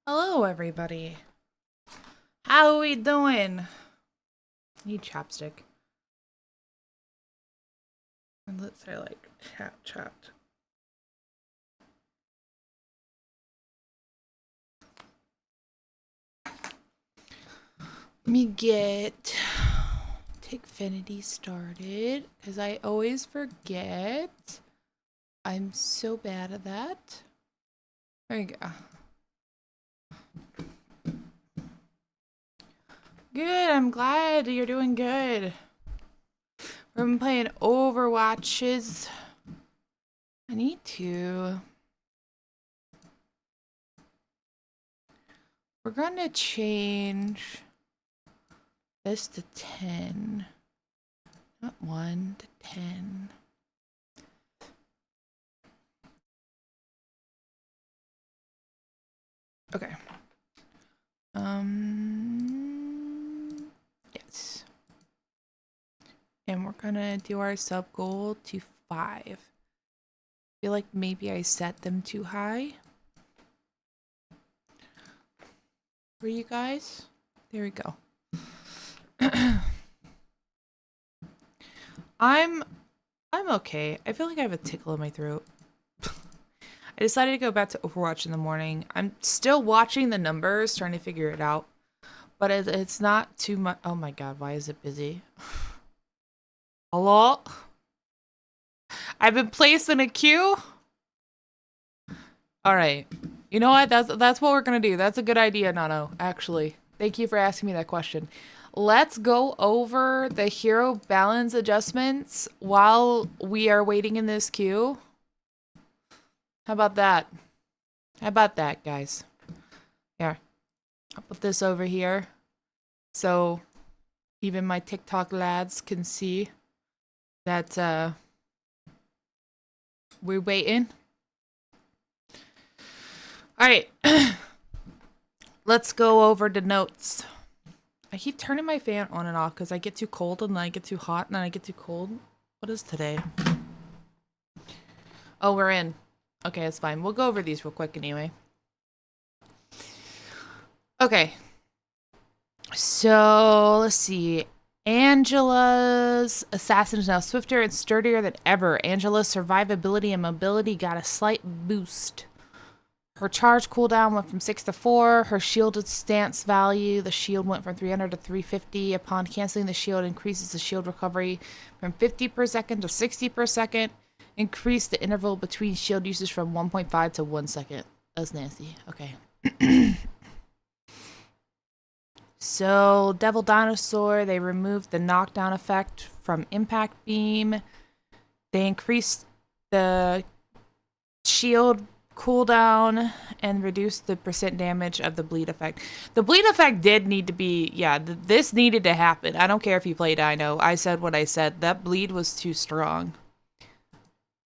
Hello, everybody. How we doing? Need chapstick. And let's say like chat. Let me get Tickfinity started because I always forget. I'm so bad at that. There you go. Good, I'm glad you're doing good. We've been playing Overwatches. I need to. We're gonna change this to 10. Not 1 to 10. Okay. Yes. And we're gonna do our sub goal to 5. I feel like maybe I set them too high. For you guys. There we go. I'm okay. I feel like I have a tickle in my throat. I decided to go back to Overwatch in the morning. I'm still watching the numbers, trying to figure it out. But it's not too much. Oh my god, why is it busy? Hello? I've been placed in a queue? Alright. You know what? That's what we're gonna do. That's a good idea, Nano, actually. Thank you for asking me that question. Let's go over the hero balance adjustments while we are waiting in this queue. How about that? How about that, guys? Here. I'll put this over here. So even my TikTok lads can see that we're waiting. Alright. Let's go over the notes. I keep turning my fan on and off because I get too cold and then I get too hot and then I get too cold. What is today? Oh, we're in. Okay, that's fine. We'll go over these real quick anyway. Okay. So, let's see. Angela's assassin is now swifter and sturdier than ever. Angela's survivability and mobility got a slight boost. Her charge cooldown went from 6 to 4. Her shielded stance value, the shield went from 300 to 350. Upon canceling the shield, increases the shield recovery from 50 per second to 60 per second. Increase the interval between shield uses from 1.5 to 1 second. That's nasty. Okay. So, Devil Dinosaur, they removed the knockdown effect from Impact Beam. They increased the shield cooldown and reduced the percent damage of the bleed effect. The bleed effect did need to be, yeah, this needed to happen. I don't care if you played Dino. I said what I said. That bleed was too strong.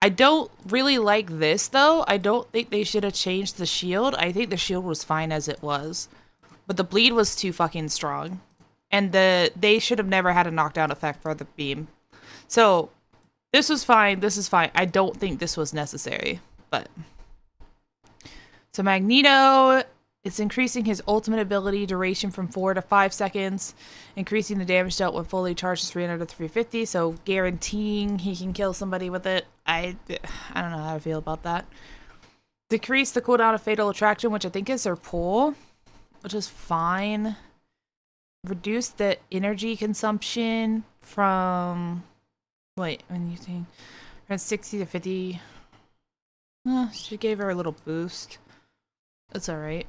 I don't really like this, though. I don't think they should have changed the shield. I think the shield was fine as it was. But the bleed was too fucking strong. And they should have never had a knockdown effect for the beam. So, this was fine. This is fine. I don't think this was necessary. But... So Magneto, it's increasing his ultimate ability duration from 4 to 5 seconds, increasing the damage dealt when fully charged to 300 to 350, so guaranteeing he can kill somebody with it. I don't know how I feel about that. Decrease the cooldown of Fatal Attraction, which I think is her pull, which is fine. Reduce the energy consumption from... Wait, I'm using... From 60 to 50... she gave her a little boost. That's alright.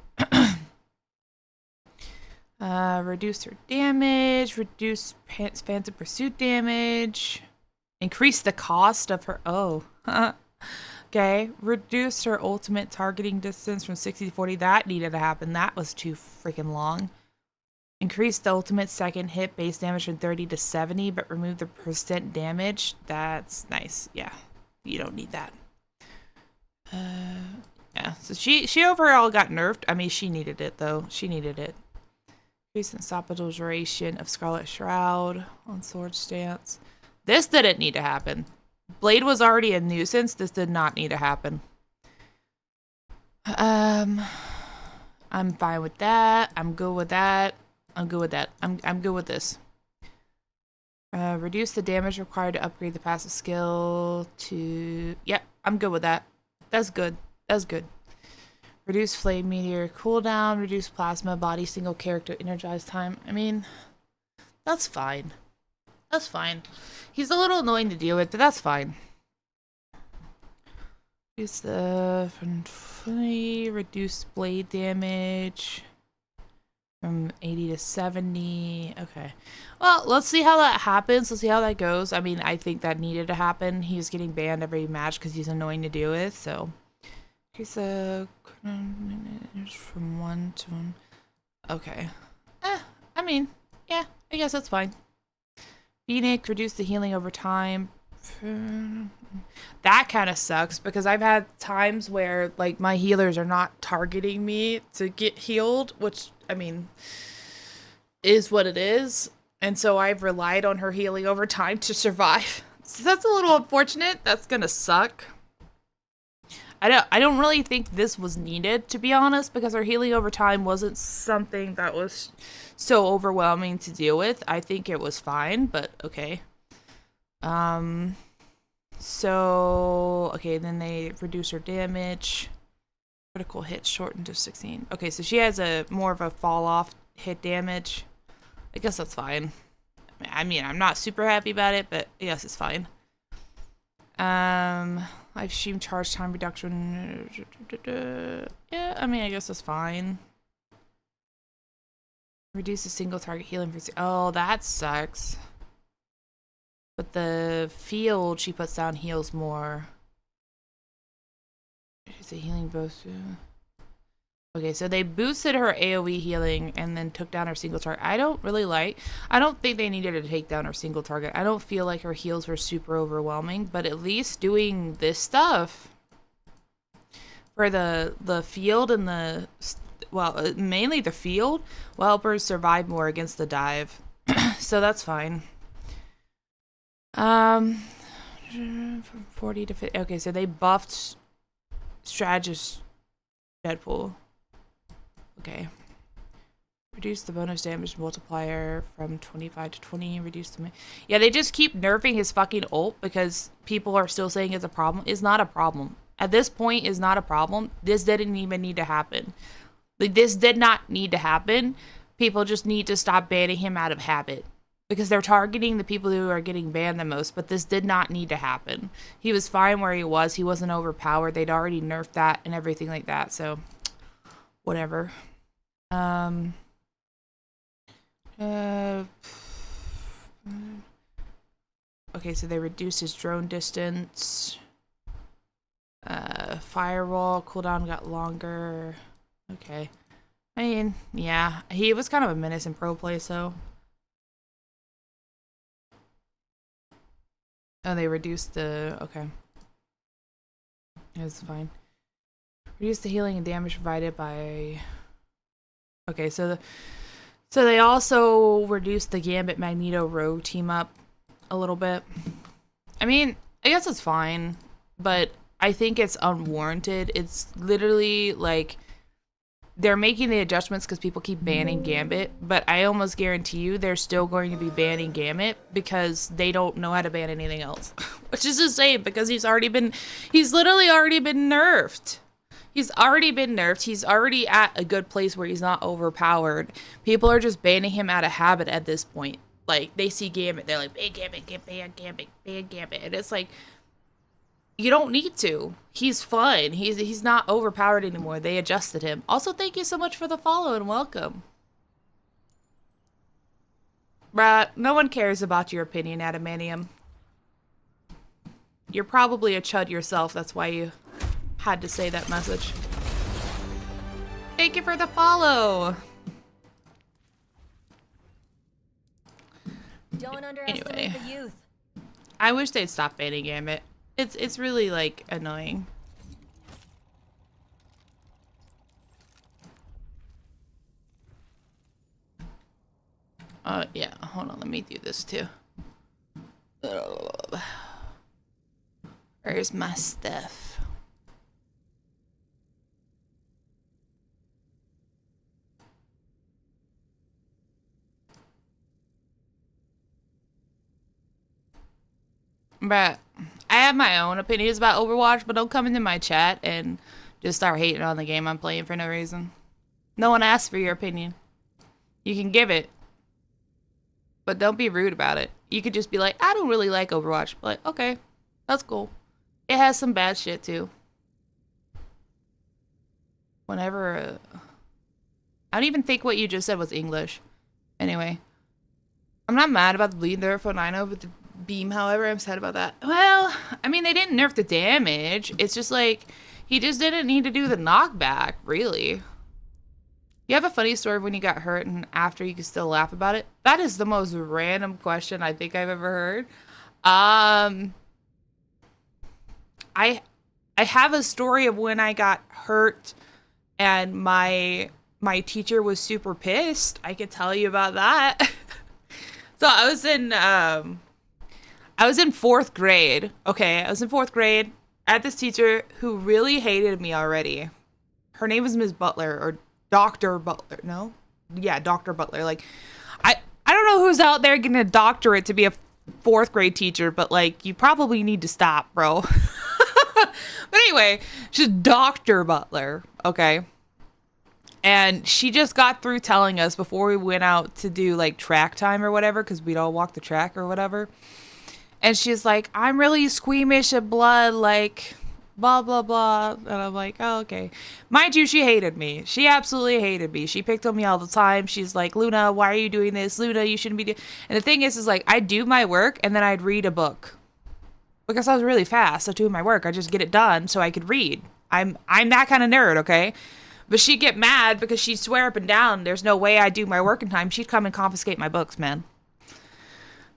Reduce her damage. Reduce Phantom Pursuit damage. Increase the cost of her... Oh. Okay. Reduce her ultimate targeting distance from 60 to 40. That needed to happen. That was too freaking long. Increase the ultimate second hit base damage from 30 to 70, but remove the percent damage. That's nice. Yeah. You don't need that. Yeah, so she overall got nerfed. I mean, she needed it, though. She needed it. Increase unstoppable duration of Scarlet Shroud on Sword Stance. This didn't need to happen. Blade was already a nuisance. This did not need to happen. I'm fine with that. I'm good with that. I'm good with that. I'm good with this. Reduce the damage required to upgrade the passive skill to... Yep, I'm good with that. That's good. That's good. Reduce flame meteor cooldown. Reduce plasma body single character energized time. I mean, that's fine. That's fine. He's a little annoying to deal with, but that's fine. Reduce the... Reduce blade damage from 80 to 70. Okay. Well, let's see how that happens. Let's see how that goes. I mean, I think that needed to happen. He was getting banned every match because he's annoying to deal with, so... Increase the... from 1 to 1. Okay. I mean, yeah, I guess that's fine. Phoenix, reduce the healing over time. That kind of sucks because I've had times where like my healers are not targeting me to get healed, which I mean is what it is, and so I've relied on her healing over time to survive. So that's a little unfortunate. That's gonna suck. I don't really think this was needed, to be honest, because her healing over time wasn't something that was so overwhelming to deal with. I think it was fine, but okay. So, okay, then they reduce her damage. Critical hit shortened to 16. Okay, so she has a more of a fall off hit damage. I guess that's fine. I mean, I'm not super happy about it, but I guess it's fine. Live stream charge time reduction. Yeah, I mean, I guess that's fine. Reduce the single target healing frequency. Oh, that sucks. But the field she puts down heals more. She's a healing boost. Okay, so they boosted her AoE healing and then took down her single target. I don't think they needed to take down her single target. I don't feel like her heals were super overwhelming, but at least doing this stuff for the field and the, well, mainly the field will help her survive more against the dive. So that's fine. From 40 to 50. Okay, so they buffed Strategist Deadpool. Okay. Reduce the bonus damage multiplier from 25 to 20. Reduce the... Yeah, they just keep nerfing his fucking ult because people are still saying it's a problem. It's not a problem. At this point, it's not a problem. This didn't even need to happen. Like, this did not need to happen. People just need to stop banning him out of habit. Because they're targeting the people who are getting banned the most, but this did not need to happen. He was fine where he was. He wasn't overpowered. They'd already nerfed that and everything like that, so... Whatever. Okay, so they reduced his drone distance. Firewall cooldown got longer. Okay. I mean, yeah. He was kind of a menace in pro play, so... Oh, they reduced the... Okay. It's fine. Reduce the healing and damage provided by... Okay, so they also reduced the Gambit Magneto Rogue team up a little bit. I mean, I guess it's fine, but I think it's unwarranted. It's literally like they're making the adjustments because people keep banning Gambit, but I almost guarantee you they're still going to be banning Gambit because they don't know how to ban anything else. Which is insane because he's literally already been nerfed. He's already been nerfed. He's already at a good place where he's not overpowered. People are just banning him out of habit at this point. Like, they see Gambit, they're like, ban Gambit, ban Gambit, ban Gambit. And it's like, you don't need to. He's fine. He's not overpowered anymore. They adjusted him. Also, thank you so much for the follow and welcome. Bruh, no one cares about your opinion, Adamantium. You're probably a chud yourself. That's why you had to say that message. Thank you for the follow. Don't underestimate the youth. I wish they'd stop banning Gambit. It's really like annoying. Yeah, hold on, let me do this too. Where's my stuff? But I have my own opinions about Overwatch, but don't come into my chat and just start hating on the game I'm playing for no reason. No one asked for your opinion. You can give it, but don't be rude about it. You could just be like, I don't really like Overwatch. Like, okay, that's cool. It has some bad shit too. Whenever, I don't even think what you just said was English. Anyway, I'm not mad about the bleed there for 9 with the beam, however, I'm sad about that. Well, I mean, they didn't nerf the damage. It's just like, he just didn't need to do the knockback, really. You have a funny story of when you got hurt and after you can still laugh about it? That is the most random question I think I've ever heard. I have a story of when I got hurt and my teacher was super pissed. I could tell you about that. So I was in 4th grade. Okay, I was in 4th grade. I had this teacher who really hated me already. Her name was Ms. Butler or Dr. Butler. No? Yeah, Dr. Butler. Like, I don't know who's out there getting a doctorate to be a 4th grade teacher, but like, you probably need to stop, bro. But anyway, she's Dr. Butler. Okay. And she just got through telling us before we went out to do like track time or whatever, because we'd all walk the track or whatever. And she's like, I'm really squeamish of blood, like, blah, blah, blah. And I'm like, oh, okay. Mind you, she hated me. She absolutely hated me. She picked on me all the time. She's like, Luna, why are you doing this? Luna, you shouldn't be doing... And the thing is like, I'd do my work and then I'd read a book. Because I was really fast at doing my work. I just get it done so I could read. I'm that kind of nerd, okay? But she'd get mad because she'd swear up and down there's no way I'd do my work in time. She'd come and confiscate my books, man.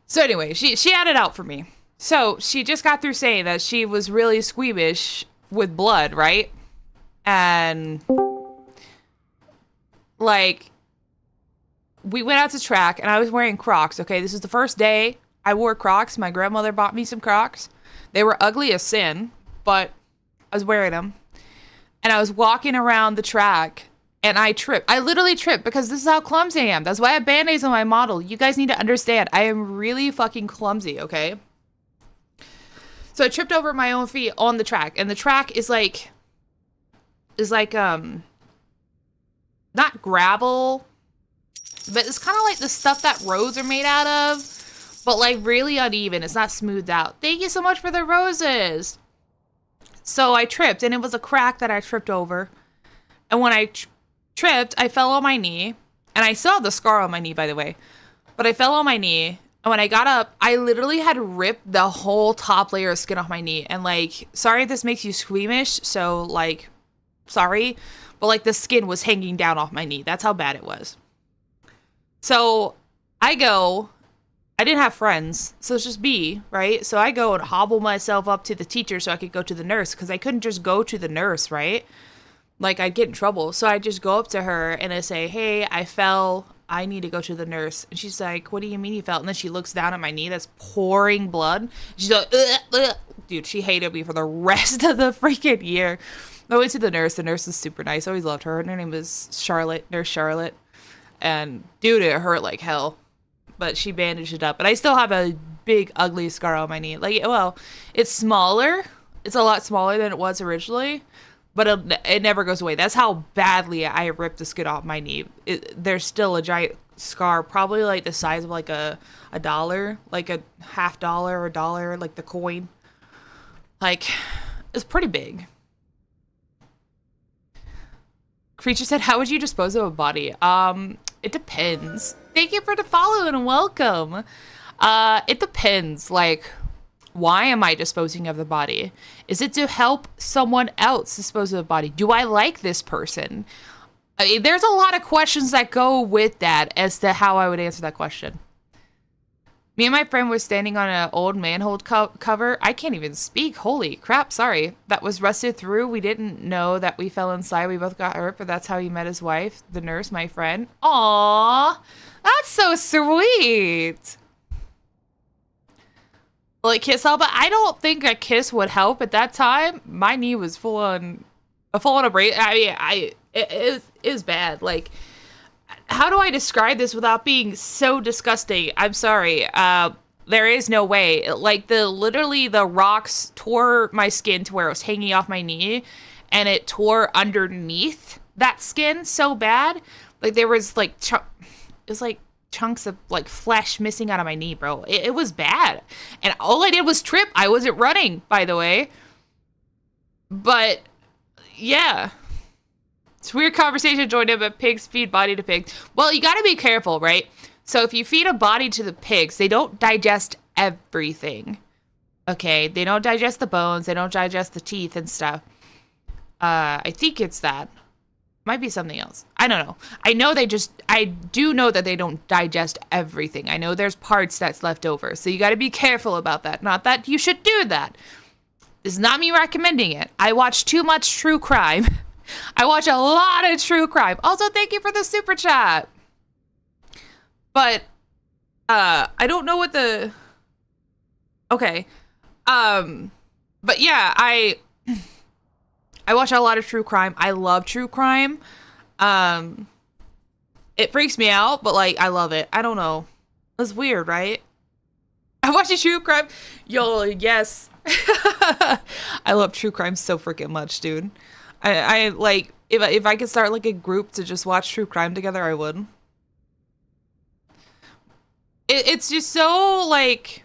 So anyway, she had it out for me. So she just got through saying that she was really squeamish with blood, right? And like, we went out to track and I was wearing Crocs, okay? This is the first day I wore Crocs. My grandmother bought me some Crocs. They were ugly as sin, but I was wearing them. And I was walking around the track and I tripped. I literally tripped because this is how clumsy I am. That's why I have band-aids on my model. You guys need to understand. I am really fucking clumsy, okay? So I tripped over my own feet on the track. And the track is like not gravel, but it's kind of like the stuff that roads are made out of, but like really uneven. It's not smoothed out. Thank you so much for the roses. So I tripped, and it was a crack that I tripped over. And when I tripped, I fell on my knee. And I still have the scar on my knee, by the way. But I fell on my knee. And when I got up, I literally had ripped the whole top layer of skin off my knee. And, like, sorry if this makes you squeamish. So, like, sorry. But, like, the skin was hanging down off my knee. That's how bad it was. So I didn't have friends, so it's just me, right? So I go and hobble myself up to the teacher so I could go to the nurse, because I couldn't just go to the nurse, right? Like, I'd get in trouble. So I just go up to her and I say, hey, I fell. I need to go to the nurse. And she's like, what do you mean you fell? And then she looks down at my knee that's pouring blood. She's like, ugh, ugh. Dude, she hated me for the rest of the freaking year. I went to the nurse. The nurse was super nice. I always loved her. Her name was Charlotte, Nurse Charlotte. And dude, it hurt like hell. But she bandaged it up. But I still have a big, ugly scar on my knee. Like, well, it's smaller. It's a lot smaller than it was originally. But it never goes away. That's how badly I ripped the skin off my knee. There's still a giant scar, probably like the size of like a dollar. Like a $50 or $1, like the coin. Like, it's pretty big. Creature said, how would you dispose of a body? It depends. Thank you for the follow and welcome. It depends. Like, why am I disposing of the body? Is it to help someone else dispose of the body? Do I like this person? There's a lot of questions that go with that as to how I would answer that question. Me and my friend were standing on an old manhole cover. I can't even speak. Holy crap, sorry. That was rusted through. We didn't know that we fell inside. We both got hurt, but that's how he met his wife, the nurse, my friend. Aww, that's so sweet. Like, kiss all, but I don't think a kiss would help at that time. My knee was full on a brace. I mean, it was bad. Like, how do I describe this without being so disgusting? I'm sorry. there is no way. Like literally the rocks tore my skin to where it was hanging off my knee, and it tore underneath that skin so bad. Like there was like it was like chunks of like flesh missing out of my knee, bro. It was bad. And all I did was trip. I wasn't running, by the way. But yeah. It's a weird conversation joined in, but pigs feed body to pigs. Well, you gotta be careful, right? So if you feed a body to the pigs, they don't digest everything. Okay? They don't digest the bones, they don't digest the teeth and stuff. I think it's that. Might be something else. I don't know. I do know that they don't digest everything. I know there's parts that's left over. So you gotta be careful about that. Not that you should do that. This is not me recommending it. I watch too much true crime. I watch a lot of true crime. Also, thank you for the super chat. But, I don't know what the... Okay. But yeah, I watch a lot of true crime. I love true crime. It freaks me out, but like, I love it. I don't know. It's weird, right? I watch a true crime. Yo, yes. I love true crime so freaking much, dude. I like, if I could start like a group to just watch true crime together, I would. It's just so like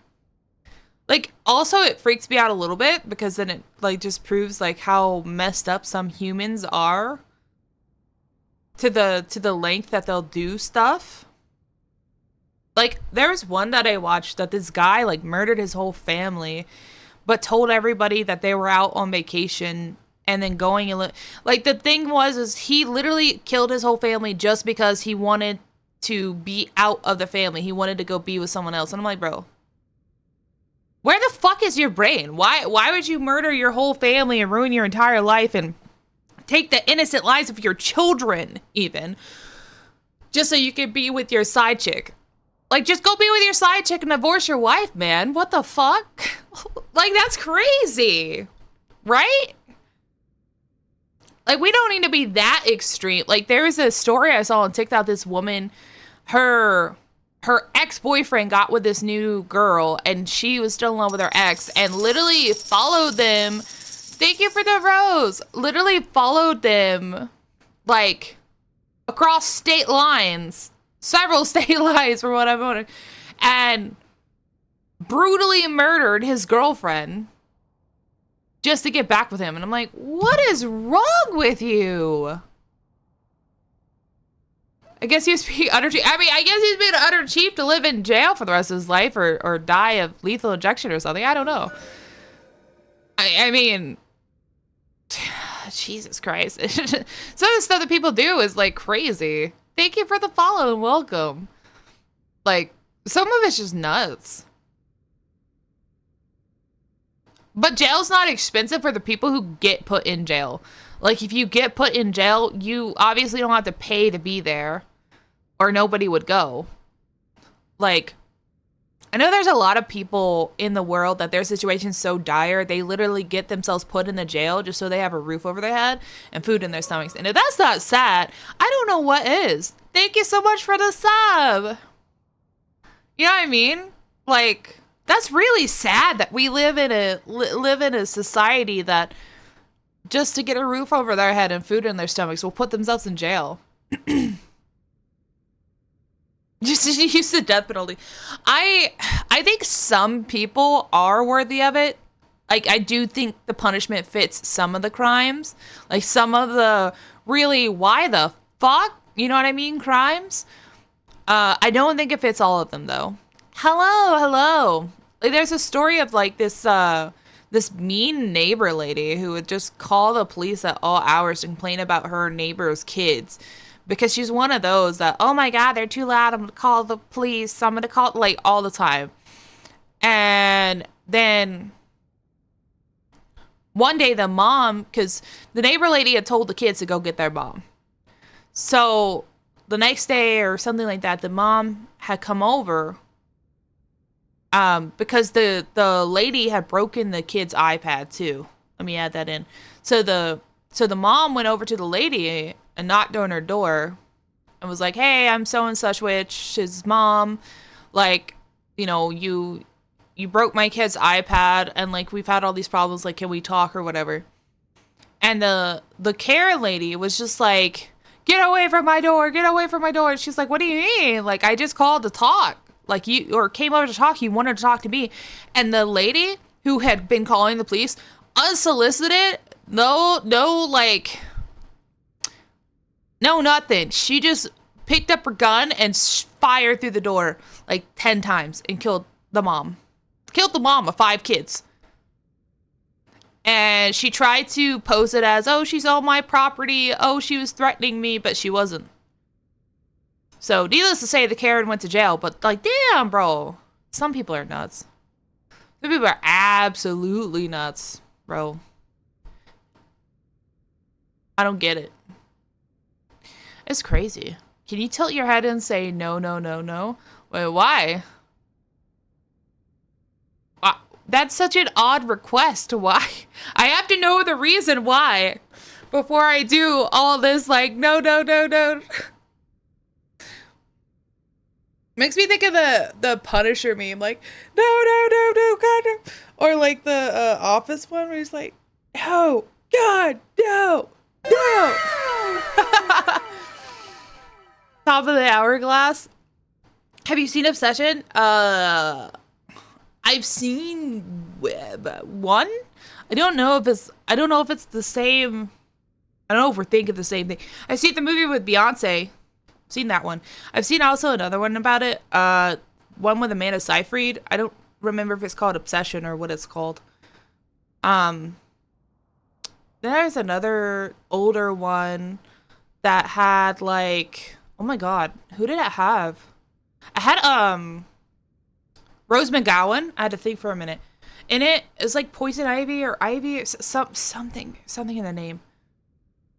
also it freaks me out a little bit because then it like just proves like how messed up some humans are to the length that they'll do stuff. Like there was one that I watched that this guy like murdered his whole family but told everybody that they were out on vacation and then going and like the thing is he literally killed his whole family just because he wanted to be out of the family. He wanted to go be with someone else. And I'm like, bro, where the fuck is your brain? Why would you murder your whole family and ruin your entire life and take the innocent lives of your children even just so you can be with your side chick? Like, just go be with your side chick and divorce your wife, man. What the fuck? Like, that's crazy, right? Like, we don't need to be that extreme. Like, there was a story I saw on TikTok. This woman, her ex-boyfriend got with this new girl, and she was still in love with her ex, and literally followed them. Thank you for the rose. Literally followed them, like, across state lines. Several state lines for what I wanted. And brutally murdered his girlfriend just to get back with him. And I'm like, what is wrong with you? I guess he was being underachieved. I mean, I guess he's being underachieved to live in jail for the rest of his life or die of lethal injection or something. I don't know. I mean, Jesus Christ. Some of the stuff that people do is like crazy. Thank you for the follow and welcome. Like, some of it's just nuts. But jail's not expensive for the people who get put in jail. Like, if you get put in jail, you obviously don't have to pay to be there. Or nobody would go. Like, I know there's a lot of people in the world that their situation's so dire, they literally get themselves put in the jail just so they have a roof over their head and food in their stomachs. And if that's not sad, I don't know what is. Thank you so much for the sub. You know what I mean? Like, that's really sad that we live in a society that just to get a roof over their head and food in their stomachs will put themselves in jail. Just to use the death penalty. I think some people are worthy of it. Like, I do think the punishment fits some of the crimes. Like, some of the really, why the fuck? You know what I mean? Crimes. I don't think it fits all of them, though. Hello. Like, there's a story of, like, this mean neighbor lady who would just call the police at all hours to complain about her neighbor's kids. Because she's one of those that, oh my God, they're too loud. I'm going to call the police. I'm going to call, like, all the time. And then one day the mom, because the neighbor lady had told the kids to go get their mom. So the next day or something like that, the mom had come over because the lady had broken the kid's iPad too. Let me add that in. So the mom went over to the lady and knocked on her door and was like, hey, I'm so and such which his mom, like, you know, you you broke my kid's iPad, and like we've had all these problems, like can we talk or whatever. And the Karen lady was just like, get away from my door, get away from my door. And she's like, what do you mean? Like, I just called to talk. Like, you, or came over to talk, you wanted to talk to me. And the lady who had been calling the police, unsolicited, no, like, no, nothing. She just picked up her gun and fired through the door like 10 times and killed the mom. Killed the mom of 5 kids. And she tried to pose it as, oh, she's on my property. Oh, she was threatening me, but she wasn't. So, needless to say, the Karen went to jail. But, like, damn, bro. Some people are nuts. Some people are absolutely nuts, bro. I don't get it. It's crazy. Can you tilt your head and say, no, no, no, no? Wait, why? That's such an odd request. Why? I have to know the reason why before I do all this, like, no, no, no, no. Makes me think of the Punisher meme, like, no, no, no, no, God, no. Or like the Office one where he's like, no, God, no, no. Top of the hourglass. Have you seen Obsession? I've seen one. I don't know if it's the same. I don't know if we're thinking the same thing. I've seen the movie with Beyonce. Seen that one. I've seen also another one about it. One with Amanda Seyfried. I don't remember if it's called Obsession or what it's called. There's another older one that had like, oh my god, who did it have? I had Rose McGowan. I had to think for a minute. In it, it's like Poison Ivy or Ivy or something in the name.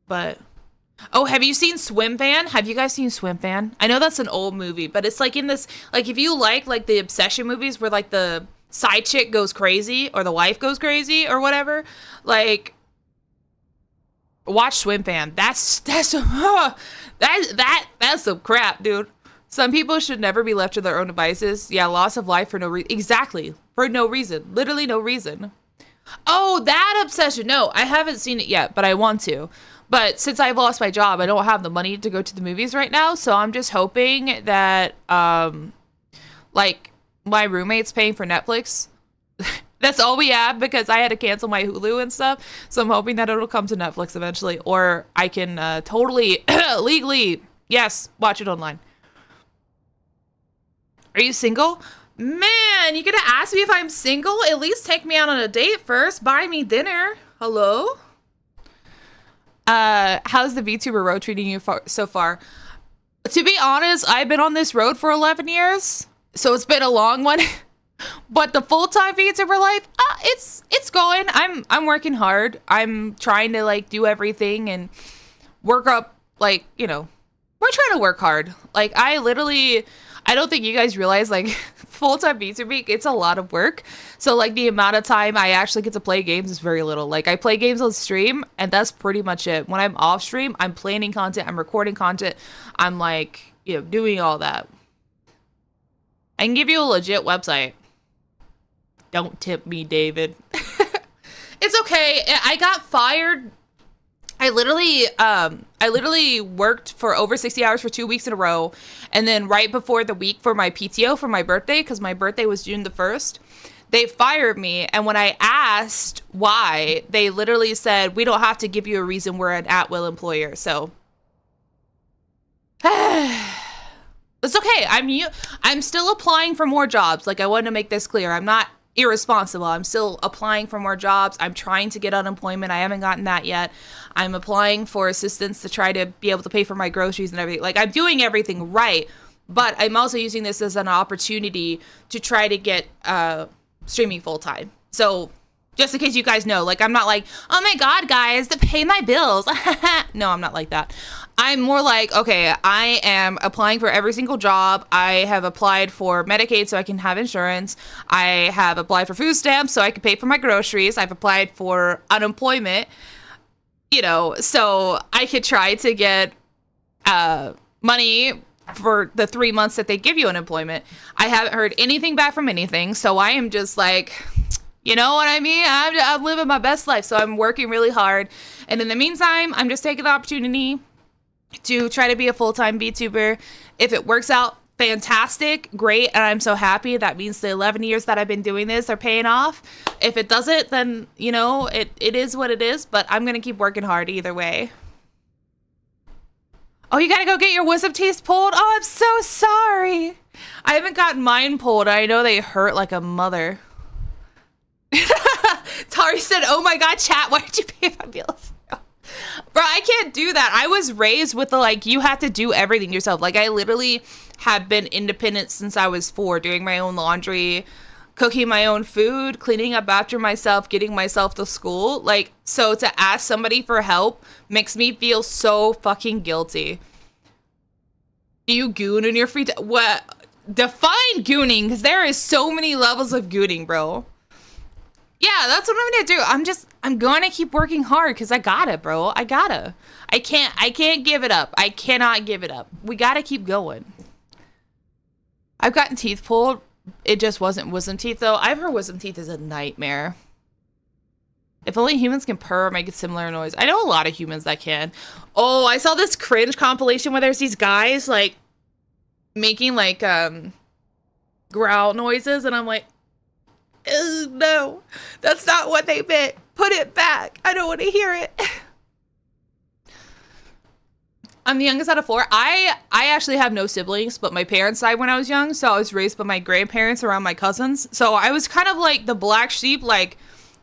But oh, have you seen Swim Fan? Have you guys seen Swim Fan? I know that's an old movie, but it's like in this, like if you like the obsession movies where like the side chick goes crazy or the wife goes crazy or whatever, like watch Swim Fan. That's some crap, dude. Some people should never be left to their own devices. Yeah, loss of life for no reason. Exactly. For no reason. Literally no reason. Oh, that Obsession. No, I haven't seen it yet, but I want to. But since I've lost my job, I don't have the money to go to the movies right now. So I'm just hoping that, like, my roommate's paying for Netflix. That's all we have because I had to cancel my Hulu and stuff. So I'm hoping that it'll come to Netflix eventually. Or I can totally, legally, yes, watch it online. Are you single? Man, you gonna ask me if I'm single? At least take me out on a date first. Buy me dinner. Hello? How's the VTuber road treating you so far? To be honest, I've been on this road for 11 years. So it's been a long one. But the full-time VTuber life, it's going. I'm working hard. I'm trying to like do everything and work up, like, you know, we're trying to work hard. Like I don't think you guys realize, like, full-time VTuber, it's a lot of work. So, like, the amount of time I actually get to play games is very little. Like, I play games on stream, and that's pretty much it. When I'm off stream, I'm planning content, I'm recording content, I'm, like, you know, doing all that. I can give you a legit website. Don't tip me, David. It's okay. I got fired. I literally worked for over 60 hours for 2 weeks in a row. And then right before the week for my PTO for my birthday, because my birthday was June the 1st, they fired me. And when I asked why, they literally said, we don't have to give you a reason. We're an at-will employer. So it's okay. I'm still applying for more jobs. Like, I wanted to make this clear. I'm not irresponsible. I'm still applying for more jobs. I'm trying to get unemployment. I haven't gotten that yet. I'm applying for assistance to try to be able to pay for my groceries and everything. Like, I'm doing everything right, but I'm also using this as an opportunity to try to get streaming full time. So just in case you guys know, like, I'm not like, oh my God, guys, to pay my bills. No, I'm not like that. I'm more like, okay, I am applying for every single job. I have applied for Medicaid so I can have insurance. I have applied for food stamps so I can pay for my groceries. I've applied for unemployment, you know, so I could try to get money for the 3 months that they give you unemployment. I haven't heard anything back from anything. So I am just like, you know what I mean? I'm living my best life. So I'm working really hard. And in the meantime, I'm just taking the opportunity to try to be a full-time VTuber. If it works out, fantastic, great, and I'm so happy. That means the 11 years that I've been doing this are paying off. If it doesn't, then, you know, it is what it is, but I'm gonna keep working hard either way. Oh, you gotta go get your wisdom teeth pulled? Oh, I'm so sorry. I haven't gotten mine pulled. I know they hurt like a mother. Tari said, oh my god, chat, why did you pay fabulous? Bro, I can't do that. I was raised with the, like, you have to do everything yourself. Like, I literally have been independent since I was 4, doing my own laundry, cooking my own food, cleaning up after myself, getting myself to school. Like, so to ask somebody for help makes me feel so fucking guilty. Do you goon in your free time? What? Define gooning, because there is so many levels of gooning, bro. Yeah, that's what I'm gonna do. I'm gonna keep working hard because I gotta, bro. I gotta. I can't give it up. I cannot give it up. We gotta keep going. I've gotten teeth pulled. It just wasn't wisdom teeth, though. I've heard wisdom teeth is a nightmare. If only humans can purr or make a similar noise. I know a lot of humans that can. Oh, I saw this cringe compilation where there's these guys, like, making, like, growl noises, and I'm like, no, that's not what they meant. Put it back. I don't want to hear it. I'm the youngest out of 4. I actually have no siblings, but my parents died when I was young, so I was raised by my grandparents around my cousins. So I was kind of like the black sheep, like,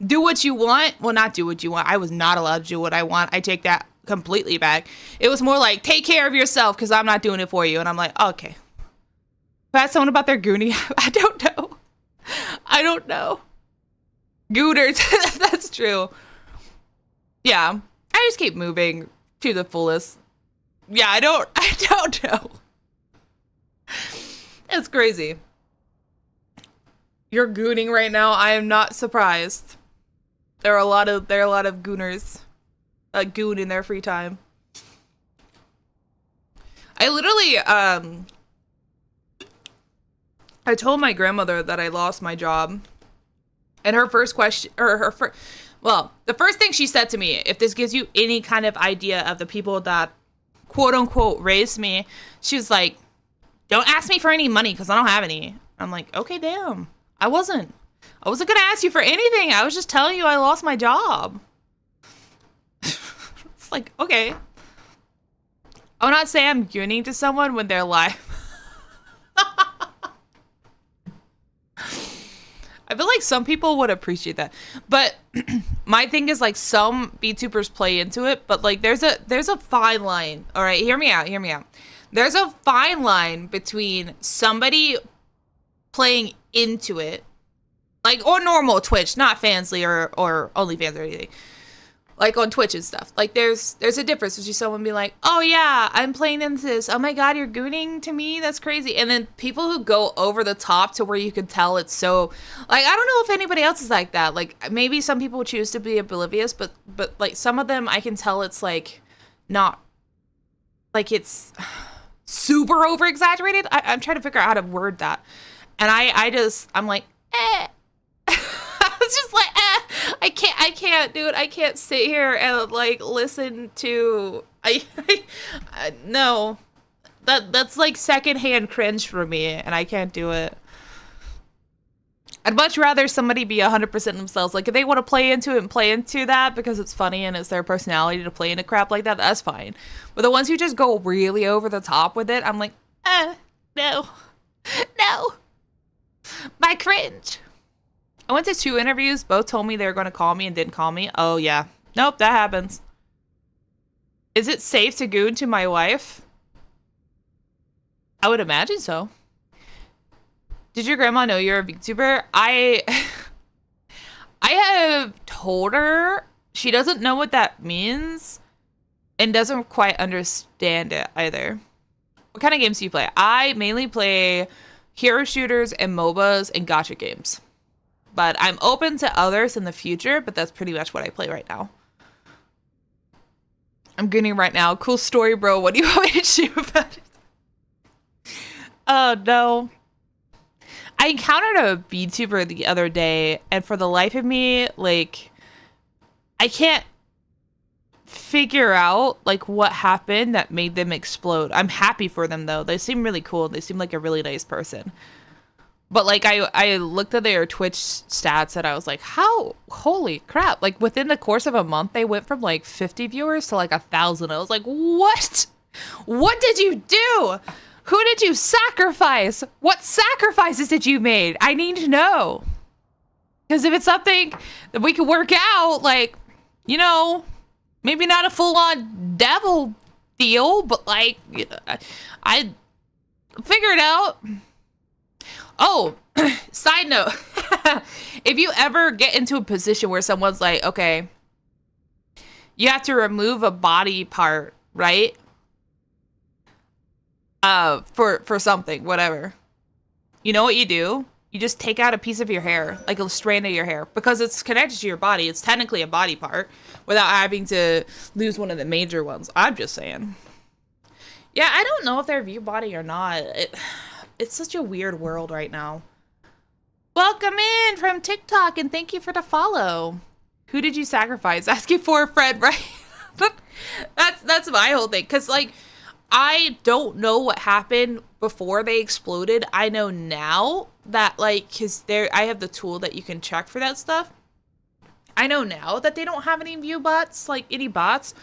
do what you want. Well, not do what you want. I was not allowed to do what I want. I take that completely back. It was more like, take care of yourself because I'm not doing it for you. And I'm like, okay. If I ask someone about their goonie, I don't know. I don't know. Gooners. That's true. Yeah. I just keep moving to the fullest. Yeah, I don't know. It's crazy. You're gooning right now. I am not surprised. There are a lot of gooners goon in their free time. I literally I told my grandmother that I lost my job, and her first question, or the first thing she said to me, if this gives you any kind of idea of the people that quote unquote raised me, she was like, don't ask me for any money because I don't have any. I'm like, okay, damn. I wasn't gonna ask you for anything. I was just telling you I lost my job. It's like, okay. I would not say I'm gooning to someone when they're live. I feel like some people would appreciate that. But my thing is, like, some VTubers play into it, but like there's a fine line. All right, hear me out. There's a fine line between somebody playing into it, like, or normal Twitch, not Fansly or OnlyFans or anything. Like on Twitch and stuff. Like there's a difference between someone being like, oh yeah, I'm playing into this. Oh my god, you're gooning to me? That's crazy. And then people who go over the top to where you can tell it's so, like, I don't know if anybody else is like that. Like maybe some people choose to be oblivious, but like some of them I can tell it's like not, like it's super over exaggerated. I'm trying to figure out how to word that. And I'm like, eh. It's just like, I can't, dude. I can't sit here and like listen to. No, that's like secondhand cringe for me, and I can't do it. I'd much rather somebody be 100% themselves. Like if they want to play into it and play into that because it's funny and it's their personality to play into crap like that, that's fine. But the ones who just go really over the top with it, I'm like, no, my cringe. I went to 2 interviews. Both told me they were going to call me and didn't call me. Oh, yeah. Nope, that happens. Is it safe to goon to my wife? I would imagine so. Did your grandma know you're a VTuber? I have told her. She doesn't know what that means and doesn't quite understand it either. What kind of games do you play? I mainly play hero shooters and MOBAs and gacha games. But I'm open to others in the future, but that's pretty much what I play right now. I'm gooning right now. Cool story, bro. What do you want me to do about it? Oh no. I encountered a VTuber the other day, and for the life of me, like, I can't figure out like what happened that made them explode. I'm happy for them though. They seem really cool. They seem like a really nice person. But like I looked at their Twitch stats and I was like, how holy crap. Like within the course of a month they went from like 50 viewers to like 1,000. I was like, what? What did you do? Who did you sacrifice? What sacrifices did you make? I need to know. Because if it's something that we can work out, like, you know, maybe not a full-on devil deal, but like, I figure it out. Oh, side note. If you ever get into a position where someone's like, okay, you have to remove a body part, right? For something, whatever. You know what you do? You just take out a piece of your hair, like a strand of your hair, because it's connected to your body. It's technically a body part without having to lose one of the major ones. I'm just saying. Yeah, I don't know if they're view body or not. It's such a weird world right now. Welcome in from TikTok and thank you for the follow. Who did you sacrifice? Asking for a friend, right? That's my whole thing. Cause like, I don't know what happened before they exploded. I know now that like, cause I have the tool that you can check for that stuff. I know now that they don't have any view bots, like any bots.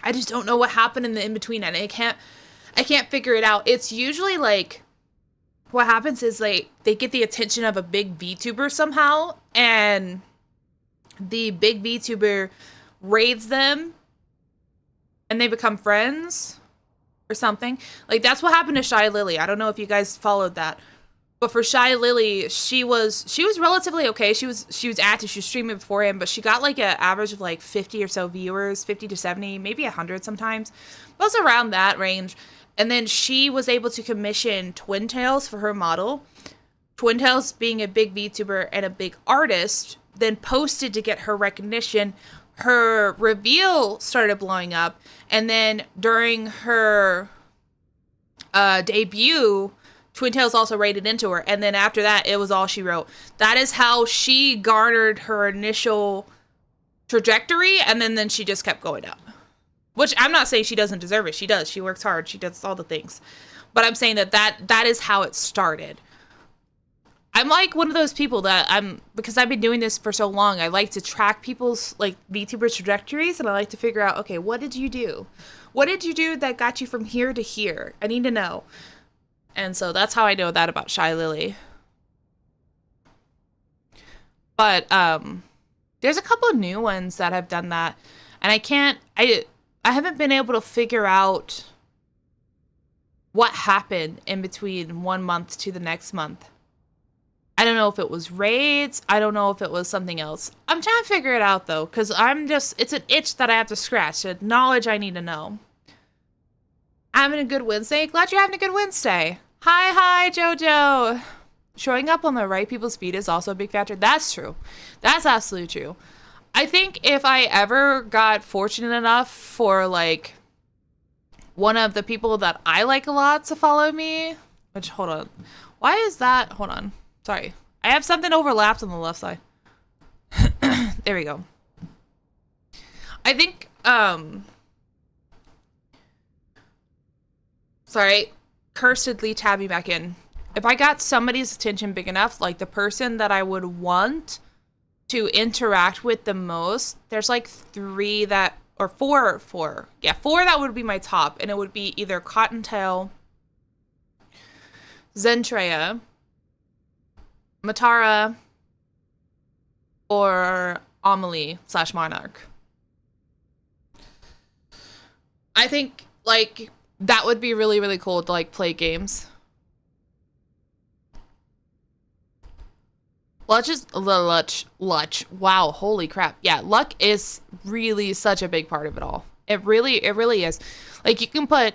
I just don't know what happened in the in-between and I can't figure it out. It's usually like, what happens is like, they get the attention of a big VTuber somehow and the big VTuber raids them and they become friends or something. Like that's what happened to Shy Lily. I don't know if you guys followed that. But for Shy Lily, she was relatively okay. She was active, she was streaming beforehand, but she got like an average of like 50 or so viewers, 50 to 70, maybe 100 sometimes. It was around that range. And then she was able to commission Twin Tails for her model. Twin Tails being a big VTuber and a big artist, then posted to get her recognition. Her reveal started blowing up. And then during her debut, Twin Tails also raided into her. And then after that, it was all she wrote. That is how she garnered her initial trajectory. And then she just kept going up. Which I'm not saying she doesn't deserve it. She does. She works hard. She does all the things. But I'm saying that is how it started. I'm like one of those people that because I've been doing this for so long, I like to track people's like VTuber trajectories and I like to figure out, okay, what did you do? What did you do that got you from here to here? I need to know. And so that's how I know that about Shy Lily. But there's a couple of new ones that have done that. And I haven't been able to figure out what happened in between one month to the next month. I don't know if it was raids. I don't know if it was something else. I'm trying to figure it out though, because it's an itch that I have to scratch. It's knowledge I need to know. Having a good Wednesday? Glad you're having a good Wednesday. Hi, Jojo. Showing up on the right people's feed is also a big factor. That's true. That's absolutely true. I think if I ever got fortunate enough for like one of the people that I like a lot to follow me, which hold on. Why is that? Hold on. Sorry. I have something overlapped on the left side. There we go. I think, sorry. Cursedly tab me back in. If I got somebody's attention big enough, like the person that I would want to interact with the most, there's like four that would be my top, and it would be either Cottontail, Zentreya, Matara, or Amelie / Monarch. I think like that would be really, really cool to like play games. Luck. Wow, holy crap. Yeah, luck is really such a big part of it all. It really is. Like you can put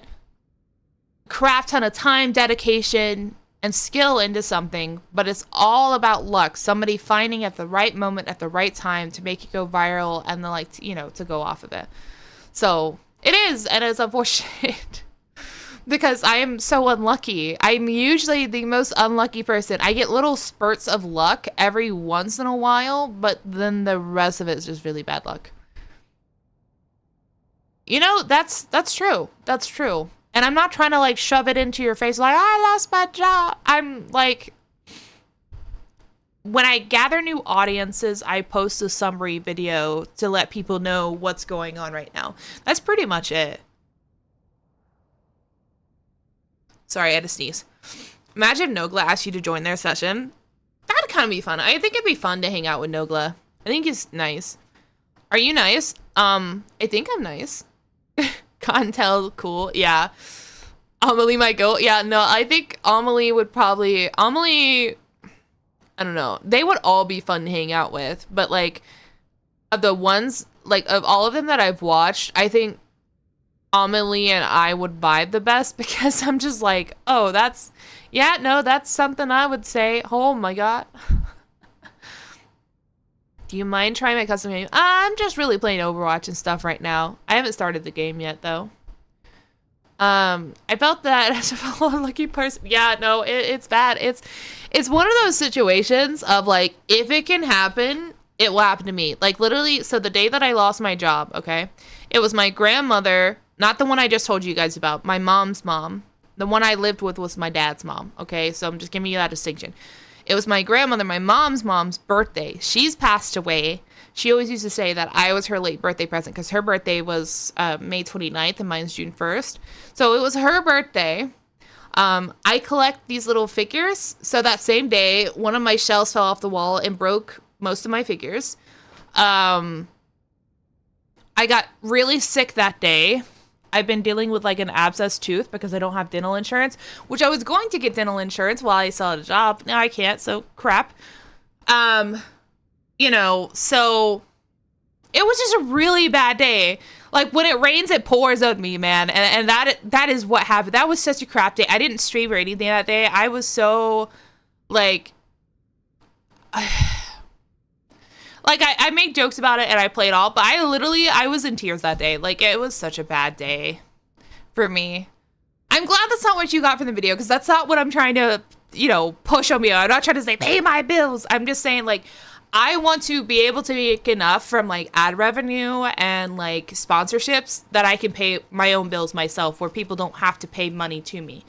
crap ton of time, dedication, and skill into something, but it's all about luck. Somebody finding at the right moment, at the right time to make it go viral and then like, to go off of it. So it is, and it's unfortunate. because I am so unlucky. I'm usually the most unlucky person. I get little spurts of luck every once in a while, but then the rest of it is just really bad luck. You know, that's true. That's true. And I'm not trying to like shove it into your face like I lost my job. I'm like, when I gather new audiences, I post a summary video to let people know what's going on right now. That's pretty much it. Sorry, I had to sneeze. Imagine if Nogla asked you to join their session. That'd kind of be fun. I think it'd be fun to hang out with Nogla. I think he's nice. Are you nice? I think I'm nice. Can't tell. Cool. Yeah. Amelie might go. Yeah, no, I think Amelie would probably... Amelie... I don't know. They would all be fun to hang out with. But, like, of the ones... Like, of all of them that I've watched, I think Amelie and I would vibe the best because I'm just like, oh, that's... Yeah, no, that's something I would say. Oh, my God. Do you mind trying my custom game? I'm just really playing Overwatch and stuff right now. I haven't started the game yet, though. I felt that as a lucky person. Yeah, no, it's bad. It's one of those situations of, like, if it can happen, it will happen to me. Like, literally, so the day that I lost my job, okay, it was my grandmother, not the one I just told you guys about, my mom's mom. The one I lived with was my dad's mom, okay? So I'm just giving you that distinction. It was my grandmother, my mom's birthday. She's passed away. She always used to say that I was her late birthday present because her birthday was May 29th and mine's June 1st. So it was her birthday. I collect these little figures. So that same day, one of my shelves fell off the wall and broke most of my figures. I got really sick that day. I've been dealing with like an abscess tooth because I don't have dental insurance, which I was going to get dental insurance while I still had a job. Now I can't, so crap. You know, so it was just a really bad day. Like when it rains, it pours on me, man. And that is what happened. That was such a crap day. I didn't stream or anything that day. I was so like, I make jokes about it and I play it all, but I was in tears that day. Like, it was such a bad day for me. I'm glad that's not what you got from the video, because that's not what I'm trying to, you know, push on me. I'm not trying to say, pay my bills. I'm just saying, like, I want to be able to make enough from, like, ad revenue and, like, sponsorships that I can pay my own bills myself, where people don't have to pay money to me.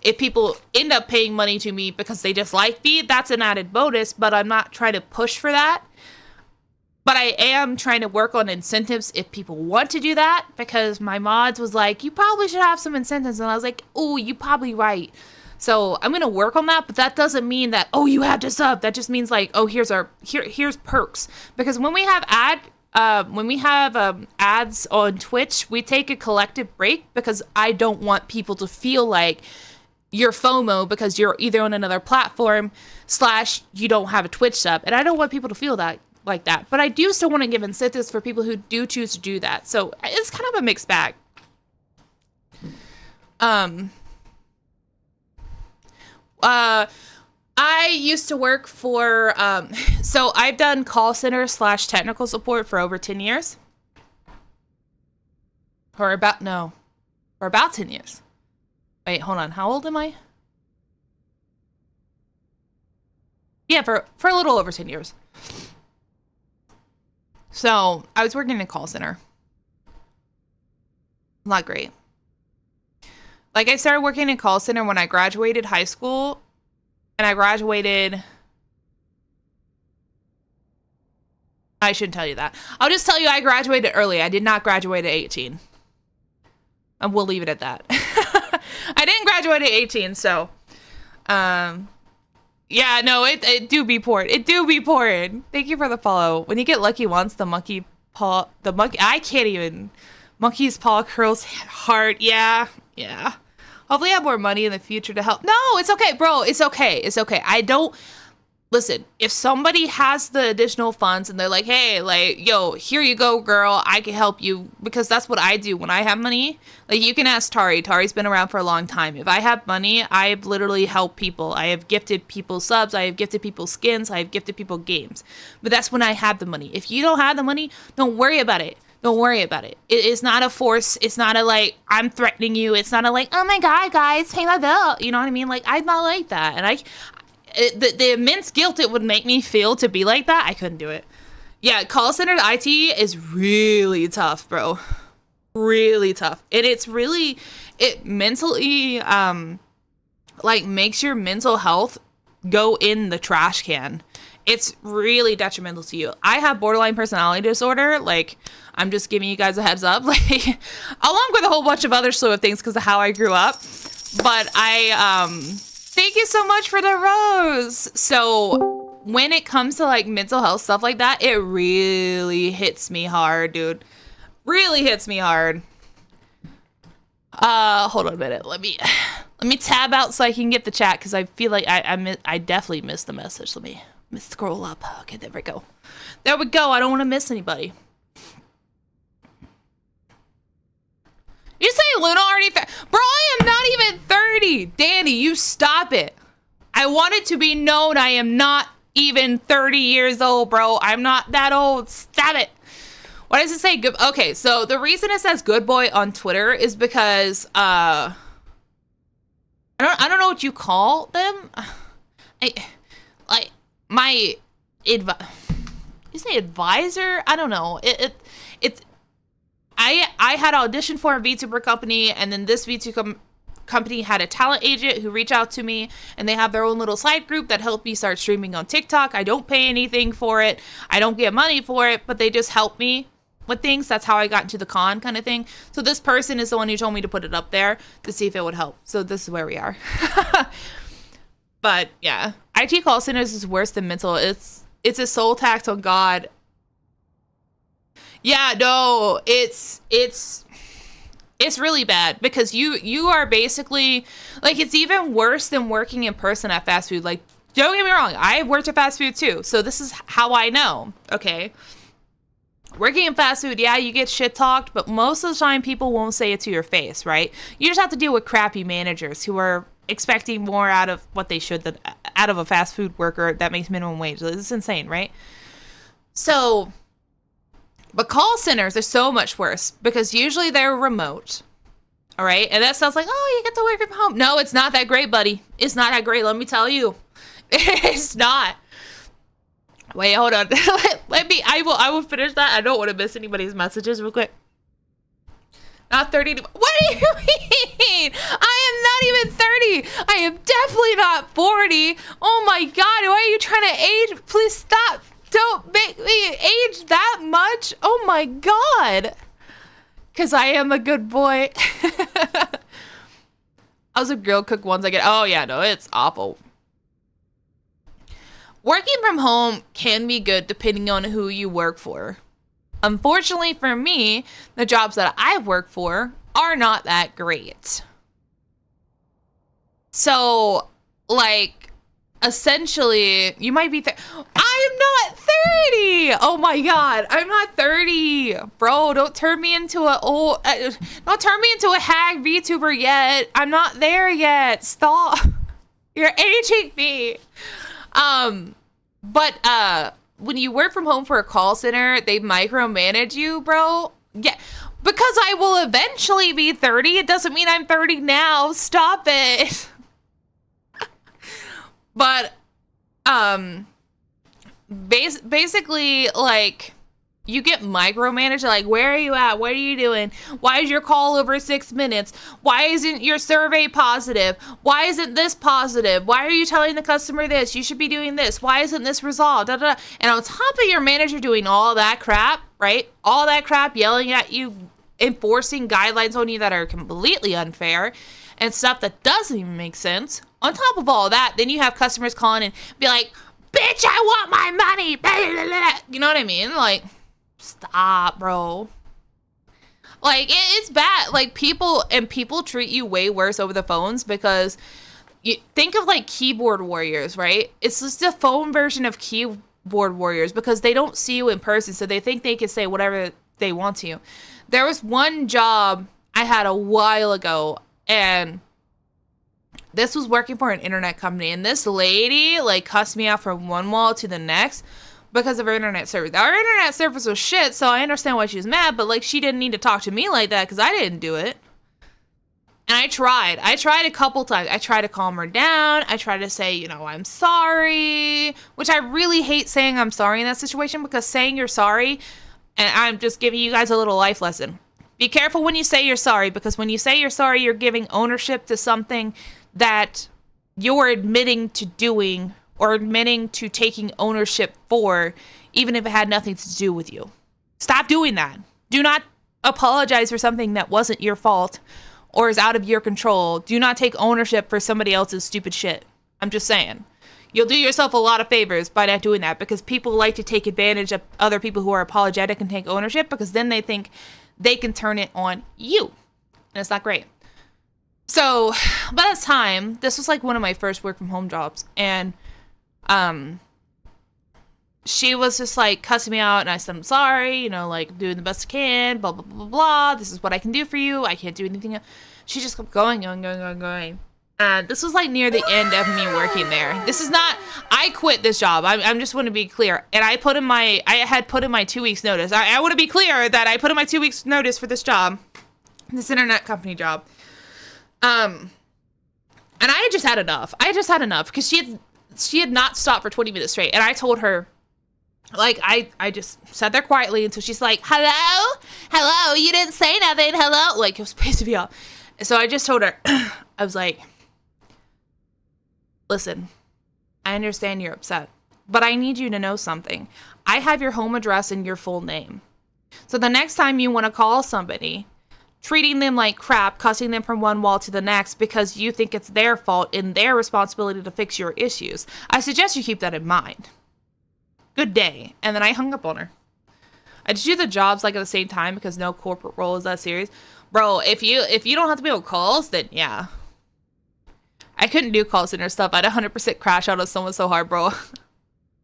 If people end up paying money to me because they just like me, that's an added bonus, but I'm not trying to push for that. But I am trying to work on incentives if people want to do that, because my mods was like, you probably should have some incentives. And I was like, oh, you're probably right. So I'm going to work on that. But that doesn't mean that, oh, you have to sub. That just means like, oh, here's perks. Because when we have ads on Twitch, we take a collective break because I don't want people to feel like you're FOMO because you're either on another platform / you don't have a Twitch sub. And I don't want people to feel that. Like that, but I do still want to give incentives for people who do choose to do that. So it's kind of a mixed bag. I used to work for so I've done call center / technical support for over 10 years. For about 10 years. Wait, hold on. How old am I? Yeah, for a little over 10 years. So, I was working in a call center. Not great. Like, I started working in a call center when I graduated high school. And I graduated... I shouldn't tell you that. I'll just tell you I graduated early. I did not graduate at 18. And we'll leave it at that. I didn't graduate at 18, so... Yeah, no, it do be poured. It do be poured. Thank you for the follow. When you get lucky once, the monkey's paw curls hard. Yeah. Hopefully I have more money in the future to help. No, it's okay, bro. It's okay. I don't... Listen, if somebody has the additional funds and they're like, hey, like, yo, here you go, girl, I can help you, because that's what I do when I have money. Like, you can ask Tari. Tari's been around for a long time. If I have money, I've literally helped people. I have gifted people subs. I have gifted people skins. I have gifted people games. But that's when I have the money. If you don't have the money, don't worry about it. Don't worry about it. It's not a force. It's not a like, I'm threatening you. It's not a like, oh my God, guys, pay my bill. You know what I mean? Like, I'm not like that. And the immense guilt it would make me feel to be like that, I couldn't do it. Yeah, call center IT is really tough, bro. Really tough. And it mentally, like, makes your mental health go in the trash can. It's really detrimental to you. I have borderline personality disorder. Like, I'm just giving you guys a heads up. Like, along with a whole bunch of other slew of things because of how I grew up. But thank you so much for the rose. So when it comes to like mental health stuff like that, it really hits me hard, dude. Really hits me hard. Hold on a minute. Let me tab out so I can get the chat because I feel like I definitely missed the message. Let me scroll up. Okay, there we go. There we go. I don't want to miss anybody. You say Luna already? Bro, I am not even 30. Danny, you stop it. I want it to be known I am not even 30 years old, bro. I'm not that old. Stop it. Why does it say good? Okay, so the reason it says good boy on Twitter is because I don't know what you call them. You say advisor? I don't know. I had auditioned for a VTuber company, and then this VTuber company had a talent agent who reached out to me, and they have their own little side group that helped me start streaming on TikTok. I don't pay anything for it. I don't get money for it, but they just help me with things. That's how I got into the con kind of thing. So this person is the one who told me to put it up there to see if it would help. So this is where we are. But yeah, IT call centers is worse than mental. It's a soul tax on God. Yeah, no, it's really bad because you are basically like, it's even worse than working in person at fast food. Like, don't get me wrong, I've worked at fast food too, so this is how I know. Okay, working in fast food, yeah, you get shit talked, but most of the time people won't say it to your face, right? You just have to deal with crappy managers who are expecting more out of what they should than out of a fast food worker that makes minimum wage. It's insane, right? So, but call centers are so much worse because usually they're remote. All right. And that sounds like, oh, you get to work from home. No, it's not that great, buddy. It's not that great. Let me tell you. It's not. Wait, hold on. I will finish that. I don't want to miss anybody's messages real quick. Not 30. What do you mean? I am not even 30. I am definitely not 40. Oh my God. Why are you trying to age? Please stop. Don't make me age that much. Oh my God. Because I am a good boy. I was a grill cook once again. Oh yeah, no, it's awful. Working from home can be good depending on who you work for. Unfortunately for me, the jobs that I've worked for are not that great. So, like, essentially, you might be I am not 30. Oh my God, I'm not 30, bro. Don't turn me into don't turn me into a hag VTuber yet. I'm not there yet. Stop. You're aging me. But when you work from home for a call center, they micromanage you, bro. Yeah, because I will eventually be 30. It doesn't mean I'm 30 now. Stop it. But basically, like, you get micromanaged. Like, where are you at? What are you doing? Why is your call over 6 minutes? Why isn't your survey positive? Why isn't this positive? Why are you telling the customer this? You should be doing this. Why isn't this resolved? Da, da, da. And on top of your manager doing all that crap, right? All that crap, yelling at you, enforcing guidelines on you that are completely unfair and stuff that doesn't even make sense. On top of all that, then you have customers calling and be like, bitch, I want my money. You know what I mean? Like, stop, bro. Like, it's bad. Like, people treat you way worse over the phones because you think of like keyboard warriors, right? It's just a phone version of keyboard warriors because they don't see you in person, so they think they can say whatever they want to you. There was one job I had a while ago, and this was working for an internet company, and this lady like cussed me out from one wall to the next because of her internet service. Our internet service was shit, so I understand why she was mad, but like she didn't need to talk to me like that because I didn't do it. And I tried a couple times. I tried to calm her down. I tried to say, you know, I'm sorry, which I really hate saying I'm sorry in that situation, because saying you're sorry, and I'm just giving you guys a little life lesson. Be careful when you say you're sorry, because when you say you're sorry, you're giving ownership to something that you're admitting to doing or admitting to taking ownership for, even if it had nothing to do with you. Stop doing that. Do not apologize for something that wasn't your fault or is out of your control. Do not take ownership for somebody else's stupid shit. I'm just saying. You'll do yourself a lot of favors by not doing that, because people like to take advantage of other people who are apologetic and take ownership, because then they think they can turn it on you. And it's not great. So by this time, this was like one of my first work from home jobs, and she was just like cussing me out, and I said, I'm sorry, you know, like doing the best I can, blah, blah, blah, blah, blah. This is what I can do for you. I can't do anything else. She just kept going. And this was like near the end of me working there. This is not, I quit this job. I'm just want to be clear. And I had put in my 2 weeks notice. I want to be clear that I put in my 2 weeks notice for this job, this internet company job. And I just had enough. Because she had not stopped for 20 minutes straight. And I told her, like, I just sat there quietly until she's like, hello, you didn't say nothing, hello. Like, it was pissing me off. So I just told her, I was like, listen, I understand you're upset, but I need you to know something. I have your home address and your full name. So the next time you want to call somebody, treating them like crap, cussing them from one wall to the next because you think it's their fault and their responsibility to fix your issues, I suggest you keep that in mind. Good day. And then I hung up on her. I just do the jobs like at the same time because no corporate role is that serious. Bro, if you don't have to be on calls, then yeah. I couldn't do call center stuff. I'd 100% crash out on someone so hard, bro.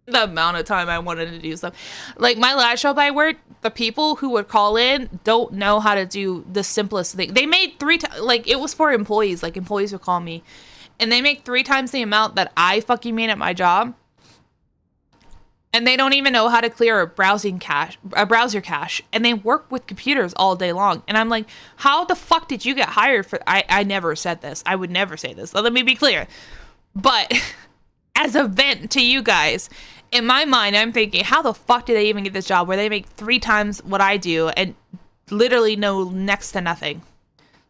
The amount of time I wanted to do stuff. Like my last job I worked, the people who would call in don't know how to do the simplest thing. They made like it was for employees. Like employees would call me, and they make 3 times the amount that I fucking made at my job. And they don't even know how to clear a browser cache. And they work with computers all day long. And I'm like, how the fuck did you get hired for... I never said this. I would never say this. Let me be clear. But as a vent to you guys, in my mind, I'm thinking, how the fuck did they even get this job where they make 3 times what I do and literally know next to nothing?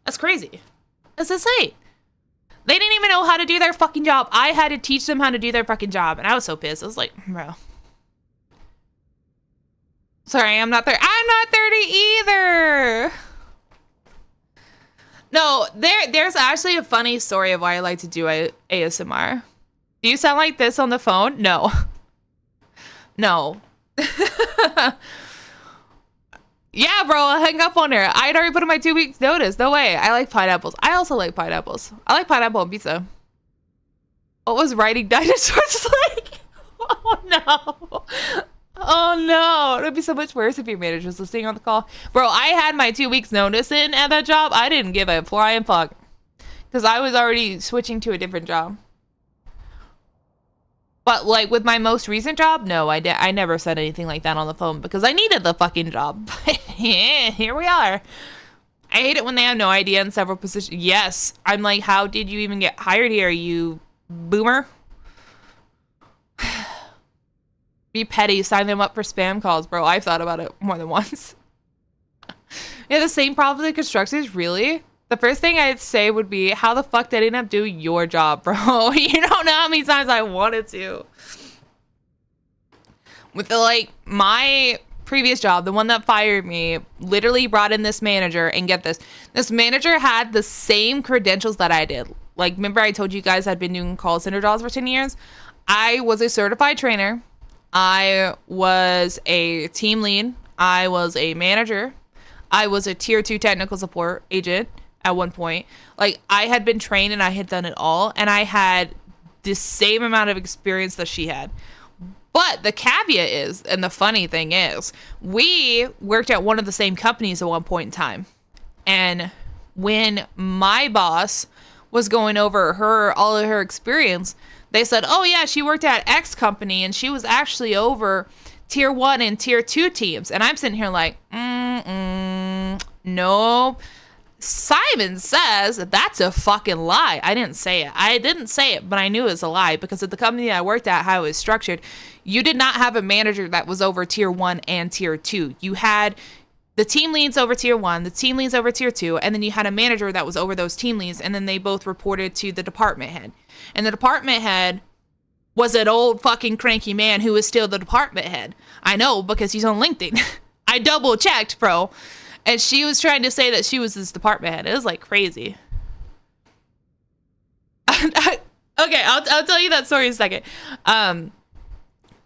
That's crazy. That's insane. They didn't even know how to do their fucking job. I had to teach them how to do their fucking job. And I was so pissed. I was like, bro... Sorry, I'm not 30 either. No, there's actually a funny story of why I like to do ASMR. Do you sound like this on the phone? No. No. Yeah, bro, I hung up on her. I'd already put in my 2 weeks notice. No way. I like pineapples. I also like pineapples. I like pineapple on pizza. What was writing dinosaurs like? Oh, no. Oh no, it would be so much worse if your manager was listening on the call. Bro, I had my 2 weeks notice in at that job. I didn't give a flying fuck because I was already switching to a different job. But like with my most recent job, no, I never said anything like that on the phone because I needed the fucking job. Yeah, here we are. I hate it when they have no idea in several positions. Yes, I'm like, how did you even get hired here, you boomer? Be petty, sign them up for spam calls, bro. I've thought about it more than once. Yeah, the same problem with constructors, really? The first thing I'd say would be, how the fuck did I end up doing your job, bro? You don't know how many times I wanted to. With my previous job, the one that fired me, literally brought in this manager, and get this. This manager had the same credentials that I did. Like, remember I told you guys I'd been doing call center jobs for 10 years? I was a certified trainer. I was a team lead. I was a manager. I was a tier 2 technical support agent at one point. Like, I had been trained and I had done it all. And I had the same amount of experience that she had. But the caveat is, and the funny thing is, we worked at one of the same companies at one point in time. And when my boss was going over all of her experience, they said, oh yeah, she worked at X company and she was actually over tier 1 and tier 2 teams. And I'm sitting here like, nope. Simon says that's a fucking lie. I didn't say it, but I knew it was a lie because at the company I worked at, how it was structured, you did not have a manager that was over tier 1 and tier 2. You had the team leads over tier 1, the team leads over tier 2, and then you had a manager that was over those team leads, and then they both reported to the department head. And the department head was an old fucking cranky man who is still the department head. I know because he's on LinkedIn. I double checked, bro. And she was trying to say that she was this department head. It was like crazy. Okay, I'll tell you that story in a second. I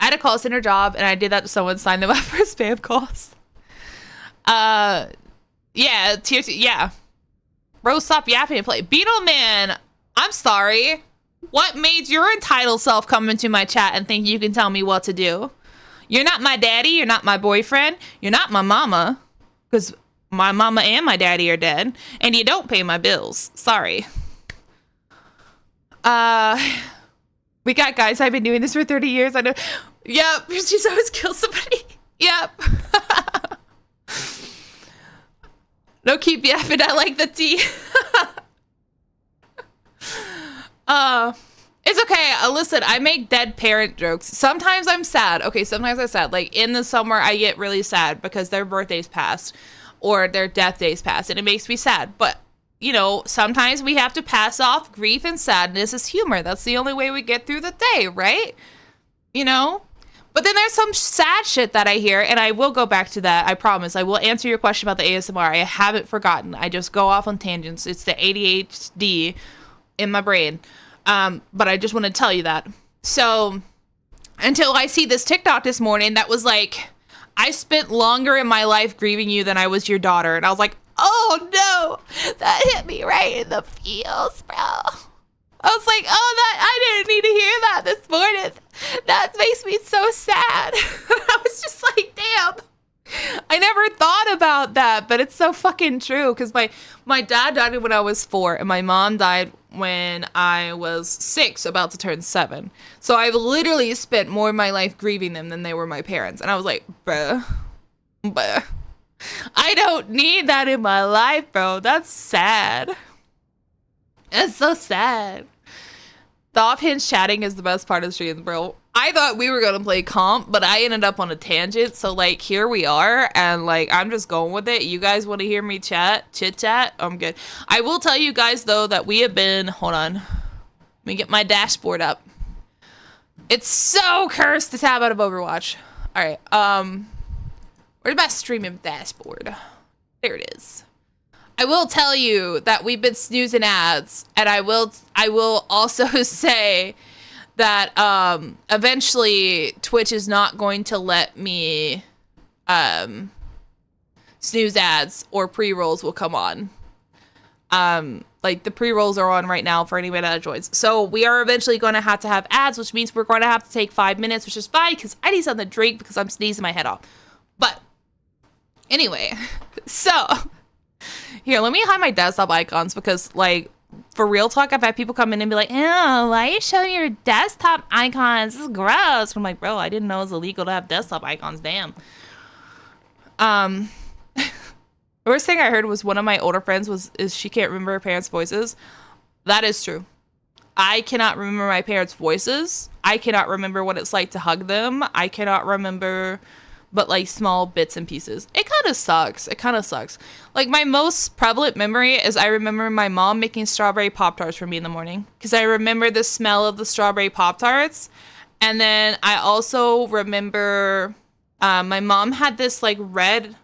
had a call center job, and I did that to someone, signed them up for spam calls. Yeah, tier 2, yeah. Bro, stop yapping and play. Beetle Man, I'm sorry. What made your entitled self come into my chat and think you can tell me what to do? You're not my daddy. You're not my boyfriend. You're not my mama. Because my mama and my daddy are dead. And you don't pay my bills. Sorry. We got guys. I've been doing this for 30 years. I know. Yep. She's always killed somebody. Yep. No, keep yapping. I like the tea. It's okay. Listen, I make dead parent jokes. Sometimes I'm sad. Okay, sometimes I'm sad. Like in the summer, I get really sad because their birthdays passed or their death days passed, and it makes me sad. But, you know, sometimes we have to pass off grief and sadness as humor. That's the only way we get through the day, right? You know? But then there's some sad shit that I hear, and I will go back to that. I promise. I will answer your question about the ASMR. I haven't forgotten. I just go off on tangents. It's the ADHD in my brain. But I just want to tell you that. So until I see this TikTok this morning that was like, I spent longer in my life grieving you than I was your daughter. And I was like, oh no, that hit me right in the feels, bro. I was like, I didn't need to hear that this morning. That makes me so sad. I was just like, damn. I never thought about that, but it's so fucking true. Because my dad died when I was 4, and my mom died when I was 6, about to turn 7. So I've literally spent more of my life grieving them than they were my parents. And I was like, bruh, I don't need that in my life, bro. That's sad. It's so sad. The offhand chatting is the best part of the stream, bro. I thought we were going to play comp, but I ended up on a tangent. So, like, here we are. And, like, I'm just going with it. You guys want to hear me chit-chat? I'm good. I will tell you guys, though, that we have been... Hold on. Let me get my dashboard up. It's so cursed to tab out of Overwatch. All right. Where's my streaming dashboard? There it is. I will tell you that we've been snoozing ads, and I will also say that eventually Twitch is not going to let me snooze ads, or pre-rolls will come on. Like the pre-rolls are on right now for anybody that joins. So we are eventually going to have ads, which means we're going to have to take 5 minutes, which is fine because I need something to drink because I'm sneezing my head off. But anyway, so here, let me hide my desktop icons because, like, for real talk, I've had people come in and be like, ew, why are you showing your desktop icons? This is gross. I'm like, bro, I didn't know it was illegal to have desktop icons. Damn. The worst thing I heard was one of my older friends is she can't remember her parents' voices. That is true. I cannot remember my parents' voices. I cannot remember what it's like to hug them. I cannot remember but like small bits and pieces. It kind of sucks. It kind of sucks. Like my most prevalent memory is I remember my mom making strawberry Pop-Tarts for me in the morning because I remember the smell of the strawberry Pop-Tarts. And then I also remember my mom had this like red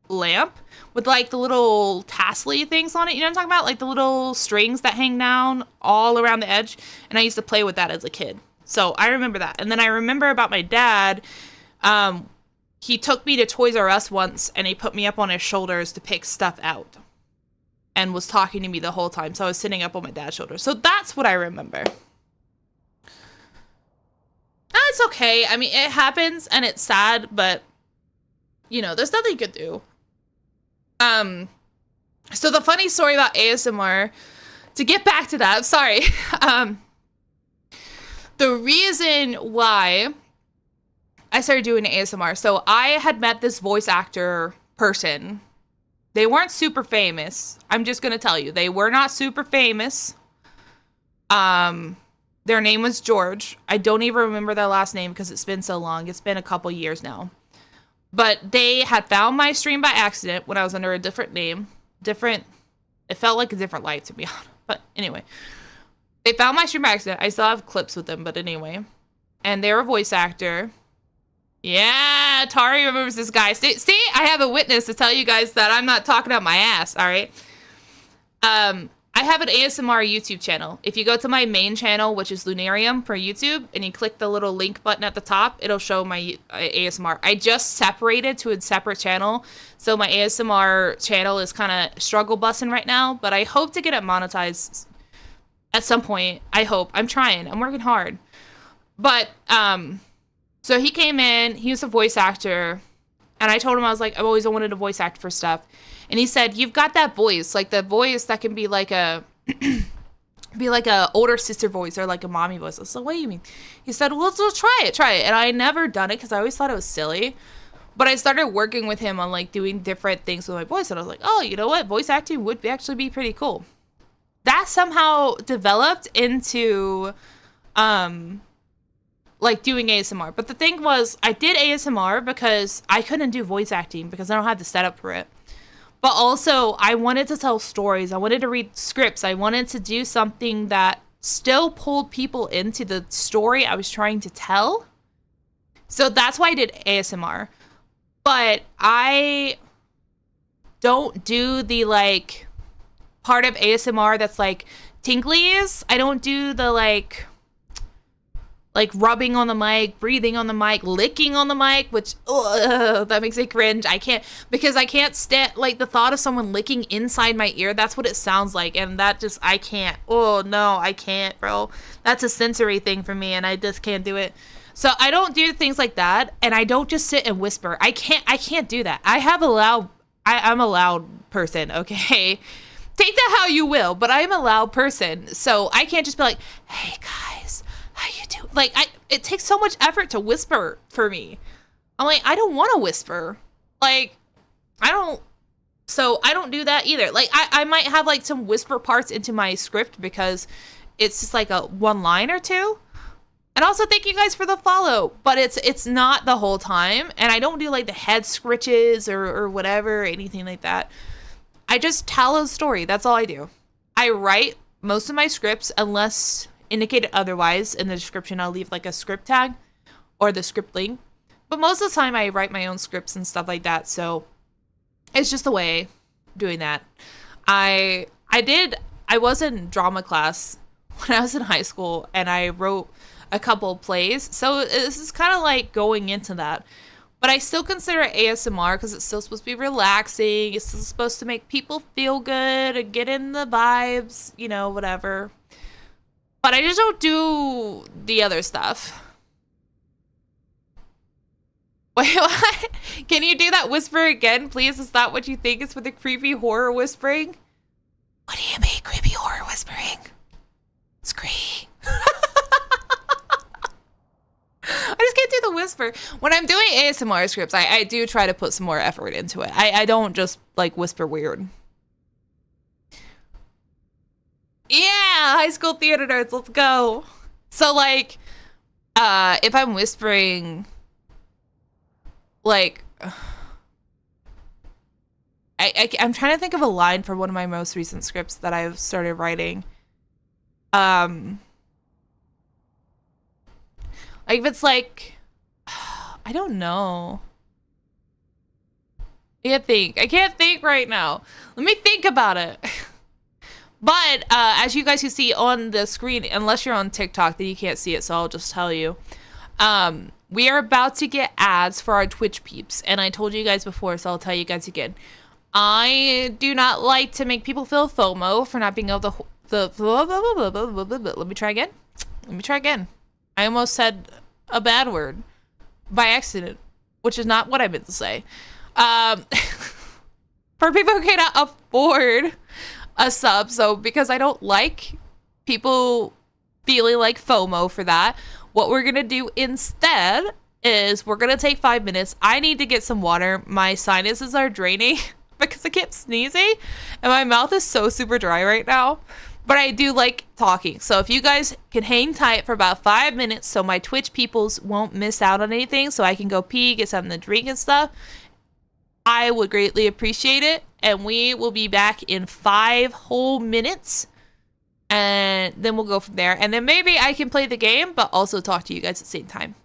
lamp with like the little tassely things on it. You know what I'm talking about? Like the little strings that hang down all around the edge. And I used to play with that as a kid. So I remember that. And then I remember about my dad. He took me to Toys R Us once and he put me up on his shoulders to pick stuff out and was talking to me the whole time. So I was sitting up on my dad's shoulder. So that's what I remember. It's okay. I mean, it happens and it's sad, but you know, there's nothing you could do. So the funny story about ASMR, to get back to that, sorry. The reason why I started doing ASMR. So I had met this voice actor person. They weren't super famous. I'm just gonna tell you, they were not super famous. Their name was George. I don't even remember their last name because it's been so long. It's been a couple years now. But they had found my stream by accident when I was under a different name. It felt like a different life, to be honest. But anyway, they found my stream by accident. I still have clips with them, but anyway. And they're a voice actor. Yeah, Tari remembers this guy. See, I have a witness to tell you guys that I'm not talking out my ass, all right? I have an ASMR YouTube channel. If you go to my main channel, which is Lunarium for YouTube, and you click the little link button at the top, it'll show my ASMR. I just separated to a separate channel, so my ASMR channel is kind of struggle busting right now, but I hope to get it monetized at some point. I hope. I'm trying. I'm working hard. But, so he came in, he was a voice actor, and I told him, I was like, I've always wanted to voice act for stuff. And he said, you've got that voice, like the voice that can be like a older sister voice or like a mommy voice. I was like, what do you mean? He said, well, let's try it. And I never done it because I always thought it was silly. But I started working with him on like doing different things with my voice. And I was like, oh, you know what? Voice acting would actually be pretty cool. That somehow developed into like doing ASMR. But the thing was, I did ASMR because I couldn't do voice acting because I don't have the setup for it. But also, I wanted to tell stories. I wanted to read scripts. I wanted to do something that still pulled people into the story I was trying to tell. So that's why I did ASMR. But I don't do the, like, part of ASMR that's, like, tinklies. I don't do the, like rubbing on the mic, breathing on the mic, licking on the mic, which, that makes me cringe. I can't stand, like, the thought of someone licking inside my ear. That's what it sounds like, and that just, I can't. Oh, no, I can't, bro. That's a sensory thing for me, and I just can't do it. So I don't do things like that, and I don't just sit and whisper. I can't do that. I'm a loud person, okay? Take that how you will, but I'm a loud person, so I can't just be like, hey, guys, how you do? Like, it takes so much effort to whisper for me. I'm like, I don't want to whisper. Like, I don't do that either. Like, I might have, like, some whisper parts into my script because it's just, like, a one line or two. And also, thank you guys for the follow. But it's not the whole time. And I don't do, like, the head scritches or whatever, or anything like that. I just tell a story. That's all I do. I write most of my scripts unless indicated otherwise. In the description, I'll leave, like, a script tag or the script link. But most of the time, I write my own scripts and stuff like that. So it's just a way of doing that. I was in drama class when I was in high school, and I wrote a couple plays. So this is kind of like going into that. But I still consider it ASMR because it's still supposed to be relaxing. It's still supposed to make people feel good and get in the vibes, you know, whatever. But I just don't do the other stuff. Wait, what? Can you do that whisper again, please? Is that what you think is for the creepy horror whispering? What do you mean, creepy horror whispering? Scream. I just can't do the whisper. When I'm doing ASMR scripts, I do try to put some more effort into it. I don't just, like, whisper weird. Yeah, high school theater nerds, let's go. So, like, if I'm whispering, like, I'm trying to think of a line for one of my most recent scripts that I've started writing. Like, if it's like, I don't know. I can't think right now. Let me think about it. But, as you guys can see on the screen, unless you're on TikTok, then you can't see it, so I'll just tell you. We are about to get ads for our Twitch peeps, and I told you guys before, so I'll tell you guys again. I do not like to make people feel FOMO for not being able to... Let me try again. I almost said a bad word by accident, which is not what I meant to say. For people who cannot afford a sub, so because I don't like people feeling like FOMO for that, what we're gonna do instead is we're gonna take 5 minutes. I need to get some water. My sinuses are draining because I keep sneezing and my mouth is so super dry right now. But I do like talking. So if you guys can hang tight for about 5 minutes so my Twitch peoples won't miss out on anything, so I can go pee, get something to drink and stuff, I would greatly appreciate it. And we will be back in 5 whole minutes. And then we'll go from there. And then maybe I can play the game, but also talk to you guys at the same time.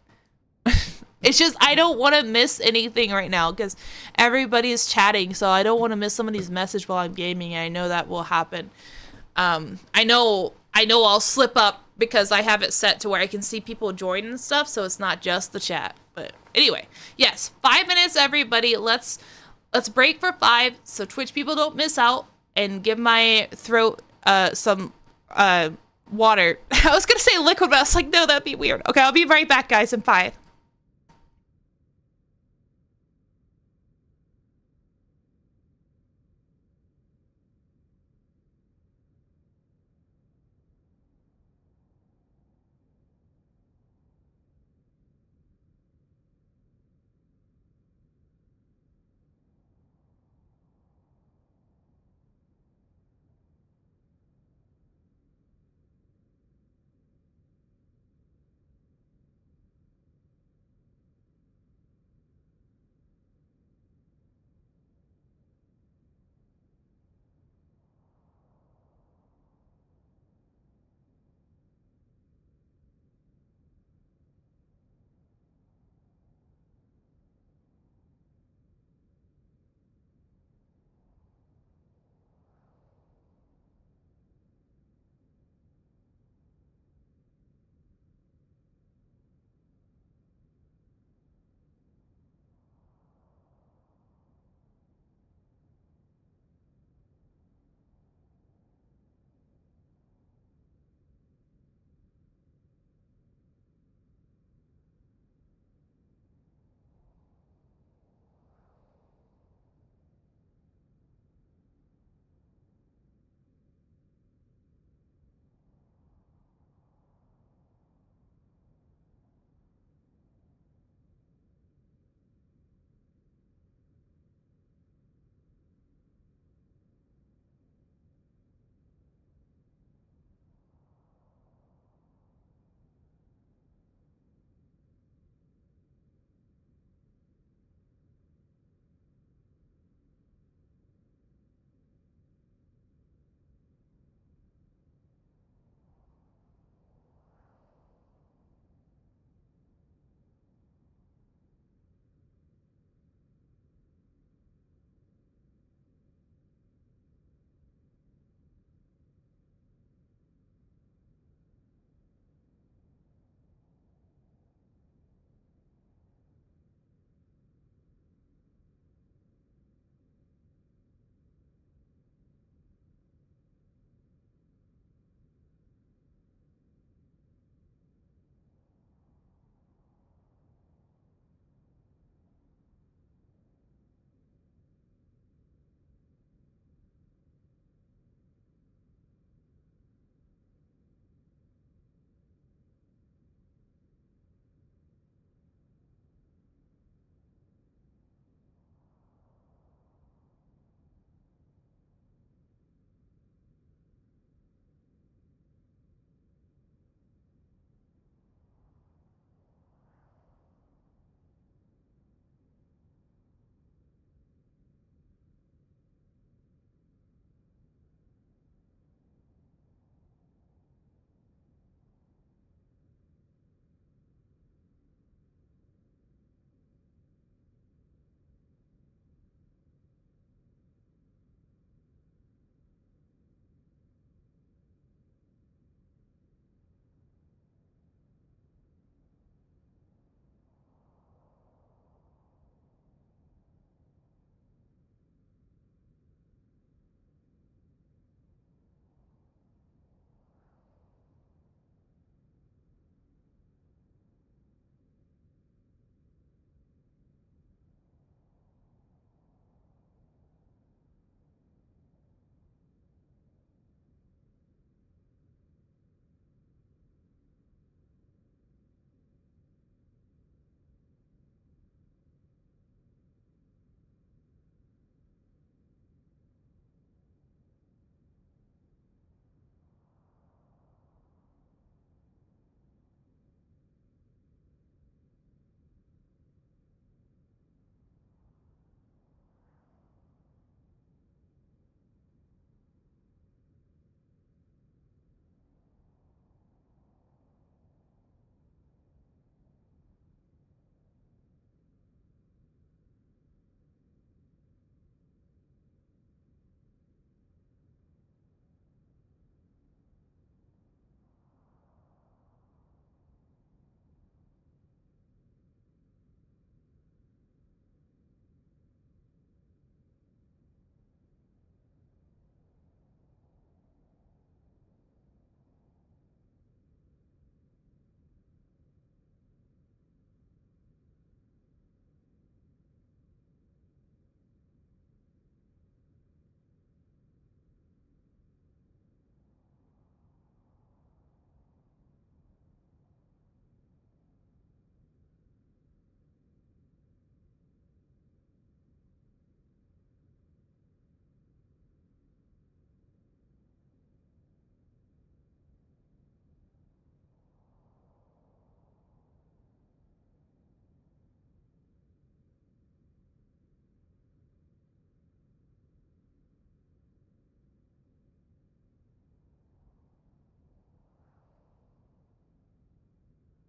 It's just I don't want to miss anything right now because everybody is chatting, so I don't want to miss somebody's message while I'm gaming, and I know that will happen. I know I'll slip up because I have it set to where I can see people join and stuff, so it's not just the chat. But anyway, yes, 5 minutes, everybody. Let's break for 5 so Twitch people don't miss out, and give my throat some water. I was gonna say liquid, but I was like, no, that'd be weird. Okay, I'll be right back, guys, in 5.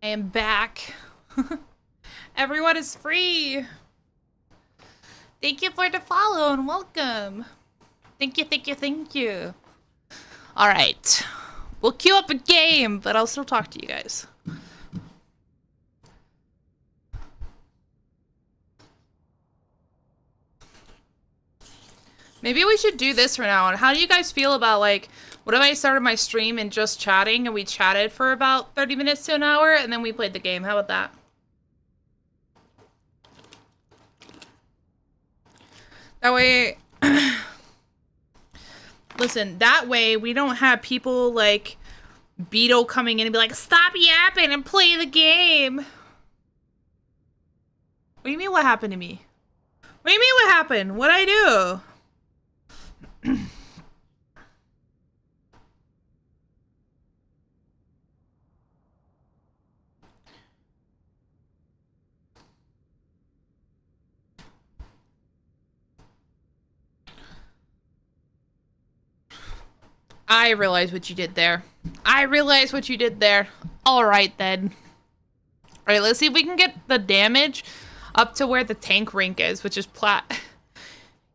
I am back. Everyone is free. Thank you for the follow and welcome. Thank you, thank you, thank you. All right. We'll queue up a game, but I'll still talk to you guys. Maybe we should do this from now on. How do you guys feel about, like, what if I started my stream and just chatting and we chatted for about 30 minutes to an hour and then we played the game? How about that? That way, listen, that way we don't have people like Beetle coming in and be like, stop yapping and play the game. What do you mean what happened to me? What do you mean what happened? What'd I do? I realize what you did there. I realize what you did there. Alright then. Alright, let's see if we can get the damage up to where the tank rank is, which is plat.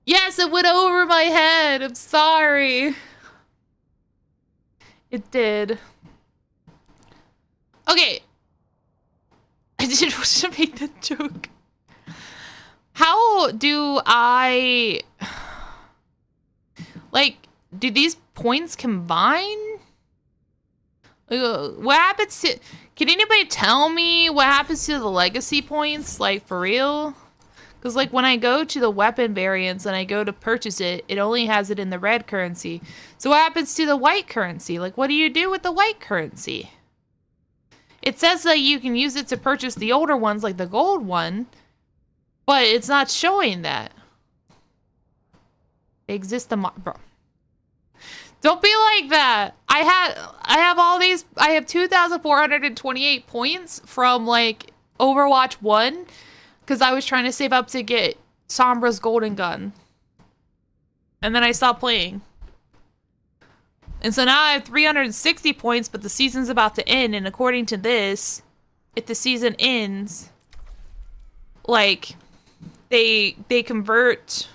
Yes, it went over my head. I'm sorry. It did. Okay. I didn't want to make that joke. How do I... Like, do these points combine? What happens to... Can anybody tell me what happens to the legacy points? Like, for real? Because, like, when I go to the weapon variants and I go to purchase it, it only has it in the red currency. So what happens to the white currency? Like, what do you do with the white currency? It says that you can use it to purchase the older ones, like the gold one, but it's not showing that. They exist the bro. Don't be like that. I have all these. I have 2,428 points from like Overwatch 1 because I was trying to save up to get Sombra's golden gun. And then I stopped playing. And so now I have 360 points, but the season's about to end, and according to this, if the season ends, like they convert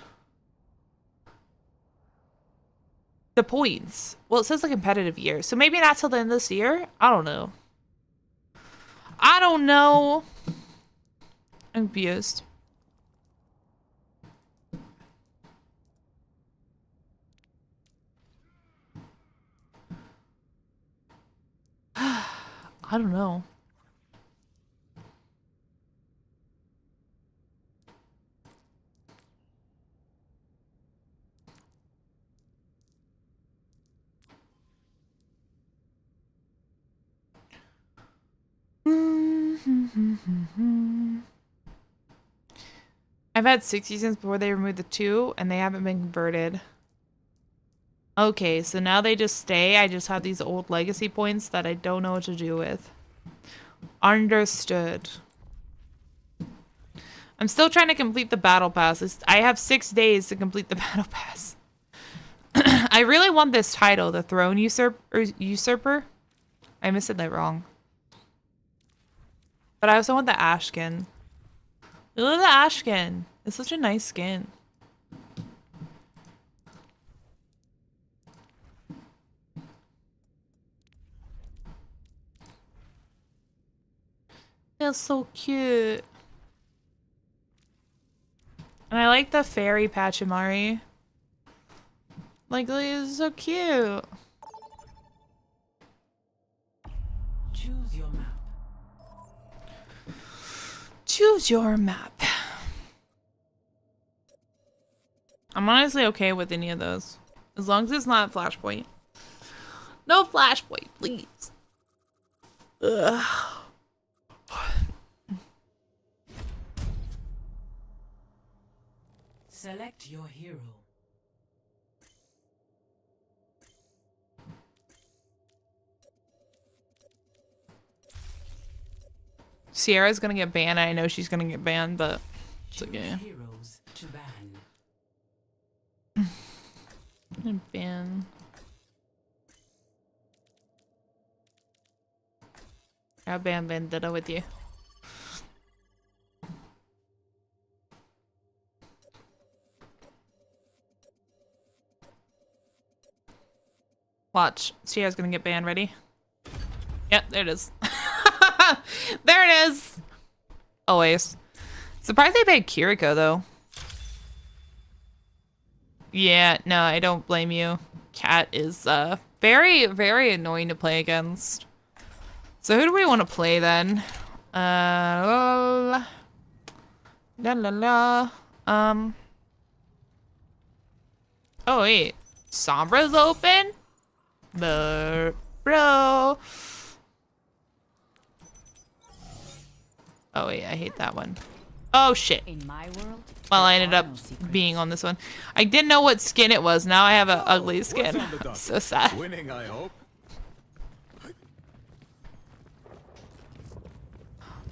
the points. Well, it says the competitive year, so maybe not till the end of this year. I don't know. I don't know. I'm confused. I don't know. I've had 6 seasons before they removed the 2, and they haven't been converted. Okay, so now they just stay. I just have these old legacy points that I don't know what to do with. Understood. I'm still trying to complete the battle pass. I have 6 days to complete the battle pass. I really want this title, the Throne Usurper. I said that wrong. But I also want the ash skin. Look at the ash skin. It's such a nice skin. It's so cute. And I like the fairy Pachimari. Like, it's so cute. Choose your map. Choose your map. I'm honestly okay with any of those. As long as it's not Flashpoint. No Flashpoint, please. Ugh. Select your hero. Sierra's gonna get banned. I know she's gonna get banned, but it's okay. Heroes to ban. Ban. I'll ban Vendetta with you. Watch. Sierra's gonna get banned. Ready? Yep, there it is. There it is! Always. Surprised they banned Kiriko, though. Yeah, no, I don't blame you. Cat is, very, very annoying to play against. So who do we want to play, then? La la la. Oh, wait. Sombra's open? Bro. Oh wait, I hate that one. Oh shit. In my world, Well, I ended up being on this one. I didn't know what skin it was. Now I have an ugly skin. So sad. Winning, I hope.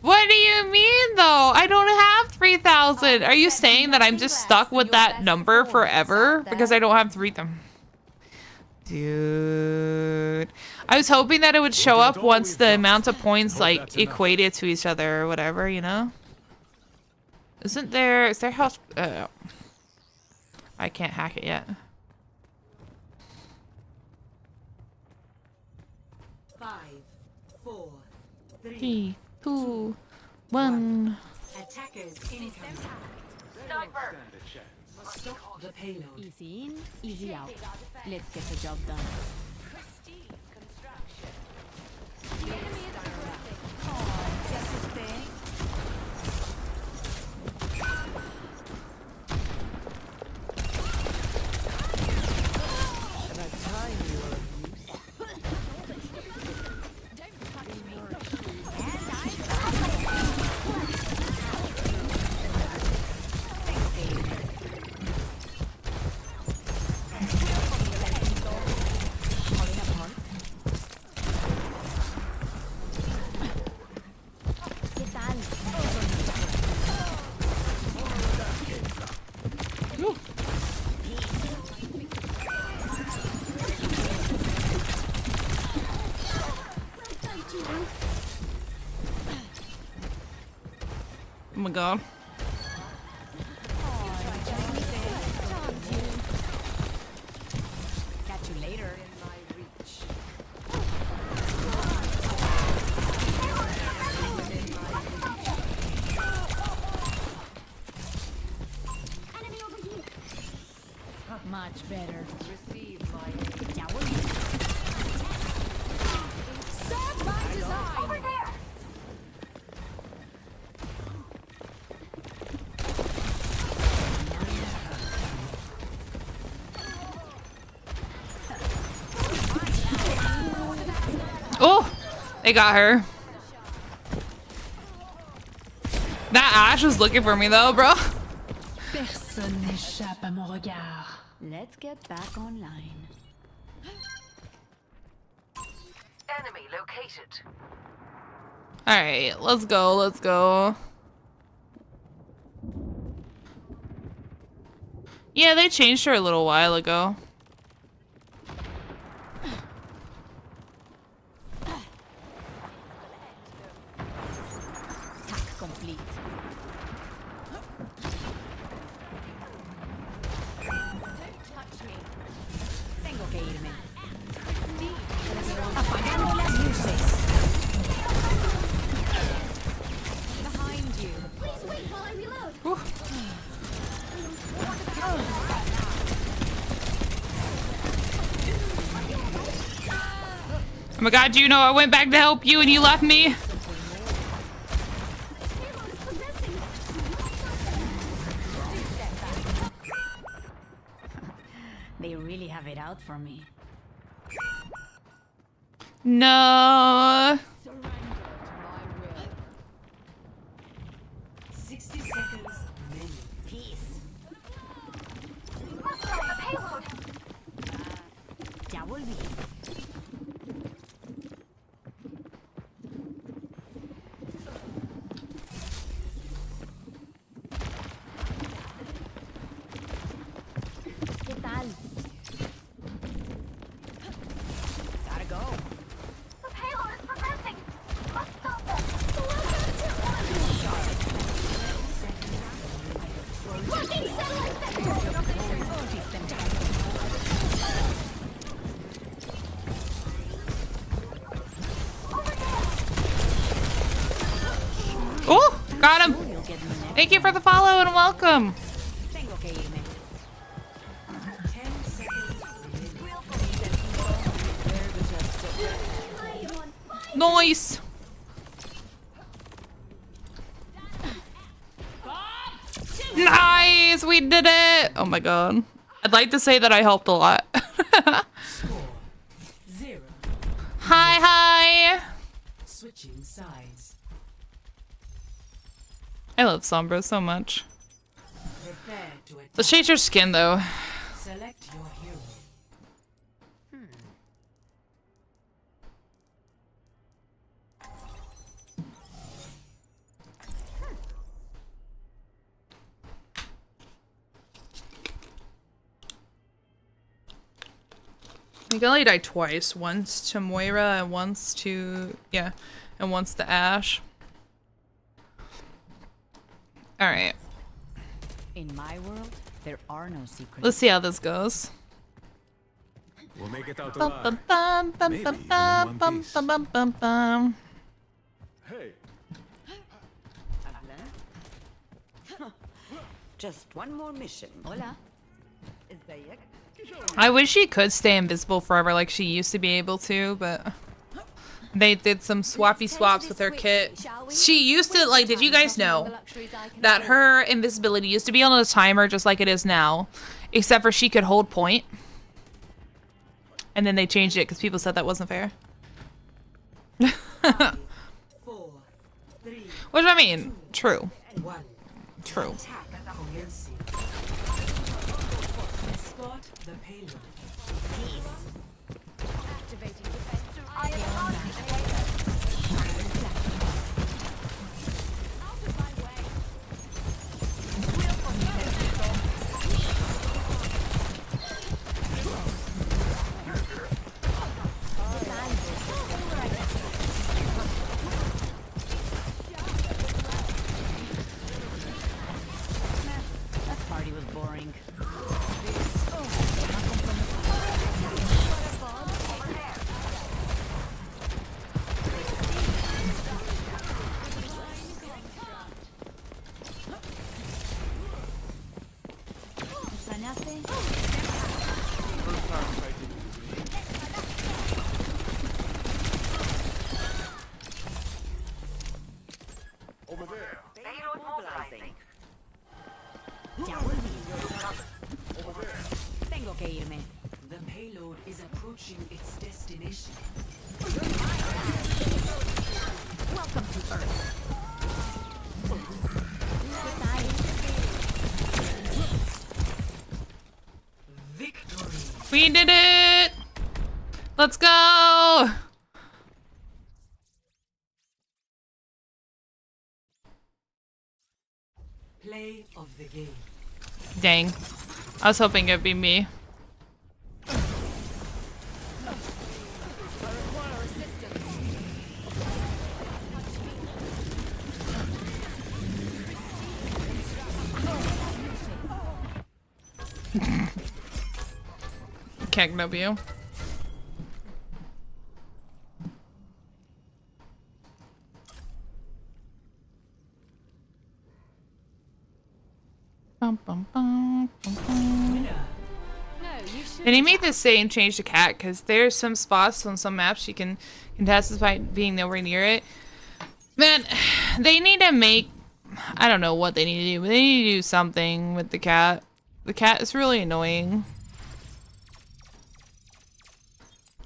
What do you mean though? I don't have 3,000. Are you saying that I'm just stuck with that number forever because I don't have 3,000? Dude, I was hoping that it would show up once the amount of points like equated to each other or whatever, you know? Is there house? I can't hack it yet. 5, 4, 3, 2, 1. Attackers incoming. Stop the payload. easy in, easy out. Let's get the job done. Oh my god. Catch you later. Much better. Receive my Serve by design. Over there. Oh, they got her. That Ash was looking for me though, bro. Personne n'échappe à mon regard. Let's get back online. enemy located. All right, let's go. Let's go. Yeah, they changed her a little while ago. Task complete. Tengo que irme. Apagando las luces. Behind you. Please wait while I reload. Oh my god, you know I went back to help you and you left me. They really have it out for me. No. 60 seconds. Menu. Peace. Ya volví. ¿Qué tal? Gotta go. The payload is progressing. Let's go. Got him. You'll get me next. Thank you for the follow and welcome. Tengo que irme. 10 seconds remaining. Nice. Nice. We did it. Oh my god. I'd like to say that I helped a lot. Score 0. Hi. Switching sides. I love Sombra so much. Prepare to attack. Let's change your skin though. Select your hero. You can only die twice. Once to Moira and once to and once to Ash. Alright. In my world, there are no secrets. Let's see how this goes. We'll make it out Bum, alive. bum, bum, bum, Maybe bum, even in bum, one bum, piece. bum, bum, bum, bum. Hey, Just one more mission. Hola. I wish she could stay invisible forever like she used to be able to, but they did some swappy swaps with her kit. She used to, like, did you guys know that her invisibility used to be on a timer just like it is now, except for she could hold point? And then they changed it because people said that wasn't fair. 4, 3, Which I mean, true. 1. True. Attack commencing. Escort the payload. That party was boring. ¿Extrañaste? Payload mobilizing. Ya volví. Tengo que irme. The payload is approaching its destination. Welcome to Earth. Victory. We did it! Let's go! Play of the game. Dang. I was hoping it'd be me. Can't W. Bum, bum, bum, bum, bum. Winner. No, you should. And he made this say and change the cat because there's some spots on some maps you can contest despite being nowhere near it. Man, they need to make, I don't know what they need to do, but they need to do something with the cat. The cat is really annoying.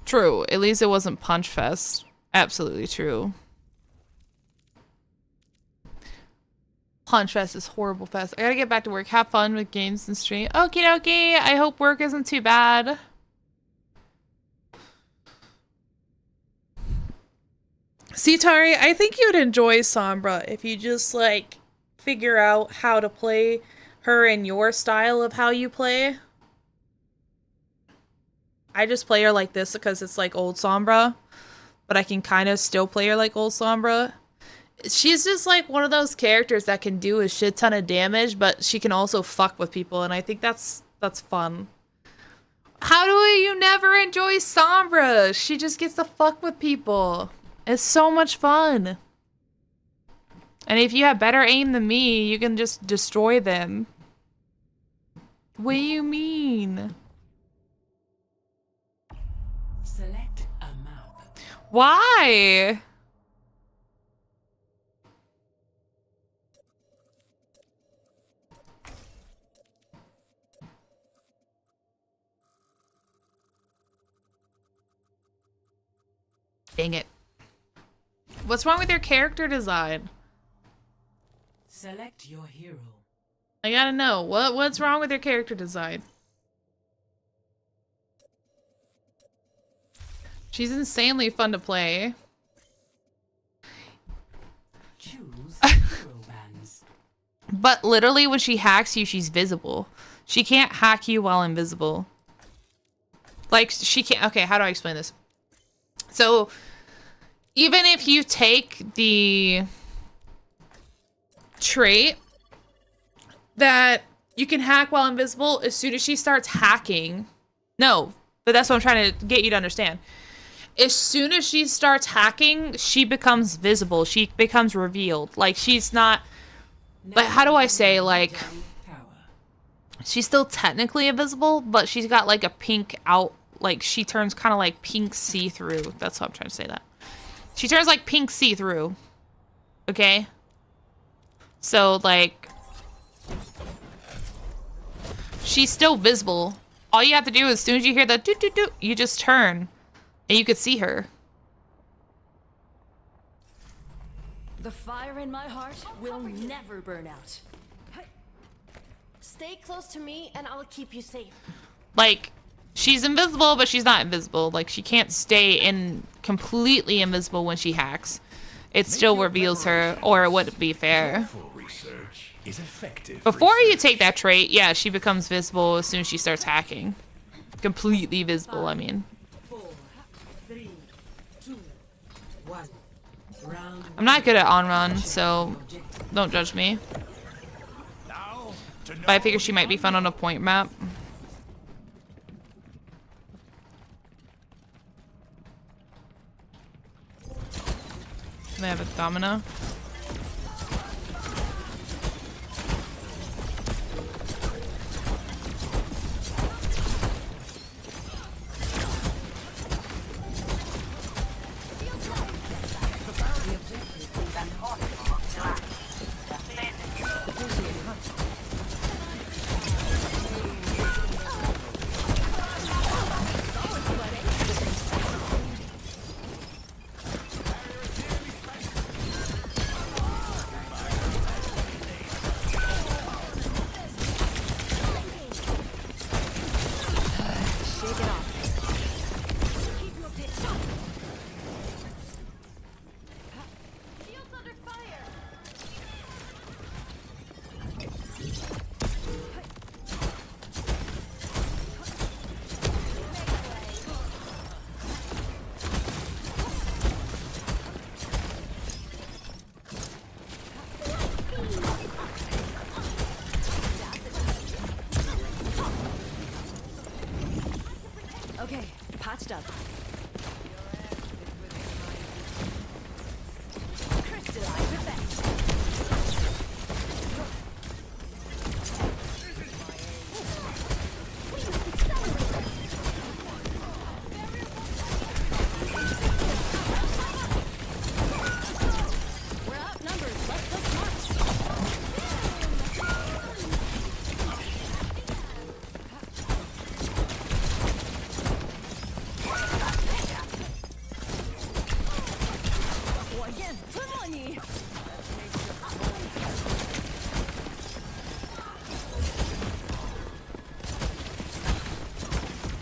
True, at least it wasn't Punch Fest. Absolutely true. Punch Fest is horrible fest. I gotta get back to work. Have fun with games and stream. Okie dokie. I hope work isn't too bad. See, Tari, I think you'd enjoy Sombra if you just, like, figure out how to play her in your style of how you play. I just play her like this because it's like old Sombra, but I can kind of still play her like old Sombra. She's just like one of those characters that can do a shit ton of damage, but she can also fuck with people, and I think that's fun. How do you never enjoy Sombra? She just gets to fuck with people. It's so much fun. And if you have better aim than me, you can just destroy them. What do you mean? Select a map. Why? Dang it. What's wrong with your character design? Select your hero. I gotta know. What's wrong with your character design? She's insanely fun to play. Choose hero bands. But literally when she hacks you, she's visible. She can't hack you while invisible. Like, she can't... Okay, how do I explain this? So, even if you take the trait that you can hack while invisible, as soon as she starts hacking... No, but that's what I'm trying to get you to understand. As soon as she starts hacking, she becomes visible. She becomes revealed. Like, she's not... But how do I say, like... She's still technically invisible, but she's got, like, a pink out... Like, she turns kind of like pink see-through. That's what I'm trying to say that. She turns like pink see-through. Okay? So, like... She's still visible. All you have to do is, as soon as you hear the doot-doot-doot, you just turn. And you could see her. The fire in my heart will never burn out. Stay close to me and I'll keep you safe. Like, she's invisible, but she's not invisible. Like, she can't stay in completely invisible when she hacks. It still reveals her, or it wouldn't be fair. Research is effective. Before you take that trait, yeah, she becomes visible as soon as she starts hacking. Completely visible, I mean. 4, 3, 2, 1. Round. I'm not good at on-run, so don't judge me. But I figure she might be fun on a point map. They have a domino. Okay, patched up. Crystallize effect. We're outnumbered. Let's march.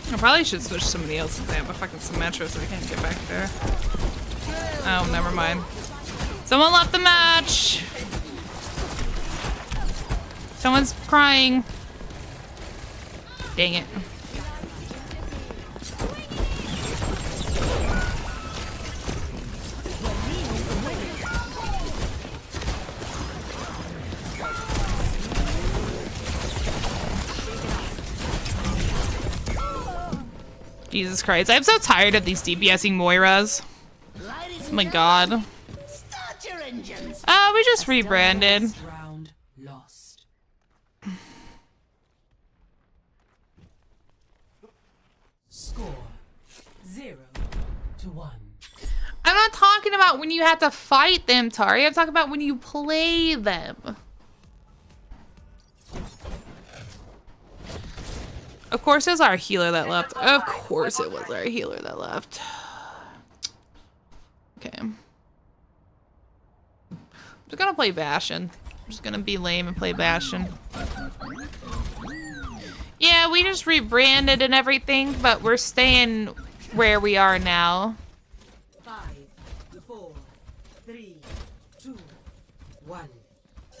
I probably should switch to somebody else if they have a fucking Symmetra so I can't get back there. Oh, never mind. Someone left the match! Someone's crying. Dang it. Jesus Christ. I'm so tired of these DPSing Moiras. Oh my god. Start your engines. We just rebranded. Round lost. Score 0-1. I'm not talking about when you have to fight them, Tari. I'm talking about when you play them. Of course, it was our healer that left. Of course, it was our healer that left. Okay. I'm just gonna play Bastion. I'm just gonna be lame and play Bastion. Yeah, we just rebranded and everything, but we're staying where we are now. 5, 4, 3, 2, 1.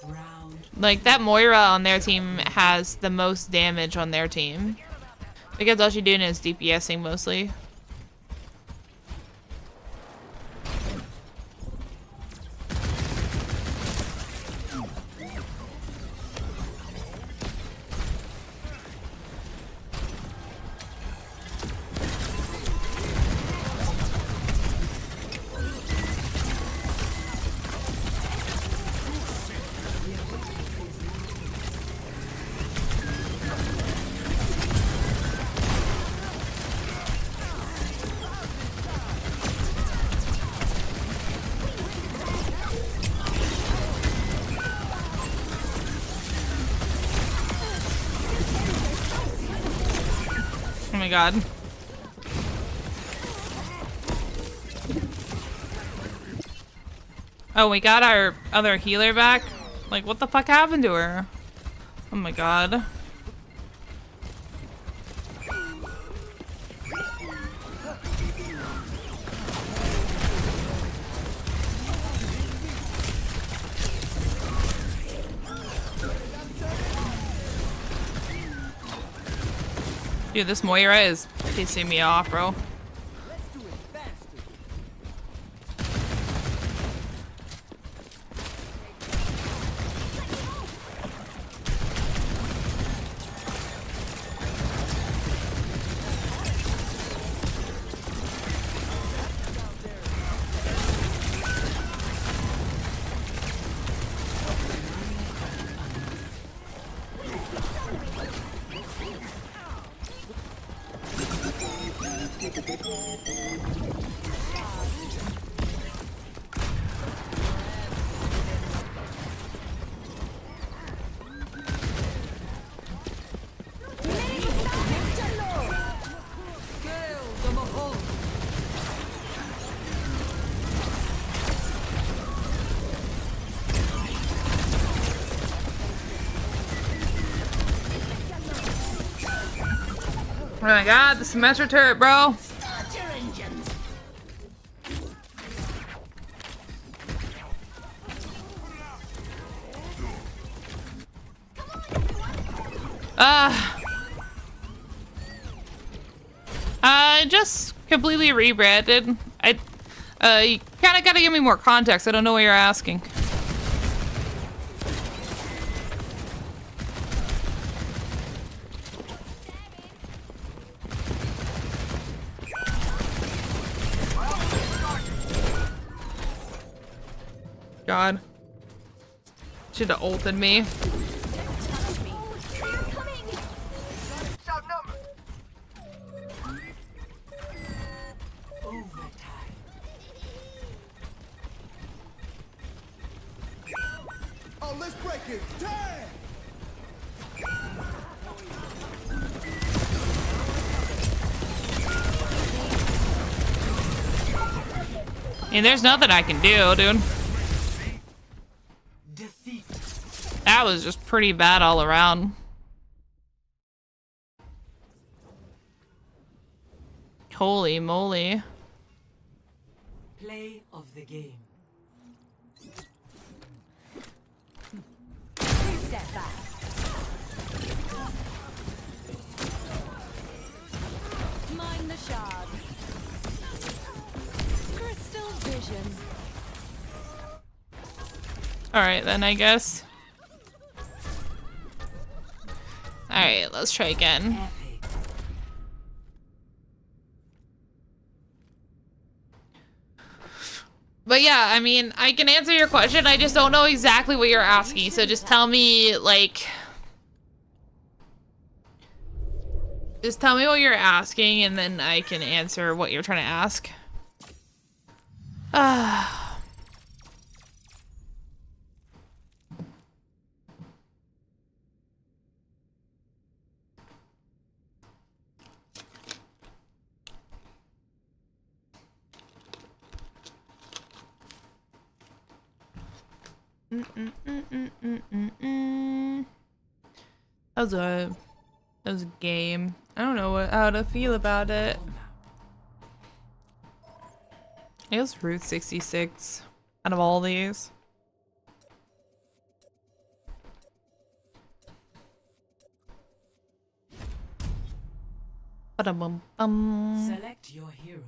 Round. Like, that Moira on their team has the most damage on their team. Because all she's doing is DPSing mostly. Oh my god. Oh, we got our other healer back? Like, what the fuck happened to her? Oh my god. Dude, this Moira is pissing me off, bro. Oh my god, the semester turret, bro. I just completely rebranded. You kinda gotta give me more context. I don't know what you're asking. God. Should have ulted me. Oh, let's break it. Damn! And there's nothing I can do, dude. That was just pretty bad all around. Holy moly. Play of the game. Step back. Mind the shards. Crystal vision. Alright then, I guess. Alright, let's try again. But yeah, I mean, I can answer your question. I just don't know exactly what you're asking. So just tell me, like... Just tell me what you're asking, and then I can answer what you're trying to ask. That was a game. I don't know how to feel about it. It was Route 66 out of all these. Ba-da-bum-bum. Select your hero.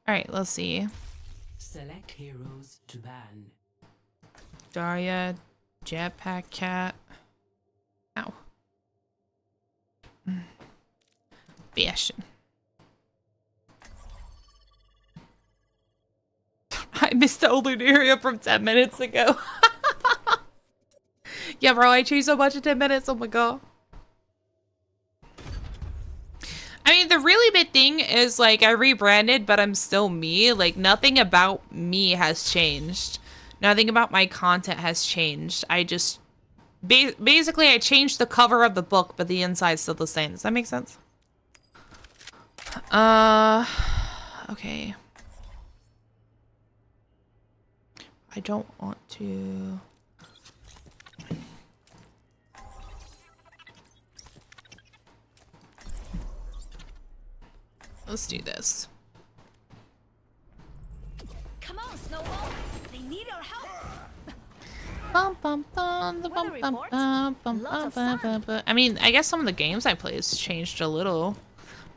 Alright, let's see. Select heroes to ban. Daria, Jetpack Cat. Ow. Fashion. I missed the older area from 10 minutes ago. Yeah, bro, I changed so much in 10 minutes. Oh my god. I mean, the really big thing is, like, I rebranded, but I'm still me. Like, nothing about me has changed. Nothing about my content has changed. I just... basically, I changed the cover of the book, but the inside's still the same. Does that make sense? Okay. I don't want to... Let's do this. Come on, Snowball. They need our help. Bum, bum, bum, bum, bum, bum, bum, bum, bum, bum, bum. I mean, I guess some of the games I play has changed a little.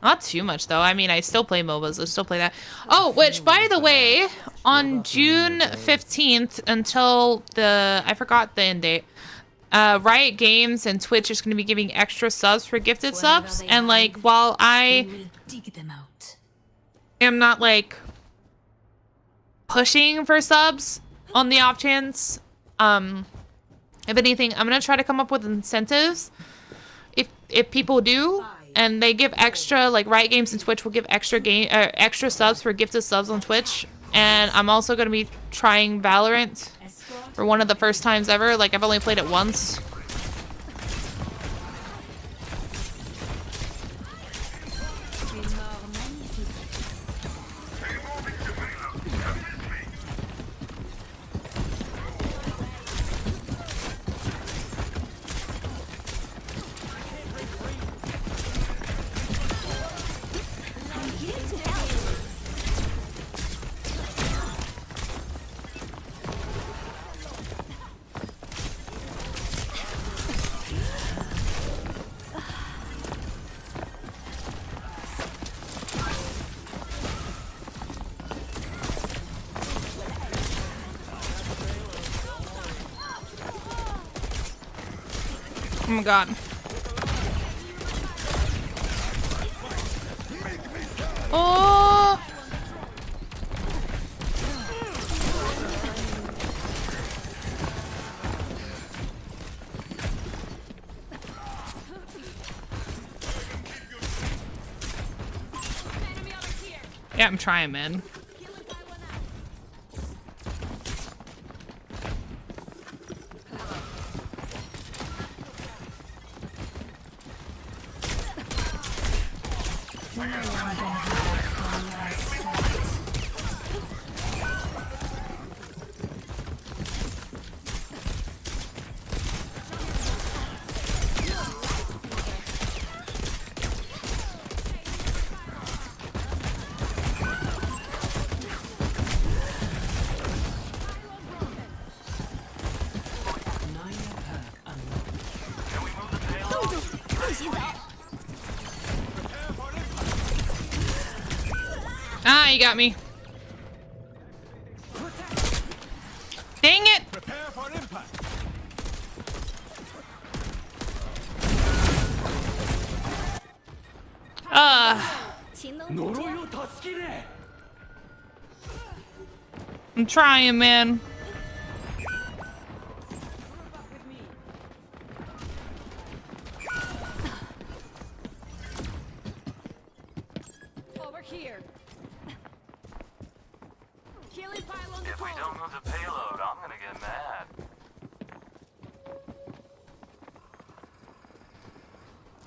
Not too much, though. I mean, I still play MOBAs. I still play that. Oh, which, by the way, on June 15th until the... I forgot the end date. Riot Games and Twitch is going to be giving extra subs for gifted subs. And, like, while I am not, like, pushing for subs on the off chance, if anything, I'm going to try to come up with incentives if people do. And they give extra, like Riot Games and Twitch will give extra subs for gifted subs on Twitch. And I'm also going to be trying Valorant for one of the first times ever. Like, I've only played it once. Oh my god. Oh! Yeah, I'm trying, man. Ah, you got me. Dang it! I'm trying, man. Over here. Killing pile on the If we pole. don't move the payload, I'm gonna get mad.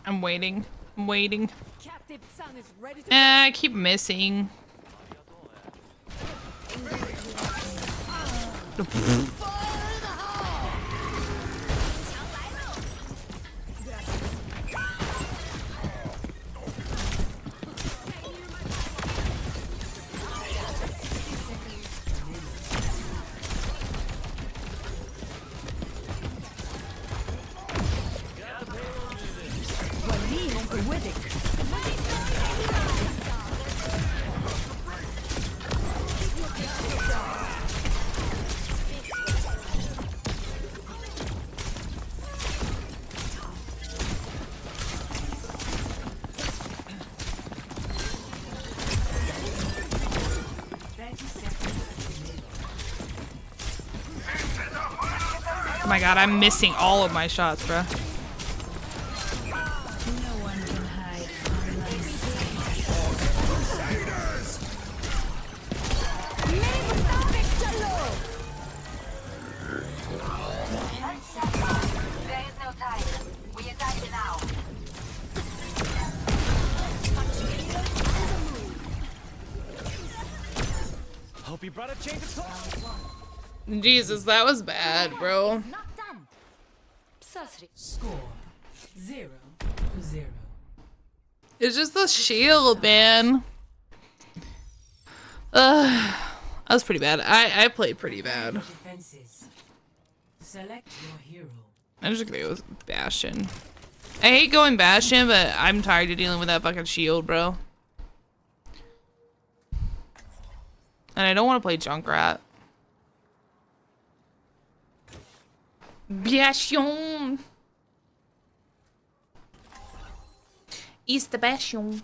I'm waiting. I'm waiting. Captive son is ready to I keep missing. Oh my god, I'm missing all of my shots, bro. No one can hide from my There is no time. We attack now. Hope you brought a change of clothes. Jesus, that was bad, bro. Not done. Psasri. Score 0-0. It's just the shield, man. That was pretty bad. I played pretty bad. Defenses. Select your hero. I'm just gonna go with Bastion. I hate going Bastion, but I'm tired of dealing with that fucking shield, bro. And I don't want to play Junkrat. Bastion! East the Bastion.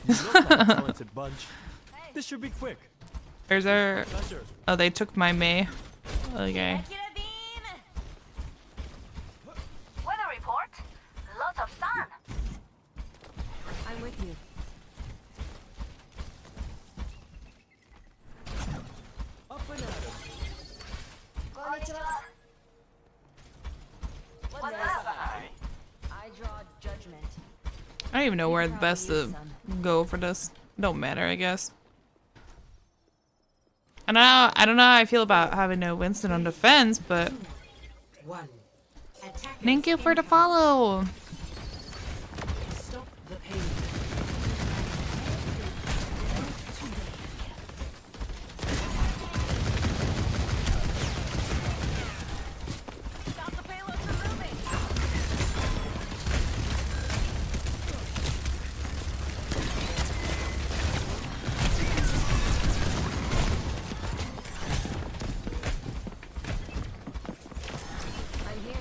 Talented bunch. This should be quick. There's our... Pleasure. Oh, they took my Mei. Okay. Weather report. Lots of sun. I'm with you. Up and at 'em. What's up? I draw judgment. I don't even know where the best to go for this. Don't matter, I guess. And I don't know how I feel about having no Winston on defense, but 1. Attack. thank you for the follow. Stop the pain. Stop the payload from moving. I'm here.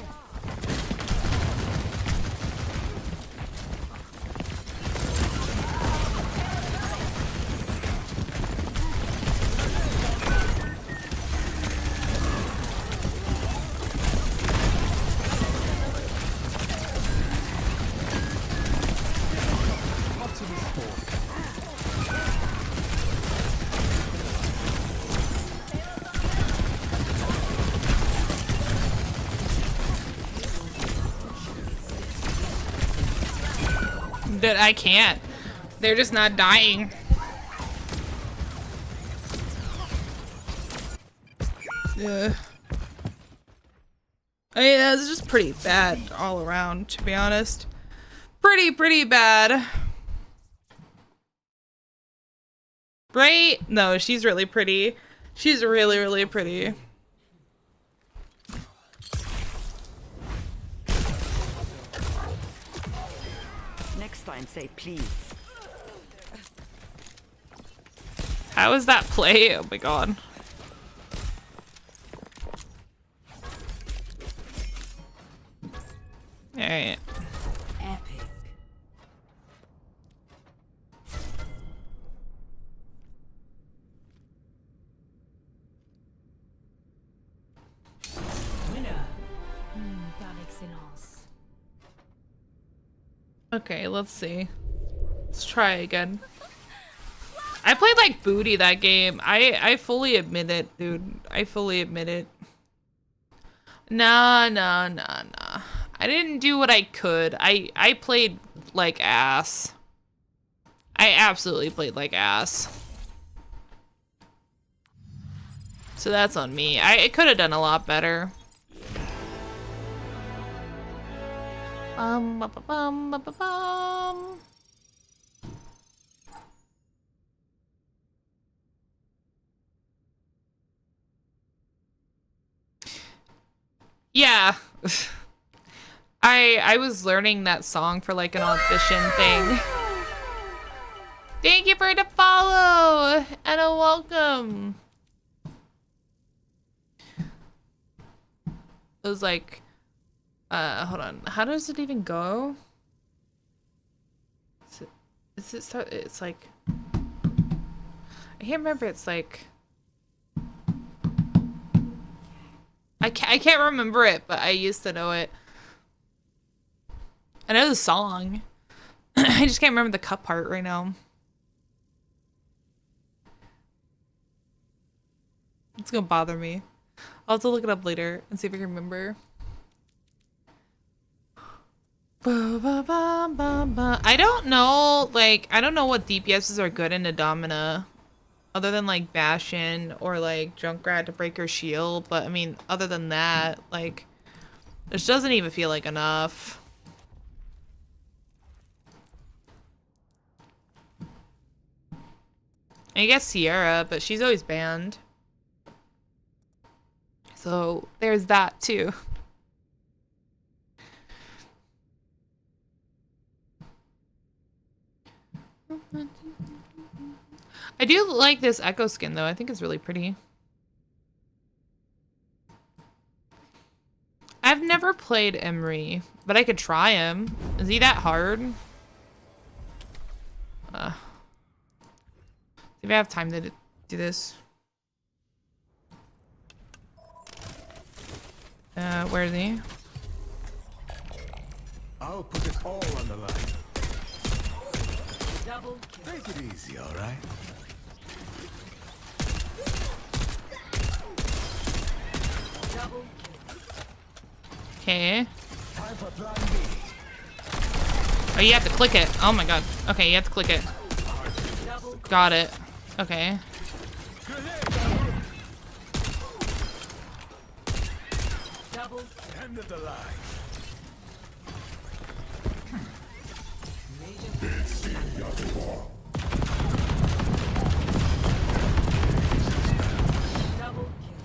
Dude, I can't. They're just not dying. Yeah. I mean, that's just pretty bad all around, to be honest. Pretty bad. Right? No, she's really pretty. She's really pretty. Next time, say please. How is that play? Oh my god. Alright. Epic. Winner. Par excellence. Okay, let's see. Let's try again. I played like booty that game. I fully admit it, dude. I fully admit it. Nah. I didn't do what I could. I played like ass. I absolutely played like ass. So that's on me. I could have done a lot better. Bum, bum, bum, bum, bum, bum. Yeah. I was learning that song for like an audition thing. Thank you for the follow and a welcome. It was like, hold on. How does it even go? Is it start? It's like, I can't remember. It's like, I can't remember it, but I used to know it. I know the song. I just can't remember the cut part right now. It's gonna bother me. I'll have to look it up later and see if I can remember. I don't know, like, I don't know what DPSs are good in the Domina. Other than, like, Bastion or, like, Junkrat to break her shield. But, I mean, other than that, like, this doesn't even feel like enough. I guess Sierra, but she's always banned. So, there's that, too. I do like this Echo skin, though. I think it's really pretty. I've never played Emery, but I could try him. Is he that hard? See if I have time to do this. Where is he? I'll put it all on the line. Double kill. Take it easy, all right? Double kill. Okay. Time for plan B. Oh, you have to click it. Oh my god. Okay, you have to click it. Got it. Okay. Double End of the line. double kill.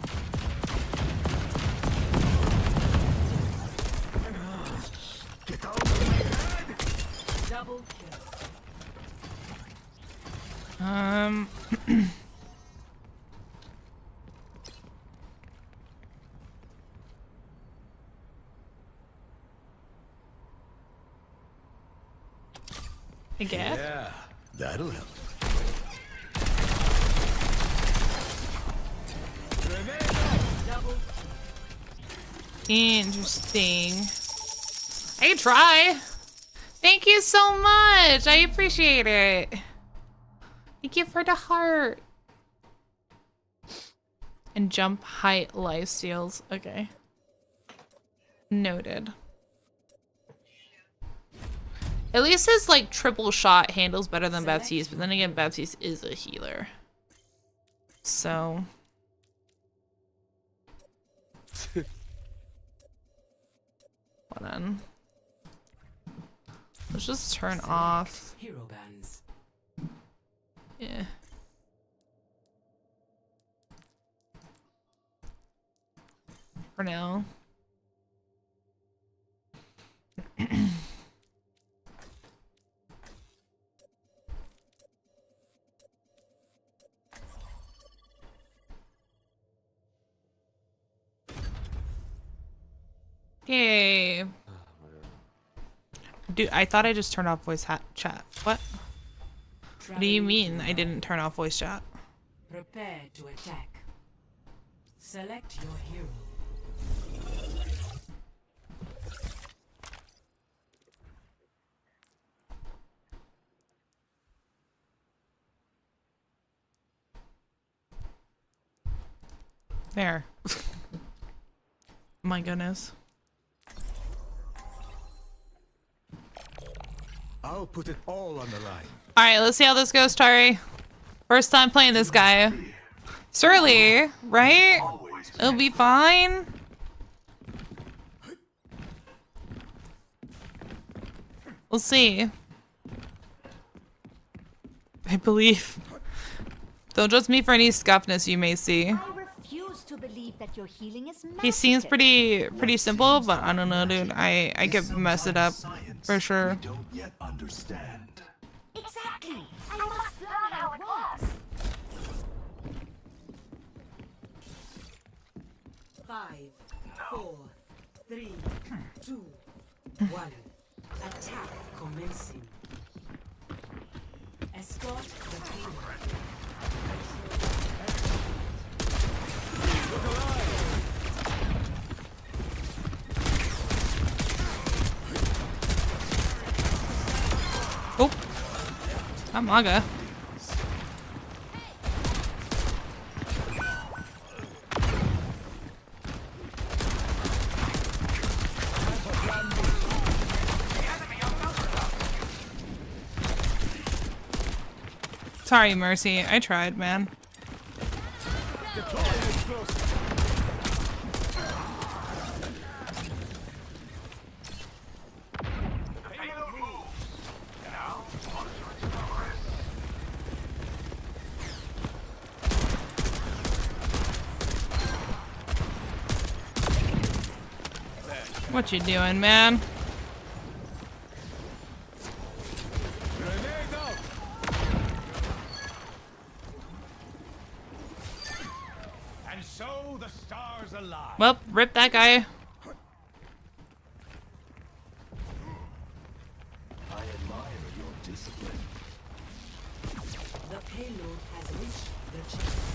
Get out of my head! Double kill. I guess. Yeah, that'll help. Double Interesting. I can try. Thank you so much. I appreciate it. Thank you for the heart. And jump height life steals. Okay. Noted. At least his like triple shot handles better than Baptiste, but then again Baptiste is a healer. So hold on. Let's just turn off. hero bands. Yeah. For now. Okay. Dude, I thought I just turned off voice chat. What? What do you mean I didn't turn off voice chat? Prepare to attack. Select your hero. There. My goodness. I'll put it all on the line. Alright, let's see how this goes, Tari. First time playing this guy. Surly, right? It'll be fine. We'll see. I believe. Don't judge me for any scuffness you may see. I refuse to believe that your healing is He seems magical. pretty simple, but I don't know, dude. I could mess it up for sure. We don't yet understand. Exactly. I You must learn how it works. 5, 4, 3, 2, 1. Attack commencing. Escort the hero. Oh, I'm Maga. Sorry, Mercy. I tried, man. What you doing, man? And so the stars align. Well, rip that guy. I admire your discipline. The payload has reached the checkpoint.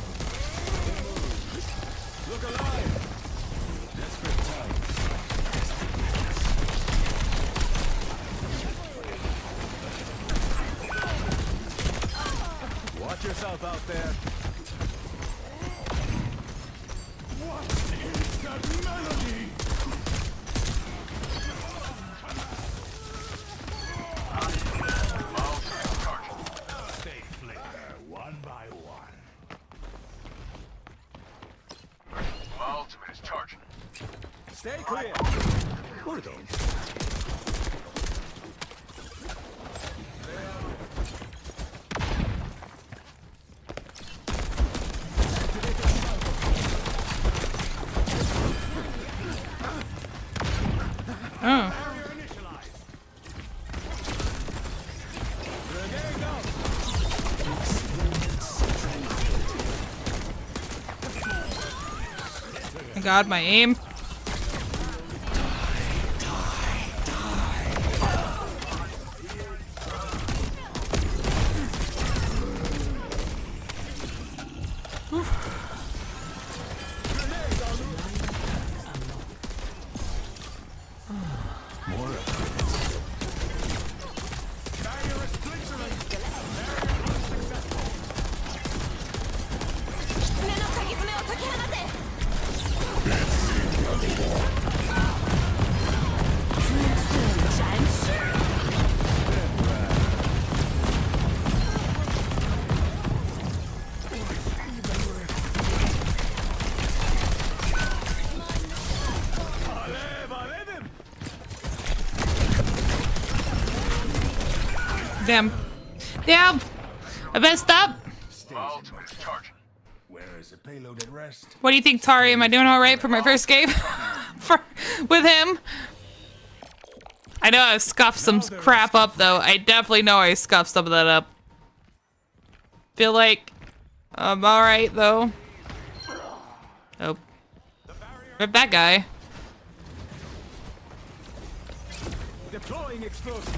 Look alive! Desperate time. Watch yourself out there. What is that melody? They flicker one by one. My ultimate is charging. Stay clear. Or don't. Oh. My God, my aim. Damn. Damn! I messed up! My ultimate is charging. Where is the payload at rest? What do you think, Tari? Am I doing alright for my first game? With him? I know I scuffed some crap up, though. I definitely know I scuffed some of that up. Feel like I'm alright, though. Oh. Rip that guy. Deploying explosive.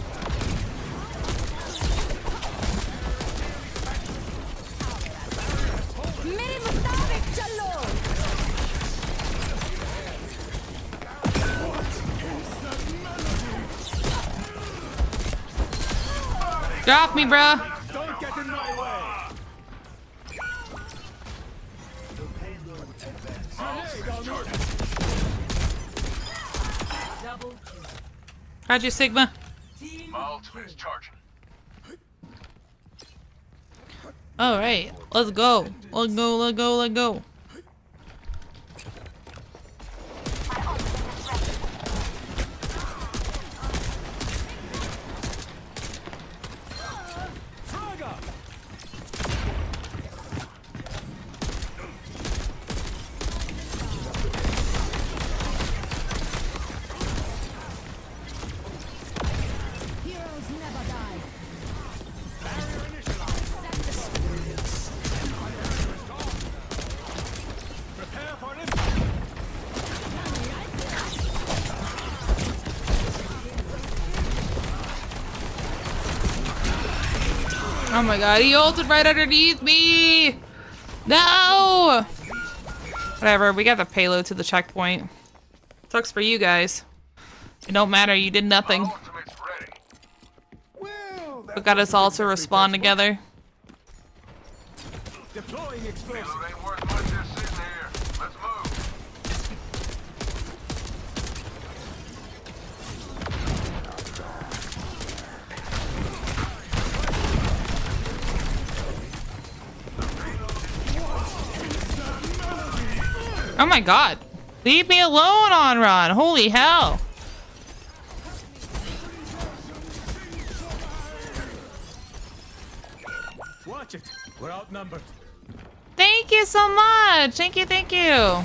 Get off me, bruh. Don't get in my way. How'd you, Sigma? My ultimate is charging. Alright, let's go. Let's go, let's go, let's go. Oh my god, he ulted right underneath me! No! Whatever, we got the payload to the checkpoint. Sucks for you guys. It don't matter, you did nothing. My ultimate's ready. We got us all to respawn together. Deploying explosive. Payload ain't worth much just sitting here. Let's move. Oh my god. Leave me alone, Onron. Holy hell. Watch it. We're outnumbered. Thank you so much. Thank you, thank you.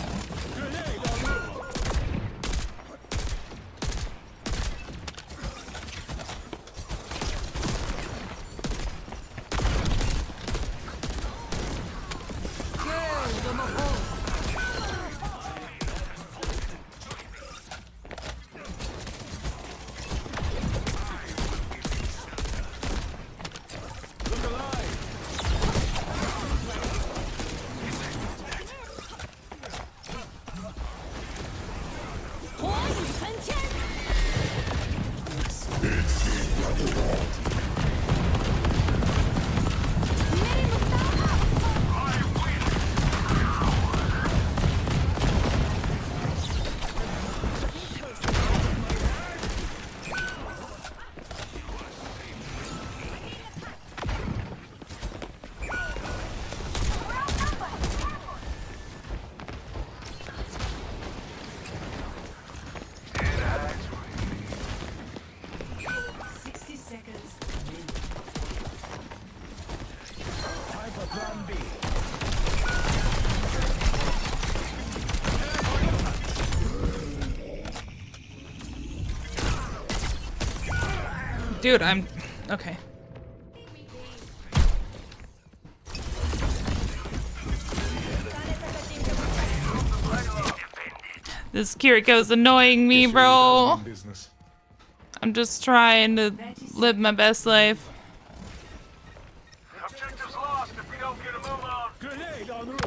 Dude, I'm... okay. This Kiriko's annoying me, bro. I'm just trying to live my best life. Objective's lost if we don't get a move on. Grenade on the roof.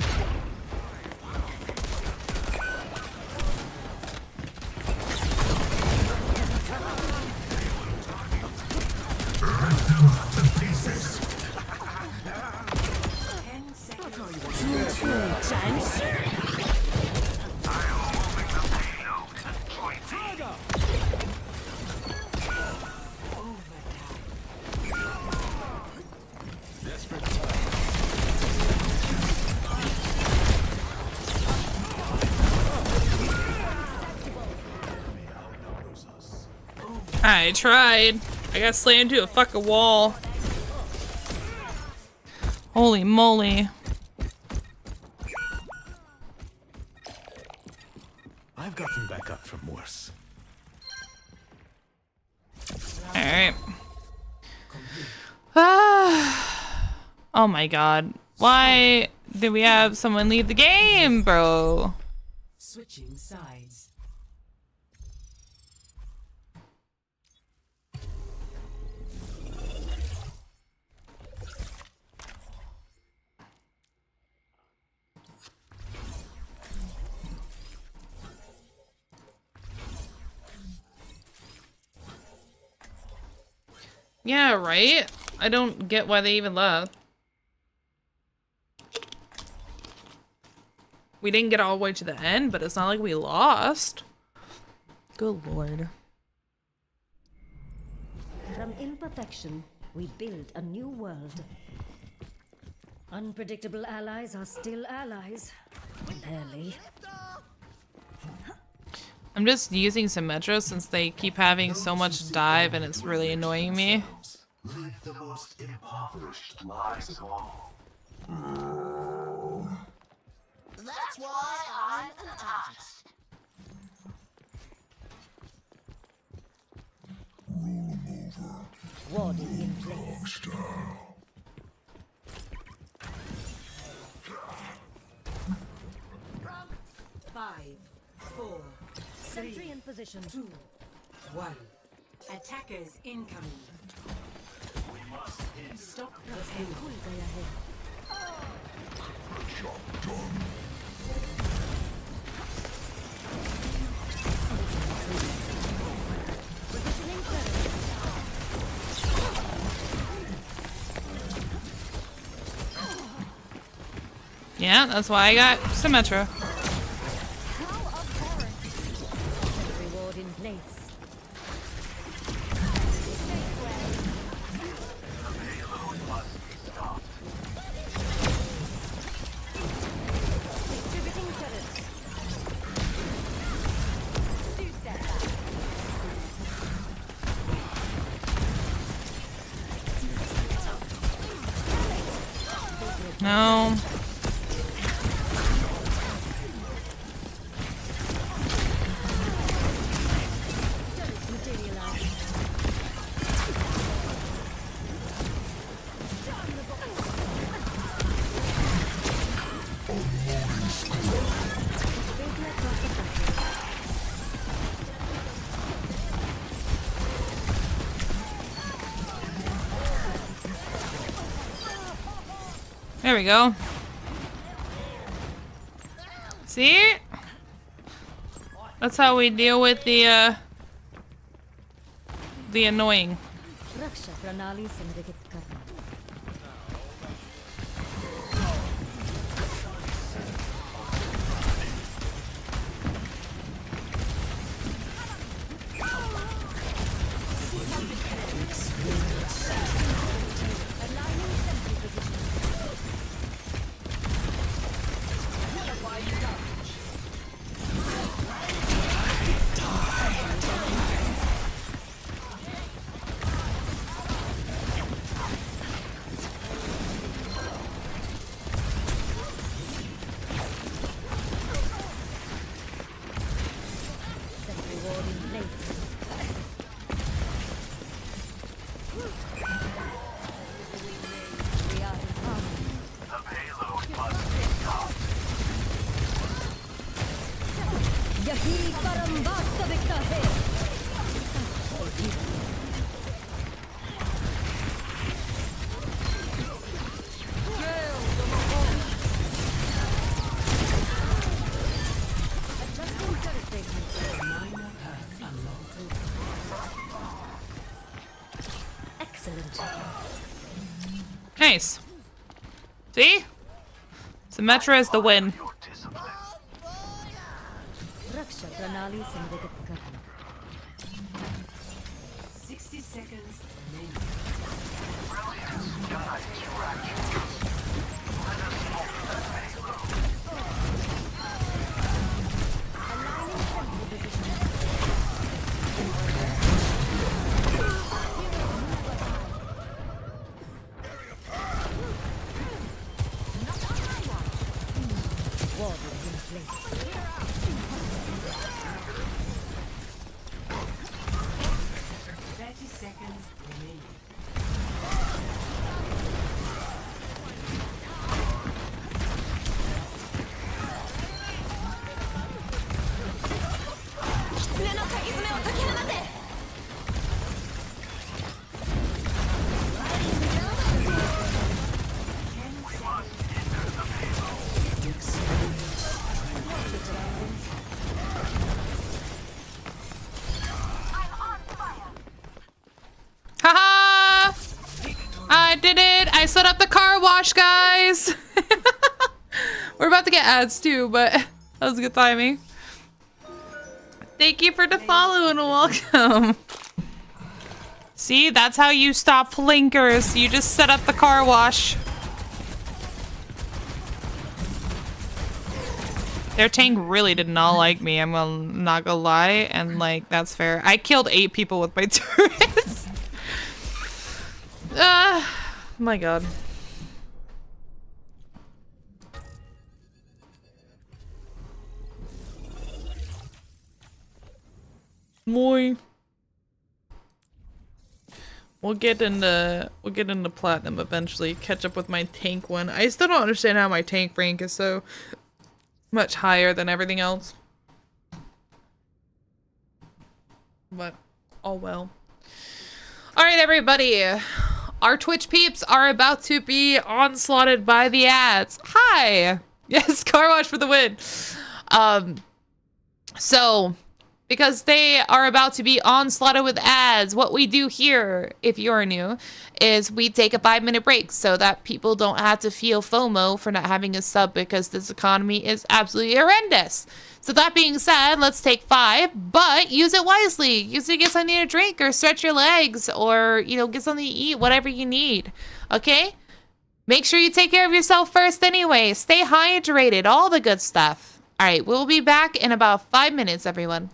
I tried. I got slammed to a fucking wall. Holy moly. I've gotten back up from worse. Alright. Oh my god. Why did we have someone leave the game, bro? Switching sides. Yeah, right? I don't get why they even left. We didn't get all the way to the end, but it's not like we lost. Good lord. From imperfection, we build a new world. Unpredictable allies are still allies. Barely. I'm just using Symmetra since they keep having so much dive and it's really annoying me. Live the most impoverished lives of all. That's why I'm an artist. Warding in place. 5, 4, Sentry in position. 2, 1. Attackers incoming. Stop the payload. Yeah, that's why I got Symmetra. Reward in place. Distributing turrets. Two-step back. No. There we go. See? That's how we deal with the annoying. Raksha Pranali Samrigat Karma. यही परम वास्तविकता है। Excellent. Nice. See? Symmetra is the win. Raksha Pranali Samrigat Karma. 60 seconds remaining. Warding in place. 30 seconds remaining. Overwatch, guys. We're about to get ads too, but that was good timing. Thank you for the follow and welcome. See, that's how you stop flinkers. You just set up the car wash. Their tank really did not like me, I'm not gonna lie, and like, that's fair. I killed 8 people with my turrets. My god. Moi. We'll get into platinum eventually. Catch up with my tank one. I still don't understand how my tank rank is so much higher than everything else. But oh well. Alright everybody. Our Twitch peeps are about to be onslaughted by the ads. Hi! Yes, car wash for the win. So because they are about to be onslaughted with ads, what we do here, if you're new, is we take a 5-minute break so that people don't have to feel FOMO for not having a sub because this economy is absolutely horrendous. So that being said, let's take 5, but use it wisely. Use it to get something to drink or stretch your legs or, you know, get something to eat, whatever you need. Okay? Make sure you take care of yourself first anyway. Stay hydrated, all the good stuff. All right, we'll be back in about 5 minutes, everyone.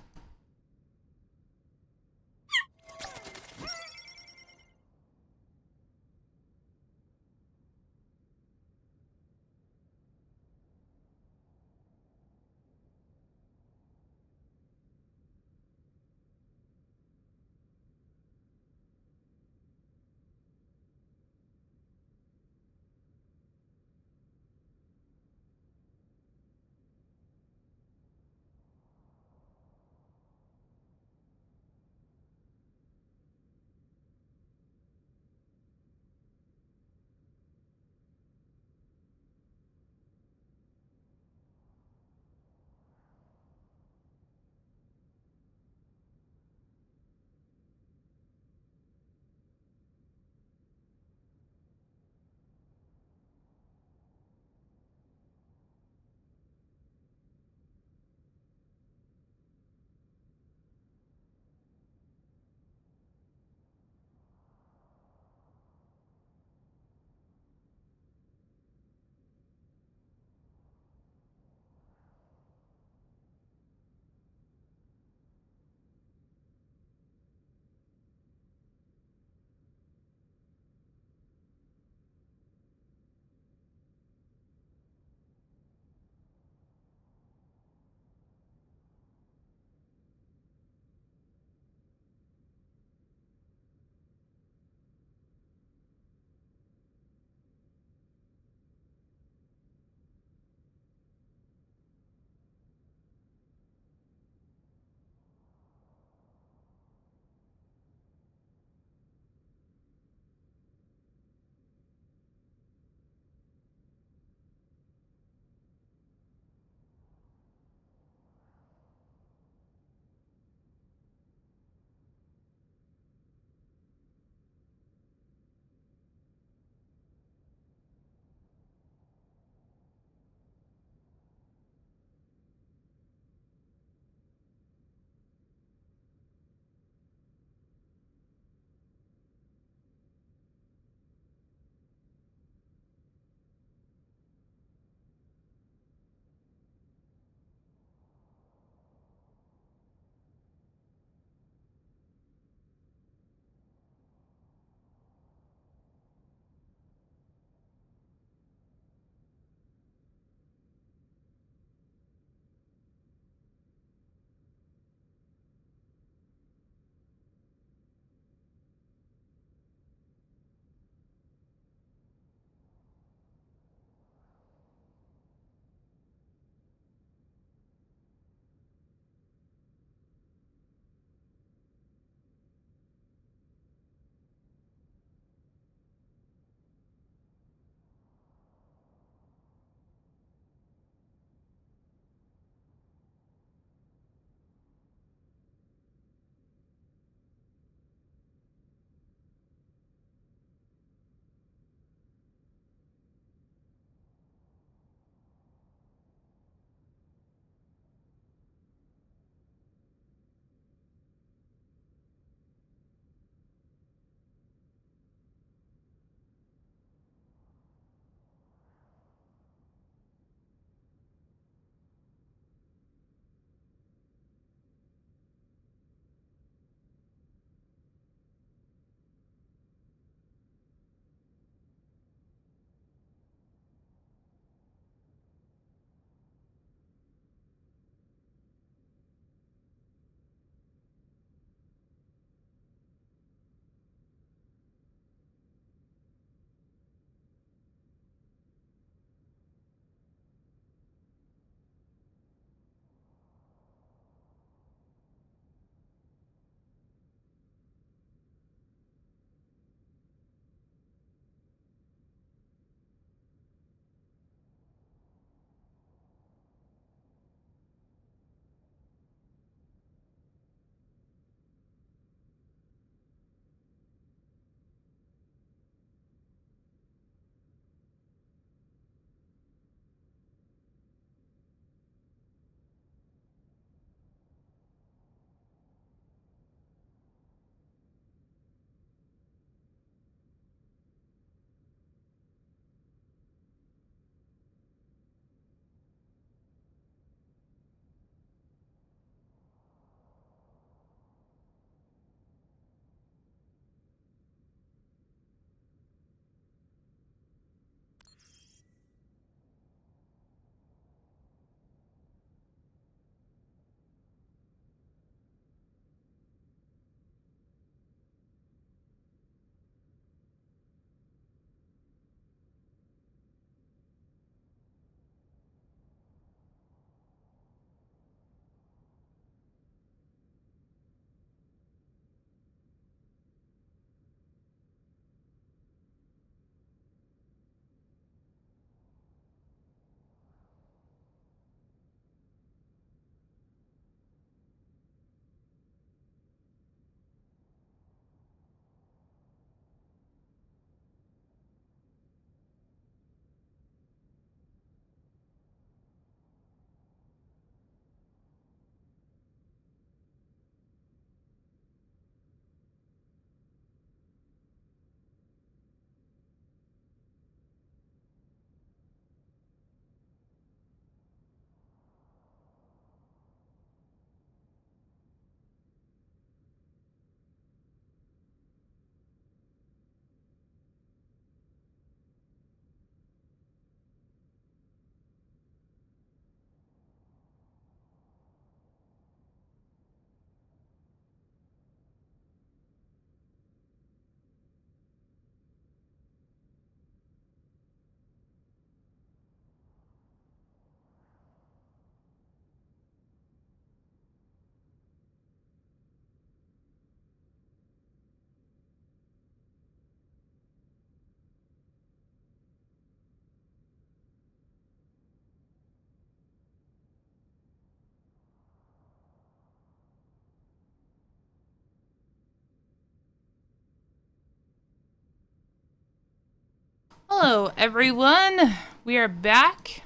Hello, everyone. We are back.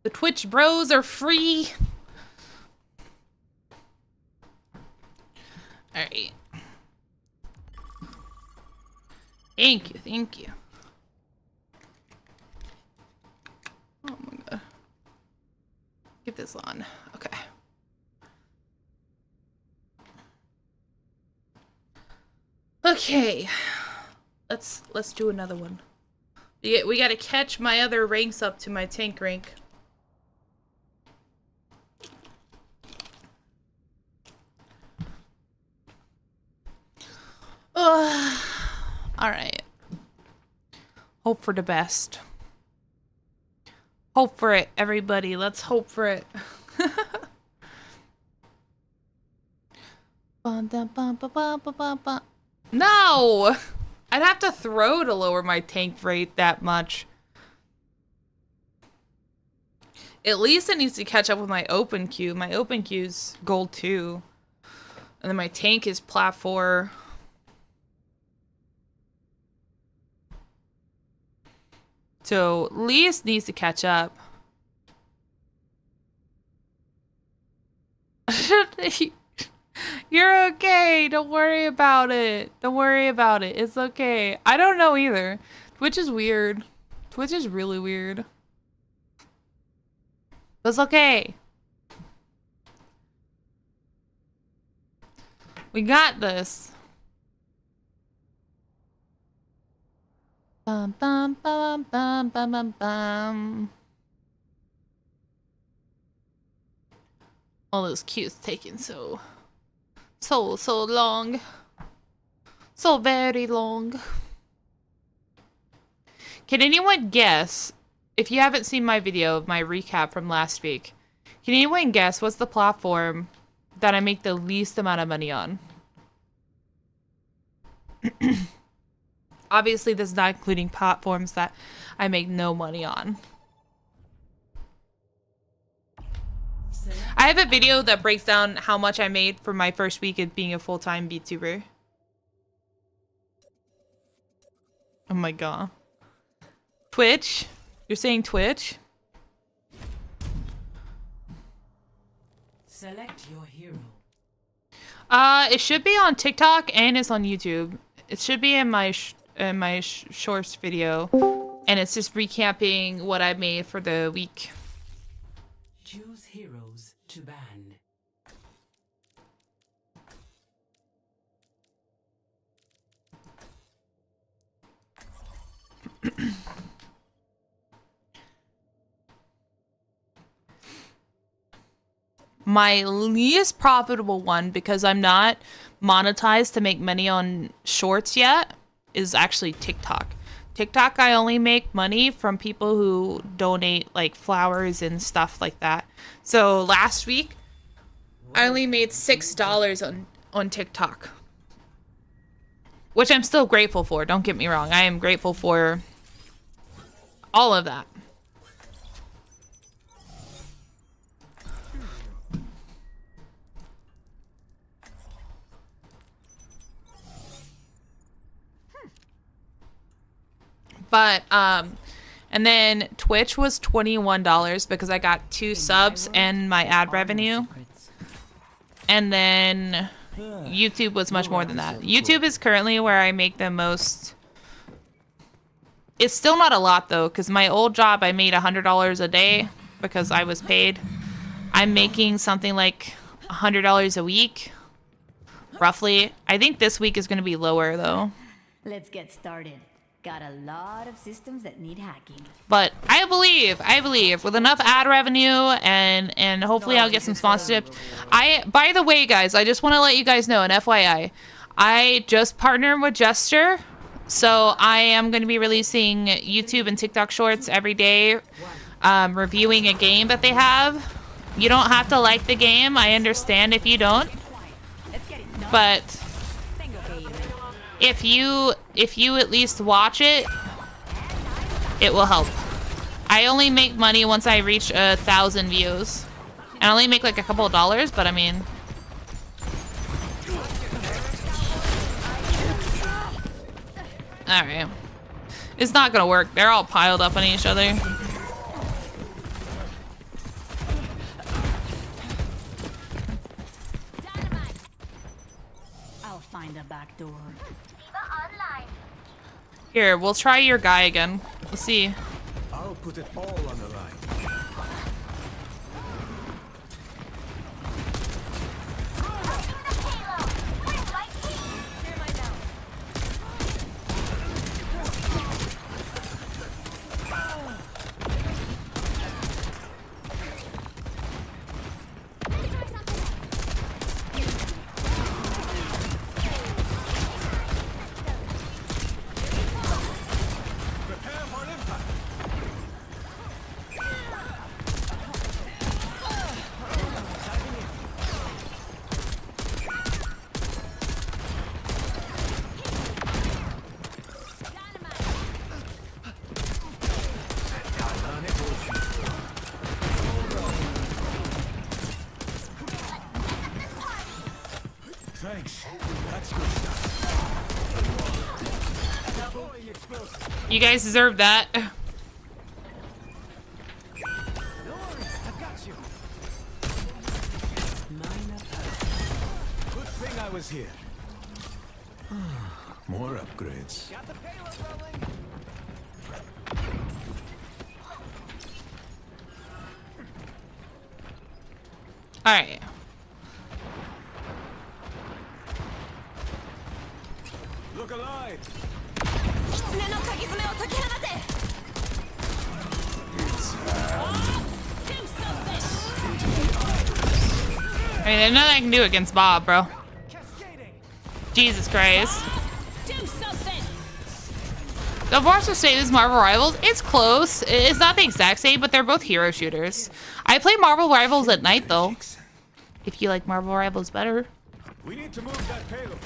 The Twitch bros are free. All right. Thank you. Thank you. Oh my god. Get this on. Okay. Okay. Let's do another one. We gotta catch my other ranks up to my tank rank. Alright. Hope for the best. Hope for it, everybody. Let's hope for it. No! I'd have to throw to lower my tank rate that much. At least it needs to catch up with my open queue. My open queue's gold 2. And then my tank is plat 4. So at least needs to catch up. You're okay. Don't worry about it. Don't worry about it. It's okay. I don't know either. Twitch is weird. Twitch is really weird. But it's okay. We got this. Bum bum bum bum bum bum bum. All those queues taking so long. So very long. Can anyone guess, if you haven't seen my video of my recap from last week, can anyone guess what's the platform that I make the least amount of money on? Obviously, this is not including platforms that I make no money on. I have a video that breaks down how much I made for my first week of being a full-time VTuber. Oh my god. Twitch? You're saying Twitch? Select your hero. It should be on TikTok and it's on YouTube. It should be in my shorts video, and it's just recapping what I made for the week. Choose heroes to ban. My least profitable one, because I'm not monetized to make money on shorts yet, is actually TikTok. TikTok, I only make money from people who donate like flowers and stuff like that. So last week, I only made $6 on TikTok, which I'm still grateful for. Don't get me wrong. I am grateful for all of that. But, and then Twitch was $21 because I got 2 subs and my ad revenue. And then YouTube was much more than that. YouTube is currently where I make the most. It's still not a lot though, because my old job I made $100 a day because I was paid. I'm making something like $100 a week, roughly. I think this week is going to be lower though. Let's get started. Got a lot of systems that need hacking. But I believe with enough ad revenue and hopefully I'll get some sponsorships. By the way, guys, I just want to let you guys know, an FYI, I just partnered with Jester, so I am going to be releasing YouTube and TikTok shorts every day, reviewing a game that they have. You don't have to like the game. I understand if you don't, but if you at least watch it, it will help. I only make money once I reach 1,000 views. I only make like a couple of dollars, but I mean, Alright. It's not gonna work. They're all piled up on each other. I'll find a back door. Here, we'll try your guy again. We'll see. I'll put it all on the line. Thanks. That's good stuff. You guys deserve that. No worries, I've got you. Good thing I was here. More upgrades. Got the payload rolling. Alright. Look alive. I mean, there's nothing I can do against Bob, bro. Jesus Christ. The Overwatch to say this Marvel Rivals, it's close. It's not the exact same, but they're both hero shooters. I play Marvel Rivals at night, though. If you like Marvel Rivals better. We need to move that payload.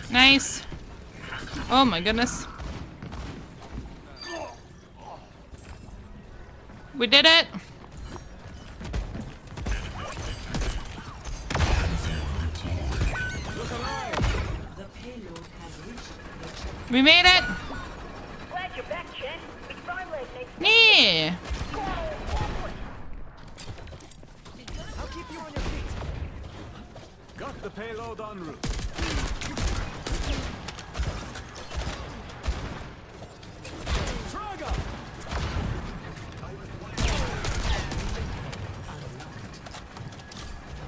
Nice. Oh my goodness. We did it. We made it. Glad you're back, Chen. It's finally Yeah. I'll keep you on your feet. Got the payload en route.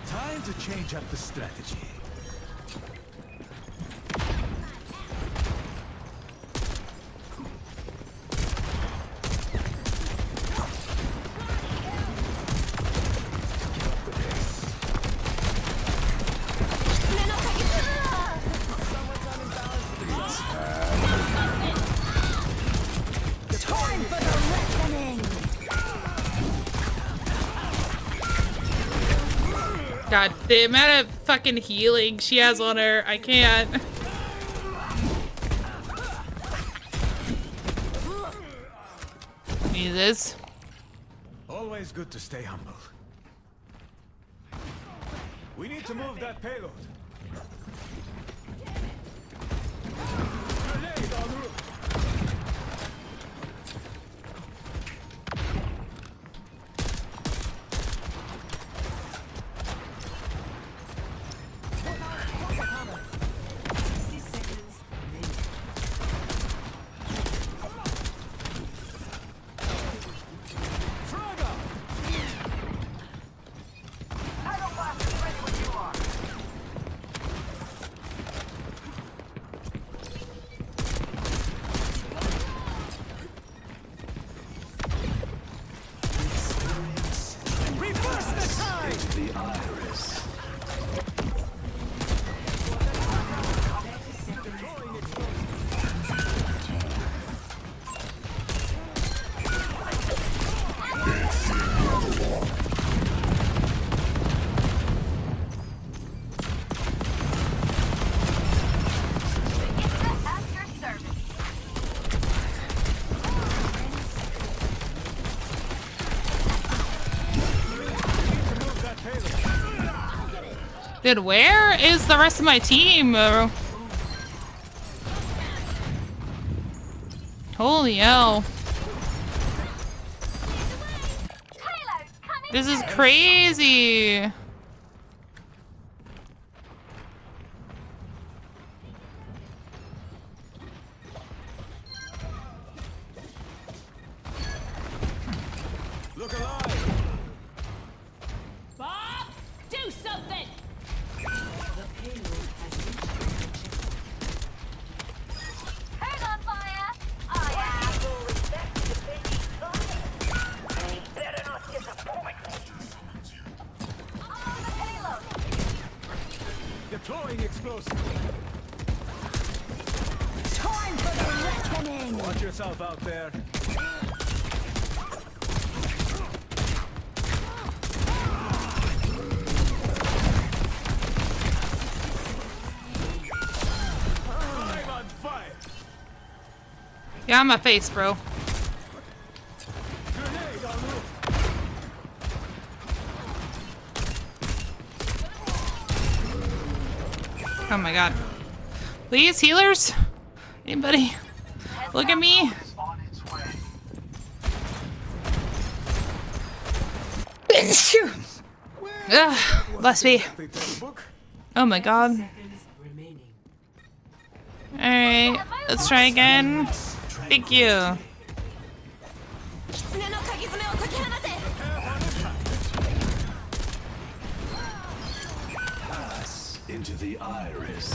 Time to change up the strategy. God, the amount of fucking healing she has on her, I can't. Jesus. Always good to stay humble. We need to move that payload. Grenade en route. The iris. Dude, where is the rest of my team? Holy hell. This is crazy. Look alive. Bob, do something. The payload has reached Who's on fire? I am. They better not disappoint. On the payload. Deploying explosive. Time for the reckoning! Watch yourself out there. I'm on fire. Yeah, on my face, bro. Grenade en route. Oh my god. Please, healers? Anybody? Look at me. Is on its way. Ugh, bless me. They take a book. Oh my god. seconds remaining. Alright, let's try again. Thank you. Pass into the iris.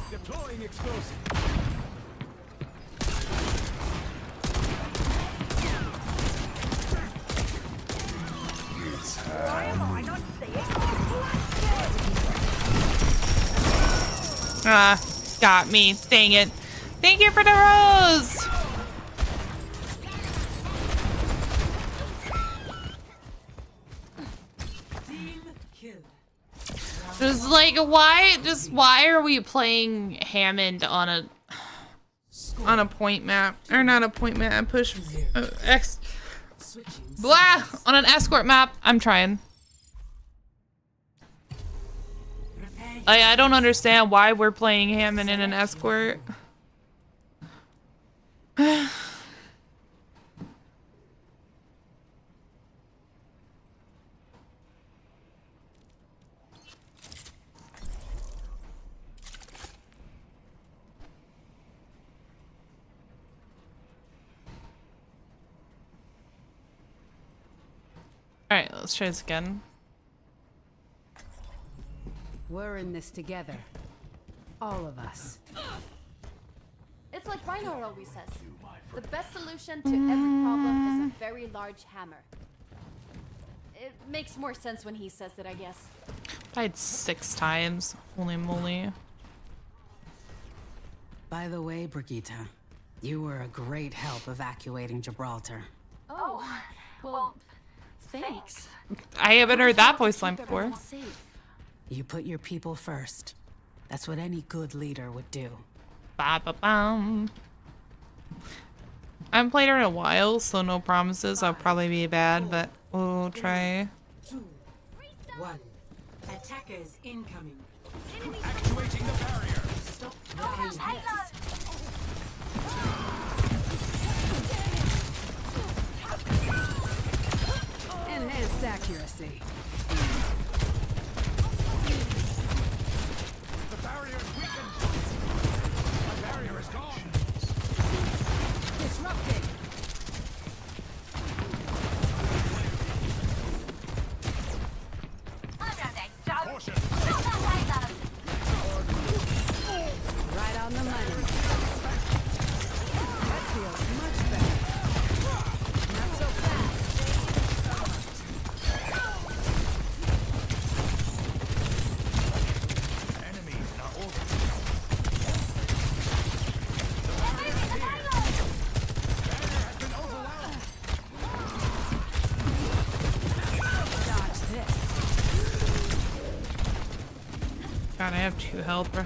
Deploying explosive. Ah, got me. Dang it. Thank you for the rose. Team kill. Just like, why are we playing Hammond on a point map? Or not a point map, push, Switching. blah, on an escort map? I'm trying. I don't understand why we're playing Hammond in an escort. Alright, let's try this again. We're in this together. All of us. It's like Reinhardt always says. The best solution to every problem is a very large hammer. It makes more sense when he says it, I guess. Died 6 times. Holy moly. By the way, Brigitte, you were a great help evacuating Gibraltar. Oh, well, Thanks. I haven't heard that voice line before. You put your people first. That's what any good leader would do. Ba-ba-bum. I haven't played her in a while, so no promises. I'll probably be bad, but we'll try. 2, 1. Attackers incoming. Activating the barrier. Stop the payload. Enhanced accuracy. The barrier is weakened. The barrier is gone. Disrupting. Caution. Right on the money. That feels much better. Not so fast. Enemies are over. Barrier has been overwhelmed. Dodge this. God, I have 2 health, bro.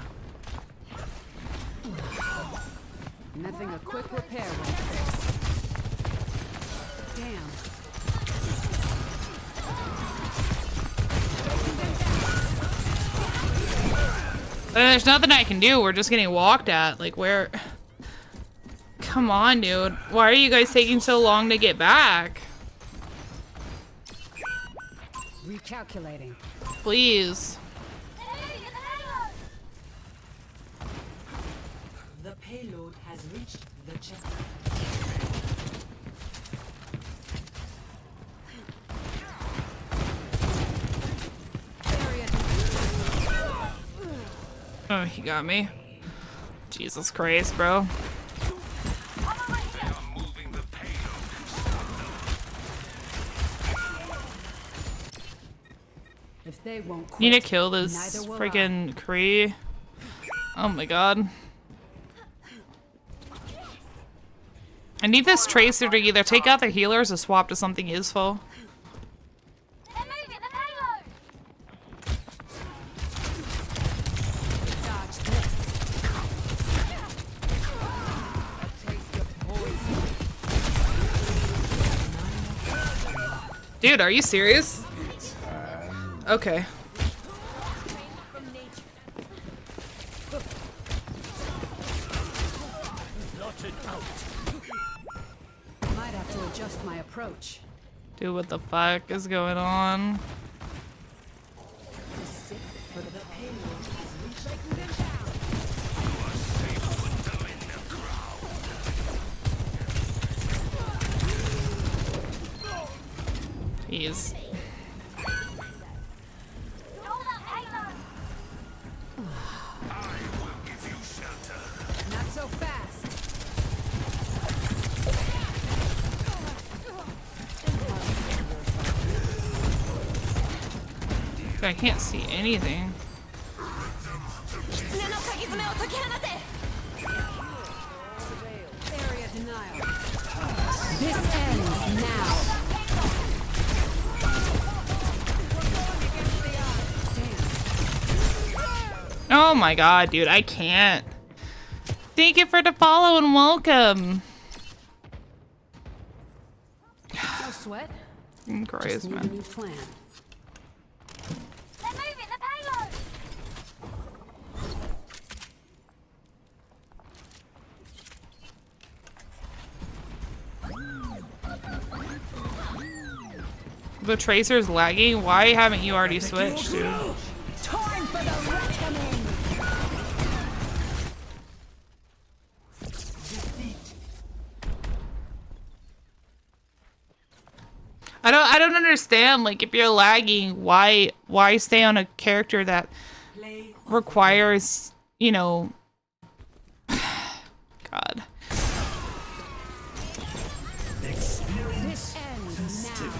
Nothing a quick repair won't fix. Damn. There's nothing I can do. We're just getting walked at. Like, where? Come on, dude. Why are you guys taking so long to get back? Recalculating. Please. The payload has reached the checkpoint. Oh, he got me. Jesus Christ, bro. If they won't quit, Need to kill this neither will freaking Kree. Oh my god. I need this Tracer to either take out the healers or swap to something useful. Dodge this. Dude, are you serious? Okay. Blotted out. Might have to adjust my approach. Dude, what the fuck is going on? Jeez. Not so fast. I can't see anything. Area denial. This ends now. Oh my god, dude, I can't. Thank you for the follow and welcome. No sweat. Christ, Just need a man. new plan. The Tracer's lagging? Why haven't you already switched, dude? Time for the reckoning. I don't understand. Like, if you're lagging, why stay on a character that requires, you know, God. This ends now.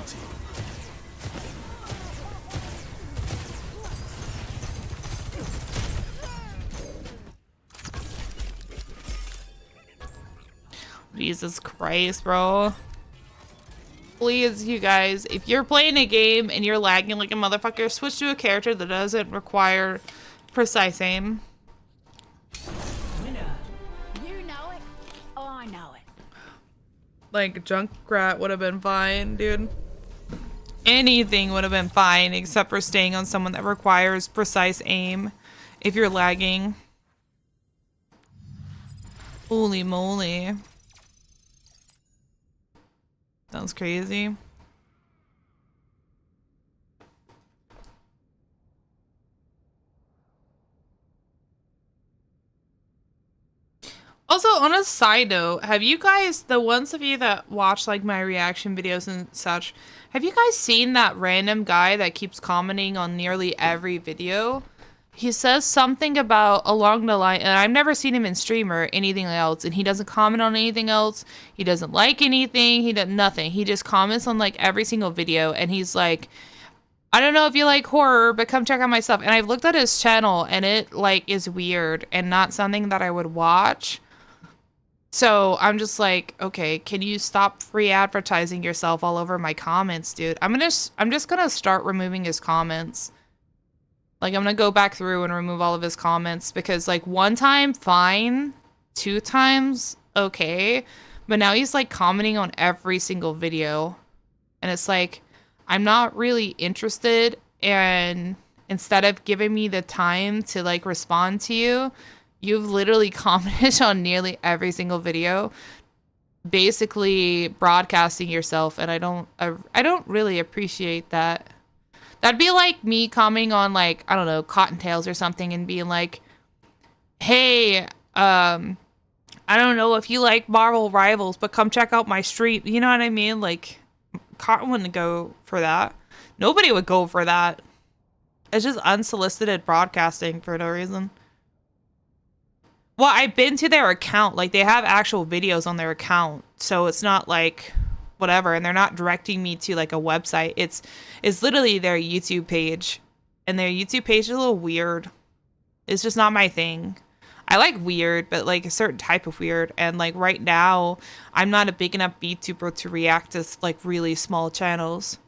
Jesus Christ, bro. Please, you guys, if you're playing a game and you're lagging like a motherfucker, switch to a character that doesn't require precise aim. You know it. Oh, I know it. Like, Junkrat would have been fine, dude. Anything would have been fine except for staying on someone that requires precise aim if you're lagging. Holy moly. That was crazy. Also, on a side note, have you guys, the ones of you that watch like my reaction videos and such, have you guys seen that random guy that keeps commenting on nearly every video? He says something about along the line, and I've never seen him in stream or anything else, and he doesn't comment on anything else. He doesn't like anything. He does nothing. He just comments on like every single video, and he's like, I don't know if you like horror, but come check out my stuff. And I've looked at his channel, and it like is weird and not something that I would watch. So I'm just like, okay, can you stop free advertising yourself all over my comments, dude? I'm just gonna start removing his comments. Like, I'm gonna go back through and remove all of his comments because, like, 1 time, fine. 2 times, okay. But now he's, like, commenting on every single video. And it's like, I'm not really interested. And instead of giving me the time to, like, respond to you, you've literally commented on nearly every single video. Basically broadcasting yourself. And I don't really appreciate that. That'd be like me commenting on, like, I don't know, Cottontails or something and being like, hey, I don't know if you like Marvel Rivals, but come check out my stream. You know what I mean? Like, Cotton wouldn't go for that. Nobody would go for that. It's just unsolicited broadcasting for no reason. Well, I've been to their account. Like, they have actual videos on their account. So it's not like whatever, and they're not directing me to like a website. It's literally their YouTube page, and their YouTube page is a little weird. It's just not my thing. I like weird, but like a certain type of weird, and like right now I'm not a big enough VTuber to react to like really small channels.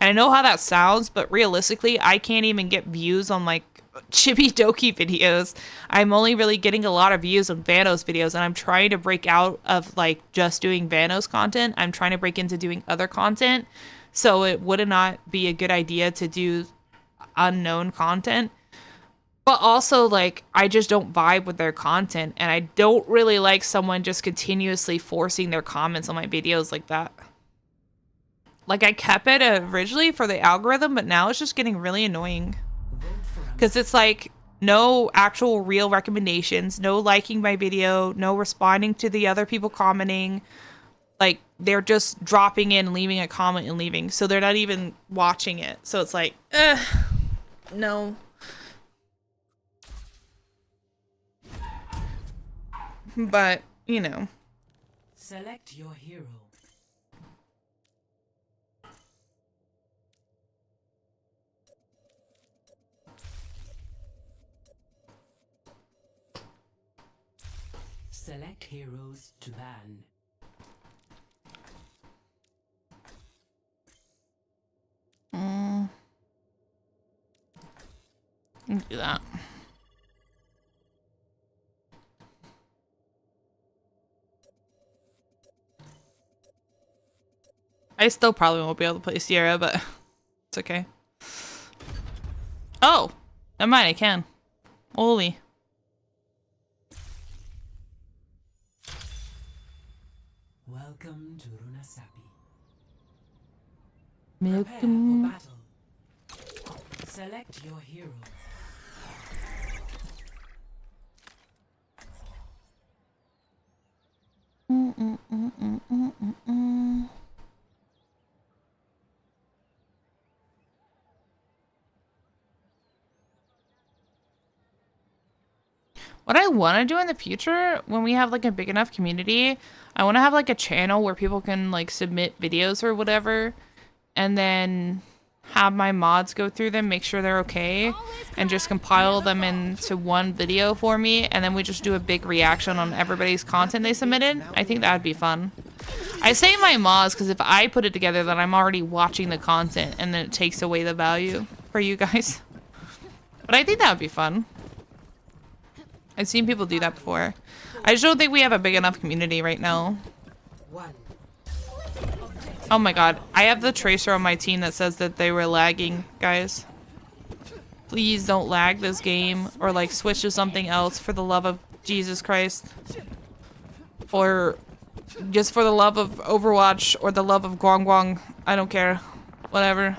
And I know how that sounds, but realistically I can't even get views on like Chibi Doki videos. I'm only really getting a lot of views on Vanos videos, and I'm trying to break out of like just doing Vanos content. I'm trying to break into doing other content, so it would not be a good idea to do unknown content. But also, like, I just don't vibe with their content, and I don't really like someone just continuously forcing their comments on my videos like that. Like, I kept it originally for the algorithm, but now it's just getting really annoying. Because it's like, no actual real recommendations, no liking my video, no responding to the other people commenting. Like, they're just dropping in, leaving a comment and leaving. So they're not even watching it. So it's like, no. But, you know. Select your hero. Select heroes to ban. Do that. I still probably won't be able to play Sierra, but it's okay. Oh, never mind, I can. Holy. Welcome to Runasapi. Welcome. Prepare for battle. Select your hero. What I want to do in the future, when we have like a big enough community, I want to have like a channel where people can like submit videos or whatever, and then have my mods go through them, make sure they're okay, and just compile them into one video for me, and then we just do a big reaction on everybody's content they submitted. I think that would be fun. I say my mods because if I put it together, then I'm already watching the content, and then it takes away the value for you guys. But I think that would be fun. I've seen people do that before. I just don't think we have a big enough community right now. Oh my god. I have the tracer on my team that says that they were lagging, guys. Please don't lag this game, or like switch to something else for the love of Jesus Christ. Or just for the love of Overwatch, or the love of Guang Guang. I don't care. Whatever.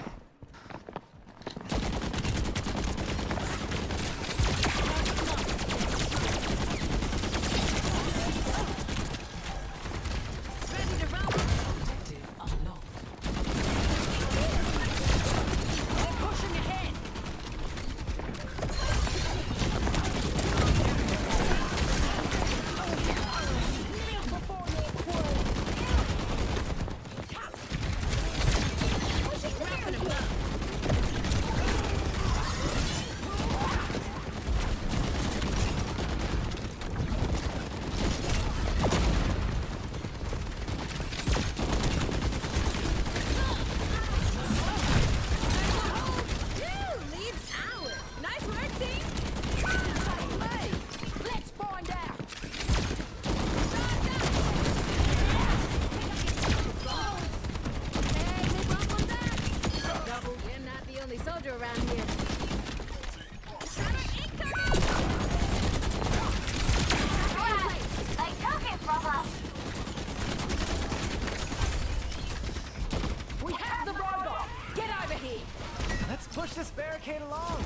Push this barricade along.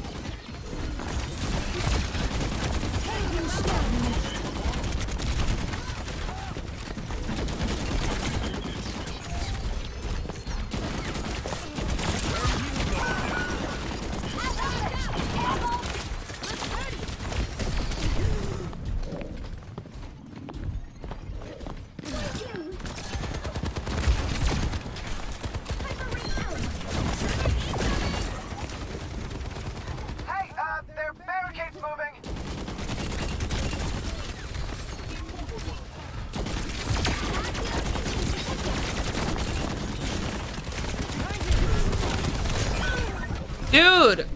Dude,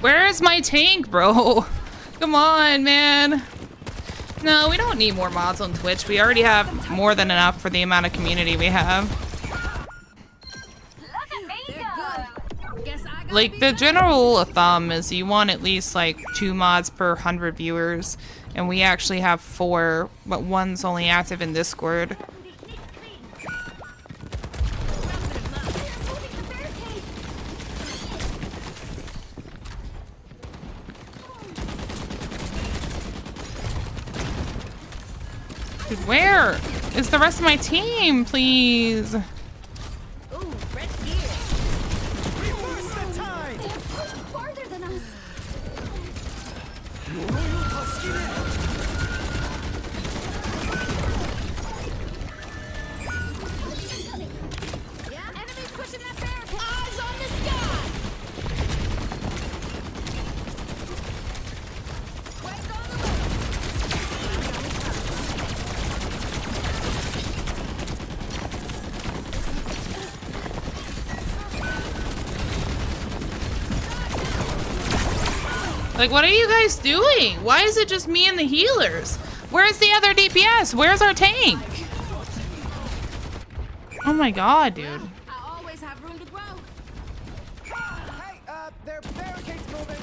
where is my tank, bro? Come on, man. No, we don't need more mods on Twitch. We already have more than enough for the amount of community we have. Like, the general rule of thumb is you want at least, like, 2 mods per 100 viewers. And we actually have 4, but one's only active in Discord. Dude, where is the rest of my team, please? Like, what are you guys doing? Why is it just me and the healers? Where's the other DPS? Where's our tank? Oh my god, dude. I always have room to grow. Hey, their barricade's moving.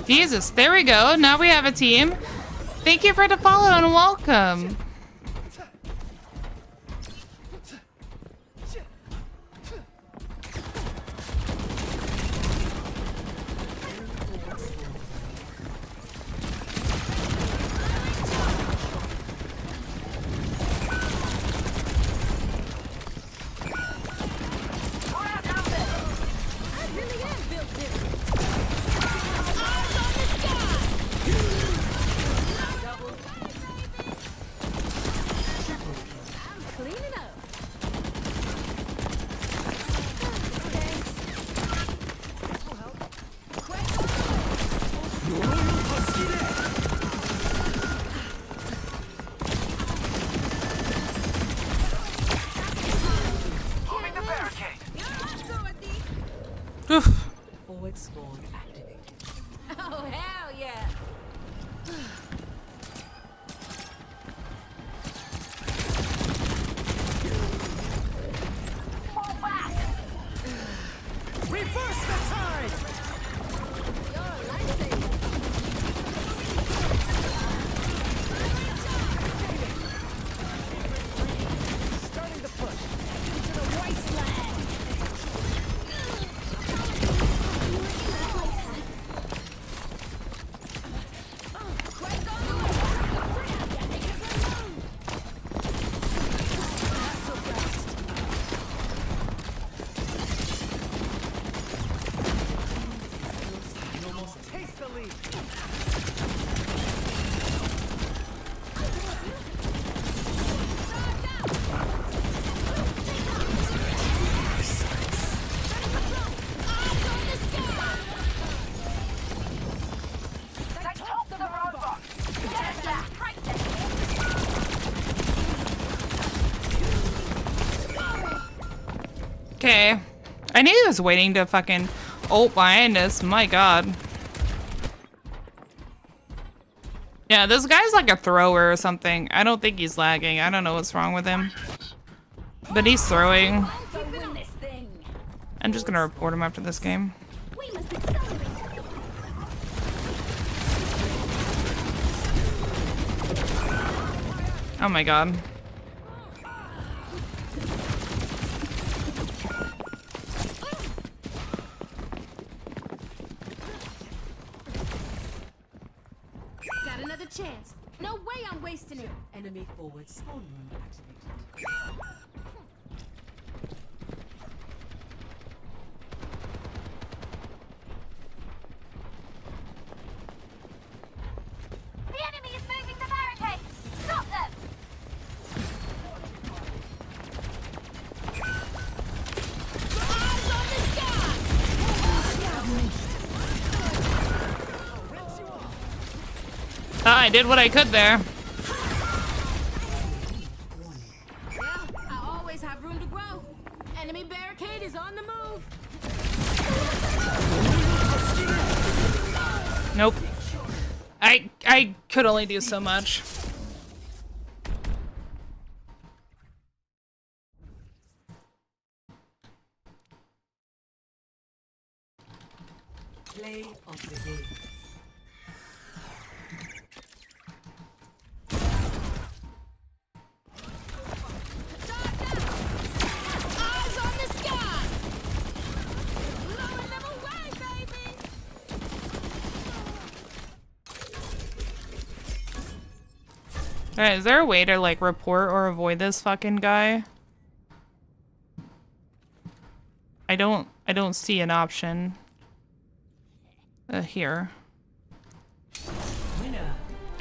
Jesus, there we go. Now we have a team. Thank you for the follow and welcome. Forward spawn activated. Oh, hell yeah. Reverse the tide! Starting to push. Into the wasteland! Taste the lead! Okay. I knew he was waiting to fucking ult behind us. My god. Yeah, this guy's like a thrower or something. I don't think he's lagging. I don't know what's wrong with him. But he's throwing. I'm just gonna report him after this game. Oh my god. Got another chance. No way I'm wasting it. Enemy forward spawn room activated. The enemy is moving the barricade. Stop them. Eyes on the sky! I did what I could there. Well, I always have room to grow. Enemy barricade is on the move. Nope. I could only do so much. Play of the game. Eyes on the sky! Blowing them away, baby! Alright, is there a way to like report or avoid this fucking guy? I don't see an option. Here.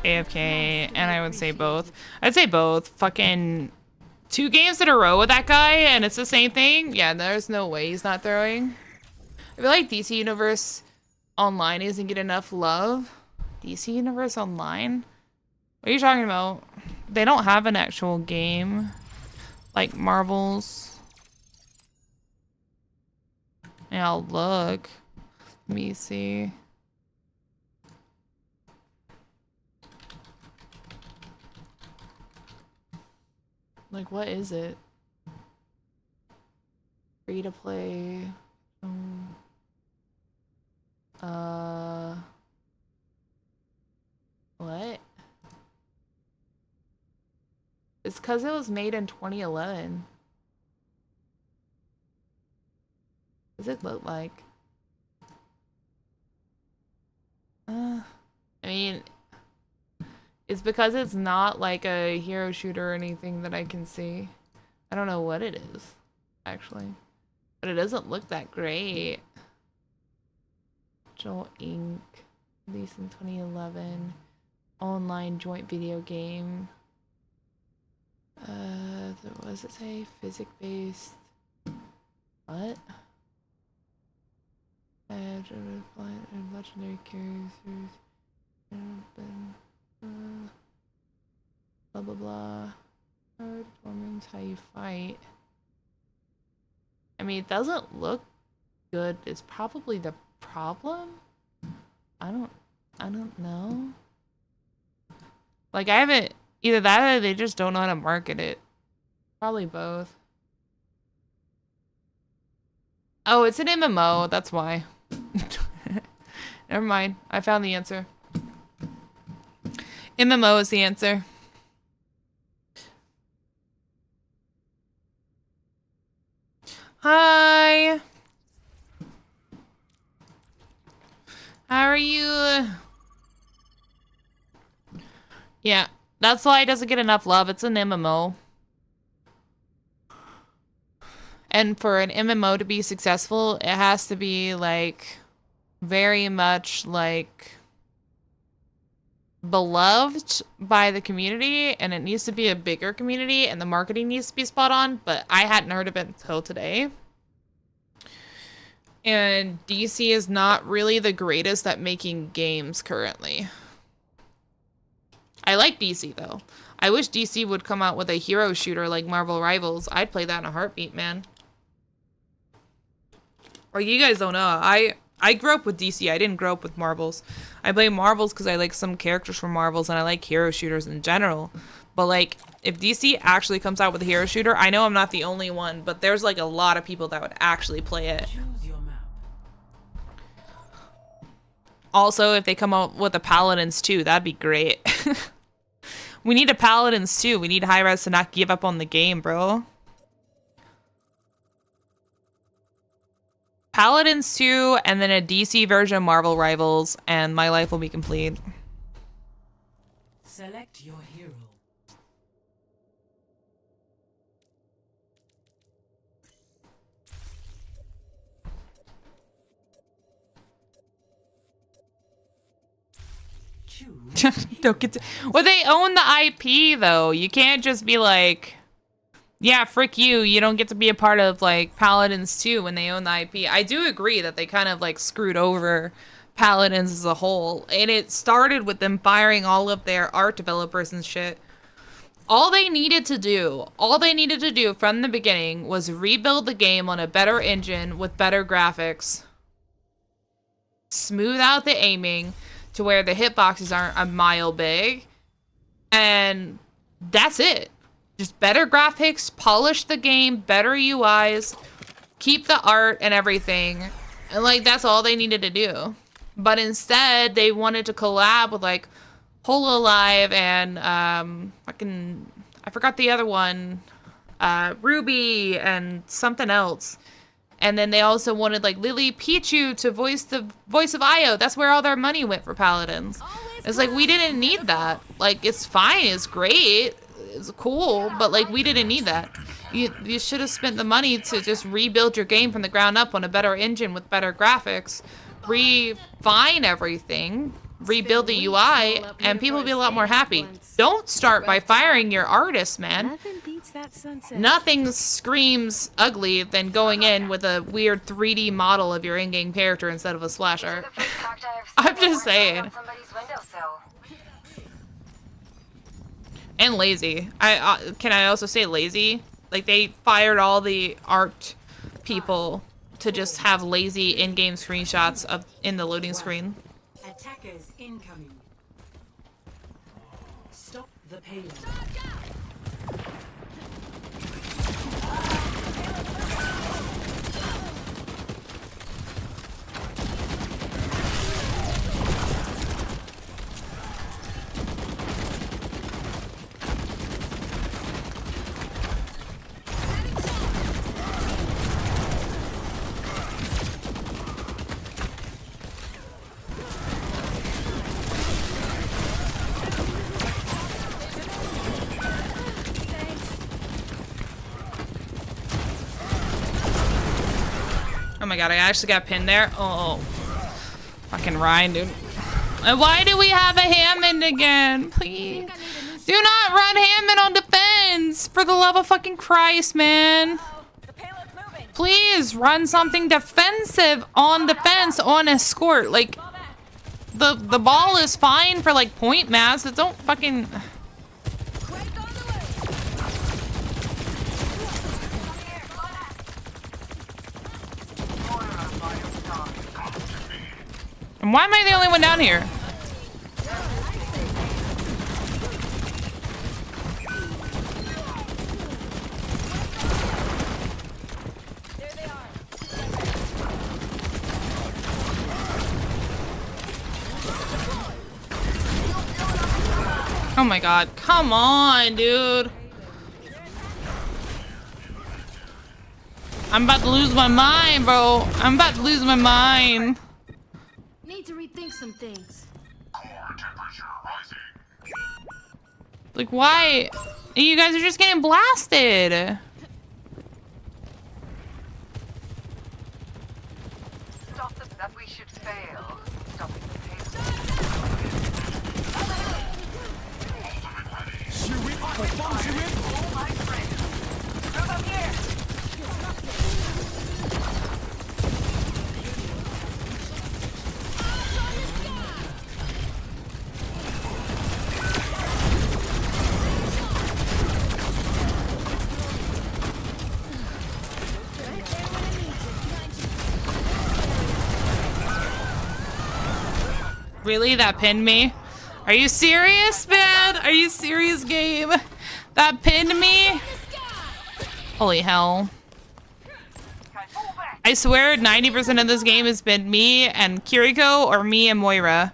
AFK, and I would say both. I'd say both. Fucking 2 games in a row with that guy, and it's the same thing? Yeah, there's no way he's not throwing. I feel like DC Universe Online doesn't get enough love. DC Universe Online? What are you talking about? They don't have an actual game. Like Marvel's. Yeah, I'll look. Let me see. Like, what is it? Free to play. What? because it was made in 2011. What does it look like? I mean, it's because it's not like a hero shooter or anything that I can see. I don't know what it is, actually. But it doesn't look that great. Joel Inc. Released in 2011. Online joint video game. What does it say? Physics-based. What? Legendary characters. Blah blah blah. Performance, how you fight. I mean, it doesn't look good. It's probably the problem. I don't know. Like, I haven't either that or they just don't know how to market it. Probably both. Oh, it's an MMO. That's why. Never mind. I found the answer. MMO is the answer. Hi. How are you? Yeah, that's why it doesn't get enough love. It's an MMO. And for an MMO to be successful, it has to be like very much like beloved by the community, and it needs to be a bigger community, and the marketing needs to be spot on, but I hadn't heard of it until today. And DC is not really the greatest at making games currently. I like DC though. I wish DC would come out with a hero shooter like Marvel Rivals. I'd play that in a heartbeat, man. Well, you guys don't know. I grew up with DC. I didn't grow up with Marvels. I play Marvels because I like some characters from Marvels and I like hero shooters in general. But like, if DC actually comes out with a hero shooter, I know I'm not the only one, but there's like a lot of people that would actually play it. Also, if they come out with a Paladins too, that'd be great. We need a Paladins too. We need Hi-Rez to not give up on the game, bro. Paladins 2, and then a DC version of Marvel Rivals, and my life will be complete. Select your hero. Don't get to... Well, they own the IP, though. You can't just be like... Yeah, frick you. You don't get to be a part of, like, Paladins 2 when they own the IP. I do agree that they kind of, like, screwed over Paladins as a whole. And it started with them firing all of their art developers and shit. All they needed to do from the beginning was rebuild the game on a better engine with better graphics. Smooth out the aiming to where the hitboxes aren't a mile big. And that's it. Just better graphics, polish the game, better UIs, keep the art and everything. And like, that's all they needed to do. But instead, they wanted to collab with like HoloLive and I forgot the other one, Ruby and something else. And then they also wanted like Lily Pichu to voice the voice of Io. That's where all their money went for Paladins. It's like, we didn't need that. Like, it's fine, it's great. It's cool, but like, we didn't need that. You should have spent the money to just rebuild your game from the ground up on a better engine with better graphics, refine everything, rebuild the UI, and people will be a lot more happy. Don't start by firing your artists, man. Nothing beats that sunset. Nothing screams ugly than going in with a weird 3D model of your in-game character instead of a splash art. I'm just saying. And lazy. Can I also say lazy? Like, they fired all the art people to just have lazy in-game screenshots of in the loading screen. Attackers incoming. Stop the payload. Oh my god, I actually got pinned there. Oh. Fucking Ryan, dude. And why do we have a Hammond again? Please. Do not run Hammond on defense. For the love of fucking Christ, man. Please run something defensive on defense on escort. Like, the ball is fine for like point mass. It don't fucking... And why am I the only one down here? Oh my god, come on, dude. I'm about to lose my mind, bro. I'm about to lose my mind. Need to rethink some things. Like, why? You guys are just getting blasted. Stop that we should fail. Stop the all my friends. Move up here. Really? That pinned me? Are you serious, man? Are you serious, game? That pinned me? Holy hell. I swear 90% of this game has been me and Kiriko or me and Moira.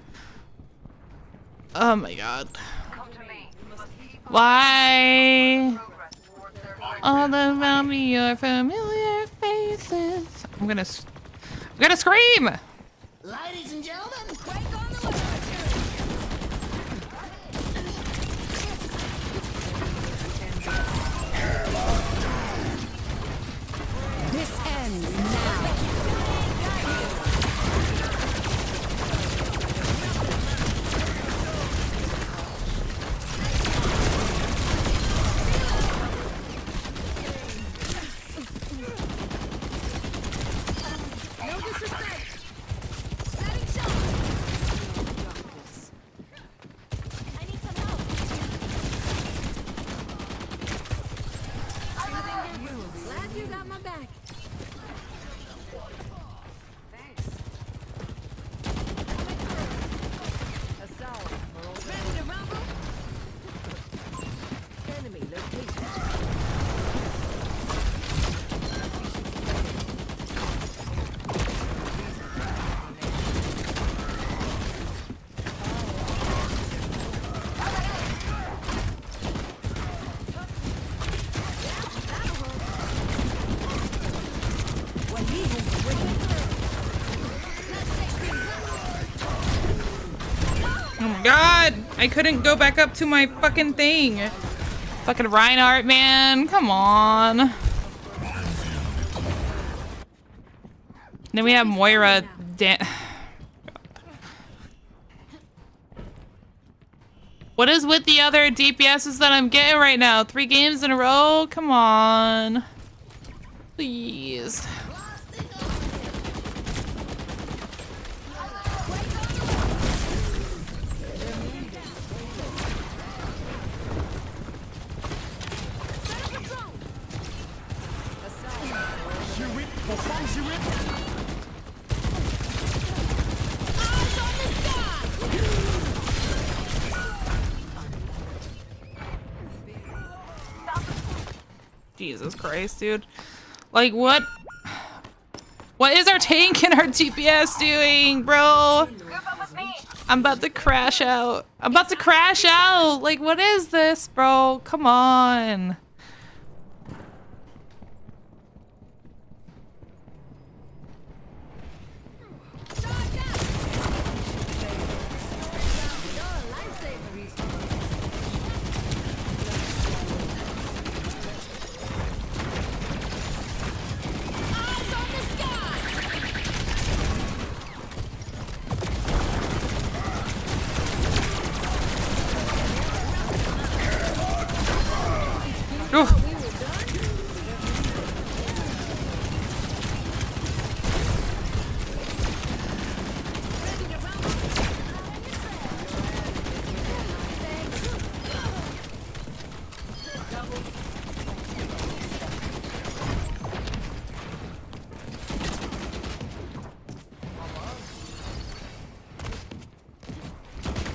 Oh my god. Why? All around me are familiar faces. I'm gonna scream! Ladies and gentlemen, This ends now. No disrespect. I need some help. Glad you got my back. Ready to rumble? Enemy location. Oh my god! I couldn't go back up to my fucking thing. Fucking Reinhardt, man. Come on. Then we have Moira. What is with the other DPSs that I'm getting right now? 3 games in a row? Come on. Please. Jesus Christ, dude. Like, what? What is our tank and our DPS doing, bro? I'm about to crash out. I'm about to crash out. Like, what is this, bro? Come on.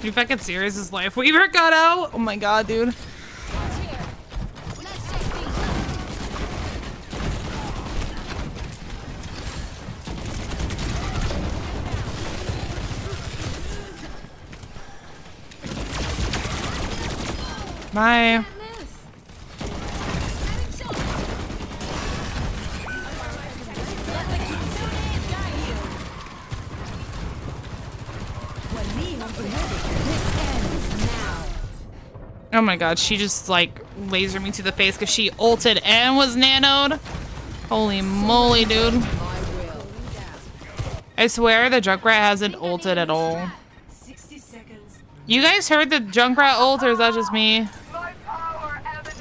You fucking serious? His life weaver got out? Oh my god, dude. Bye. Oh my god, she just like lasered me to the face because she ulted and was nanoed. Holy moly, dude. I swear the Junkrat hasn't ulted at all. 60 seconds. You guys heard the Junkrat ult, or is that just me? My power emanates.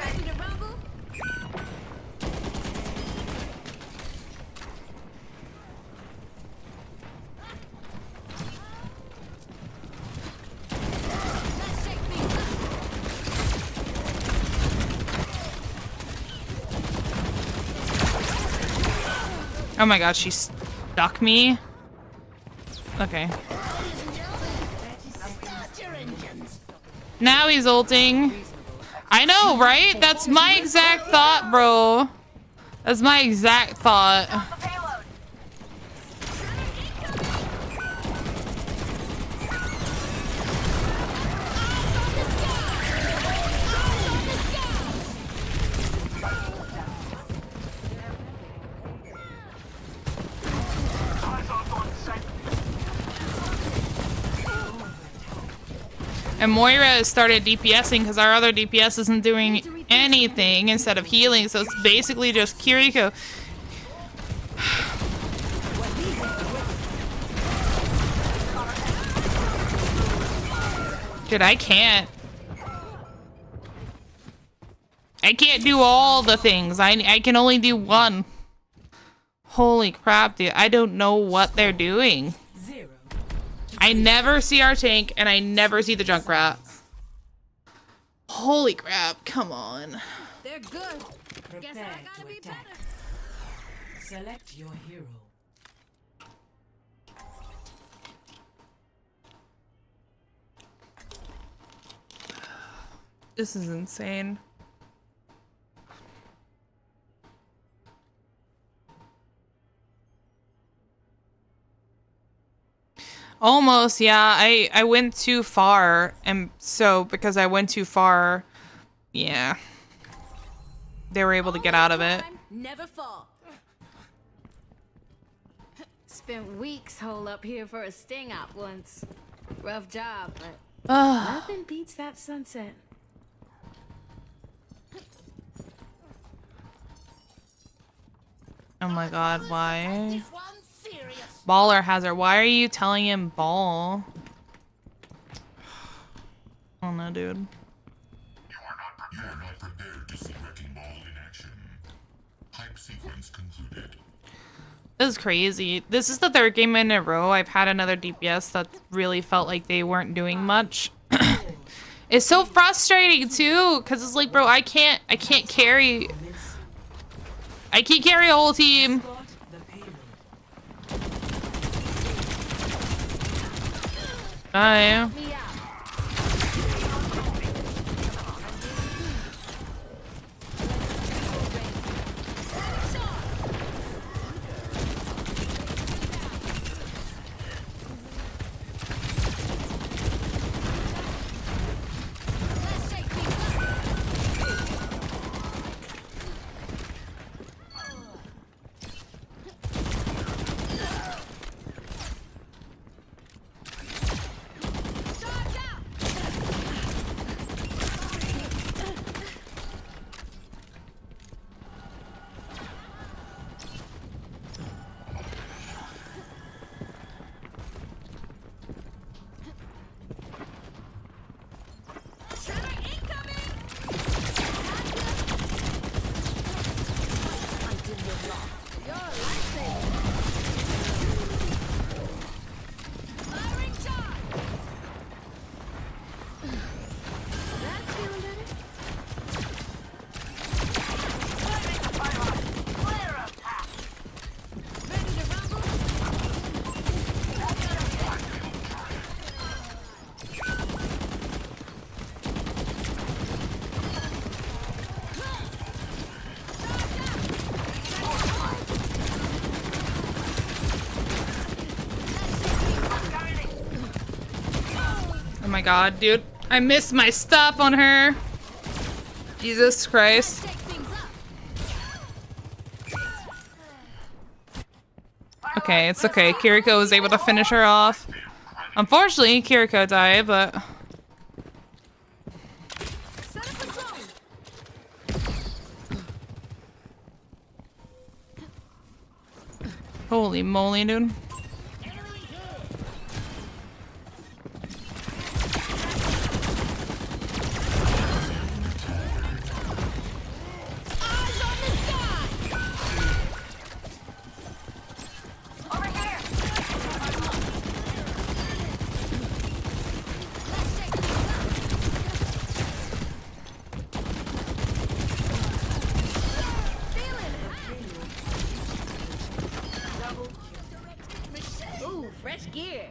Oh my god, she stuck me. Okay. Now he's ulting. I know, right? That's my exact thought, bro. That's my exact thought. The payload. And Moira has started DPSing because our other DPS isn't doing anything instead of healing, so it's basically just Kiriko. Dude, I can't do all the things. I can only do one. Holy crap, dude. I don't know what they're doing. I never see our tank, and I never see the Junkrat. Holy crap, come on. They're good. Guess I Prepare gotta to be attack. better. Select your hero. This is insane. Almost, yeah. I went too far, and so because I went too far, yeah, they were able to get out of it. Never fall. Spent weeks holed up here for a sting op once. Rough job, but Ugh. nothing beats that sunset. Oh my god, why? Baller has her. Why are you telling him ball? Oh no, dude. You are not prepared to see Wrecking Ball in action. Hype sequence concluded. This is crazy. This is the third game in a row I've had another DPS that really felt like they weren't doing much. It's so frustrating too, because it's like, bro, I can't carry a whole team. Bye. god, dude. I missed my stuff on her. Jesus Christ. Okay, it's okay. Kiriko was able to finish her off. Unfortunately, Kiriko died, but... Holy moly, dude. Ooh, fresh gear.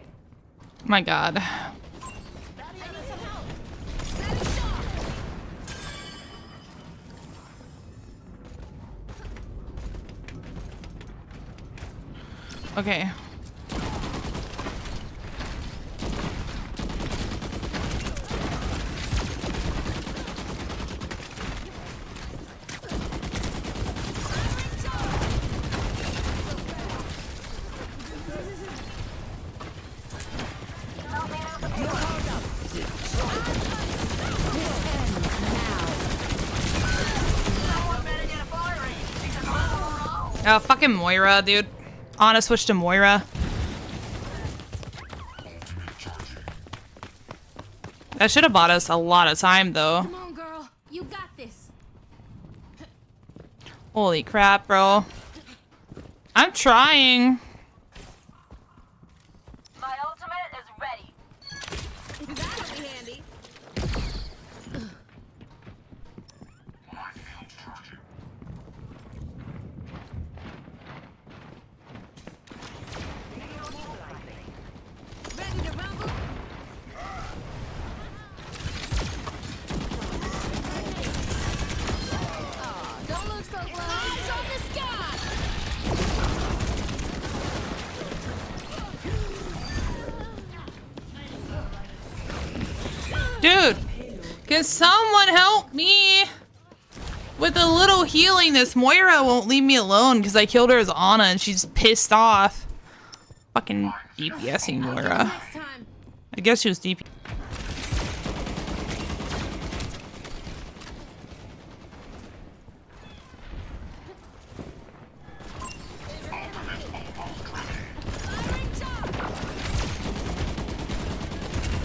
My god. Okay. Oh, fucking Moira, dude. Anna switched to Moira. That should have bought us a lot of time, though. Come on, girl. You got this. Holy crap, bro. I'm trying. My ultimate is ready. That'll be handy. Ready to rumble? Aw, don't look so close. Eyes on the sky! Dude, can someone help me with a little healing? This Moira won't leave me alone because I killed her as Anna and she's pissed off. Fucking DPSing Moira. Next time. I guess she was DP.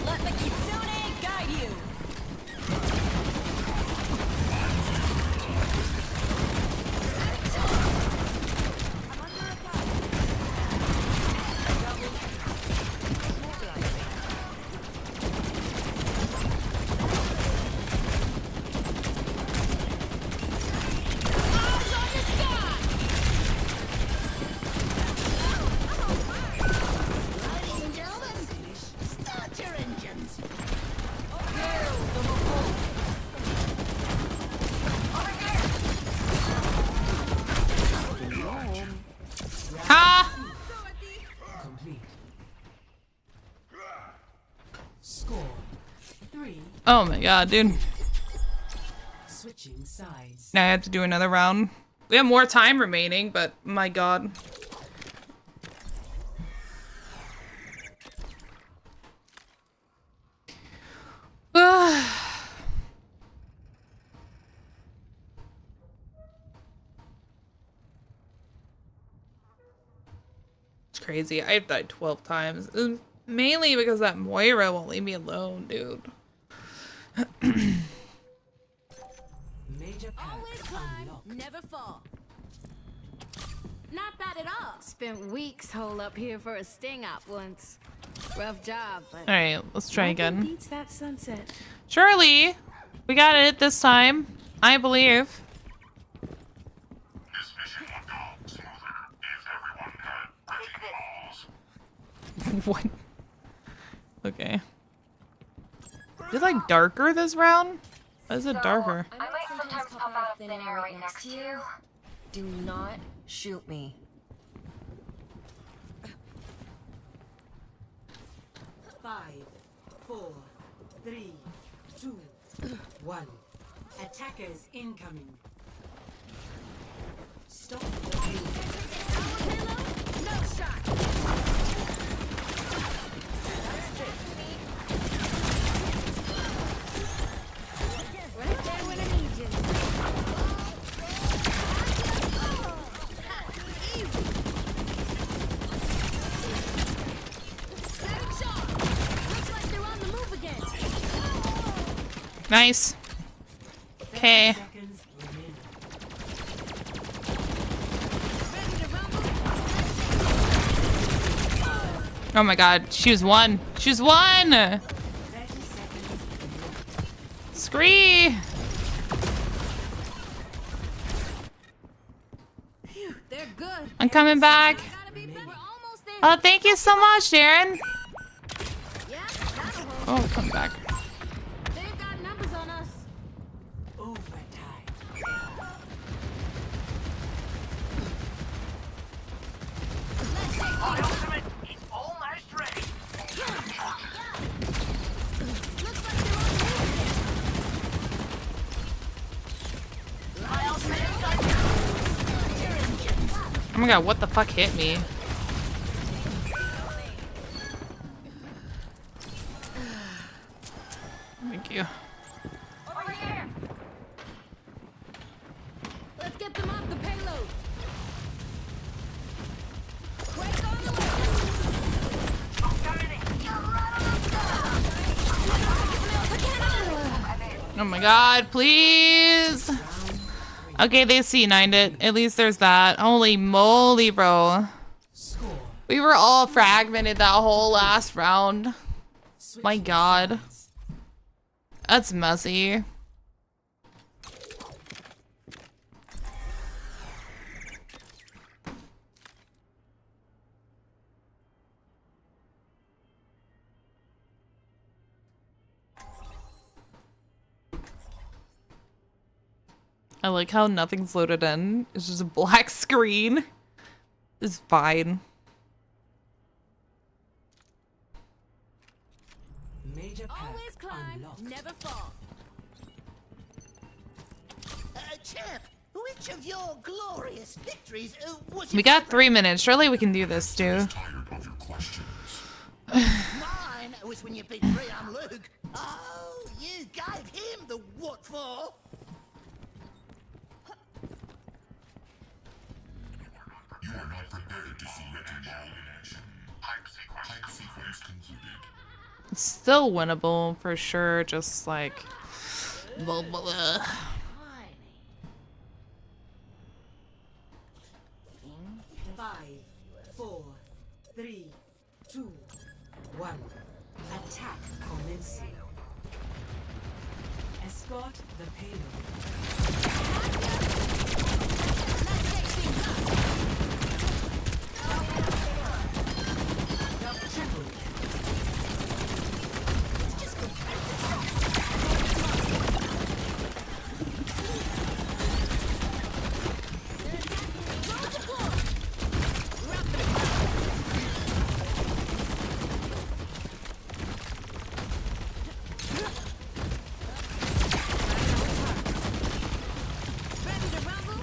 Let the Kitsune guide you. Eyes on the sky! Ladies and gentlemen, start your engines. Ha! Complete. Score 3. Oh my god, dude. Switching sides. Now I have to do another round. We have more time remaining, but my god. It's crazy. I've died 12 times. Mainly because that Moira won't leave me alone, dude. Major pack Always climb, unlocked. never fall. Not bad at all. Spent weeks holed up here for a sting up once. Rough job, but Alright, let's try nothing again. beats that sunset. Surely, we got it this time. I believe. This mission would go smoother if everyone had wrecking balls. What? Okay. Is it like darker this round? Why is it darker? I might sometimes pop out of thin air right next to you. Do not shoot me. 5, 4, 3, 2, 1. Attackers incoming. Stop the payload. No shot. Right there when I need you. Easy. Setting shot. Looks like they're on the move again. Nice. Okay. Seconds remaining. Ready to rumble? Oh my god, she was one. She was one! 30 seconds. Scree! Phew, they're good. I'm coming back. Gotta be better. We're almost there. Oh, thank you so much, Darren. Yeah, that'll hold. Oh, come back. They've got numbers on us. Overtime. My ultimate is almost ready. Looks like they're on the move again. Oh my god, what the fuck hit me? Thank you. Over here. Let's get them off the payload. Quake on the way. Oh my god, please! Okay, they C9'd it. At least there's that. Holy moly, bro. Score. We were all fragmented that whole last round. My god. That's messy. I like how nothing's loaded in. It's just a black screen. It's fine. Major pack Always climb, unlocked. never fall. Champ, which of your glorious victories was We got 3 minutes. Surely we can do this, Stu. Tired of your questions. mine? Was when you beat Brian Luke. Oh, you gave him the what for? You are not prepared to see Wrecking Ball in action. Hype sequence concluded. It's still winnable for sure. Just like. Blah, blah. 5, 4, 3, 2, 1. Attack commencing. Escort the payload. Triple. Ready to rumble?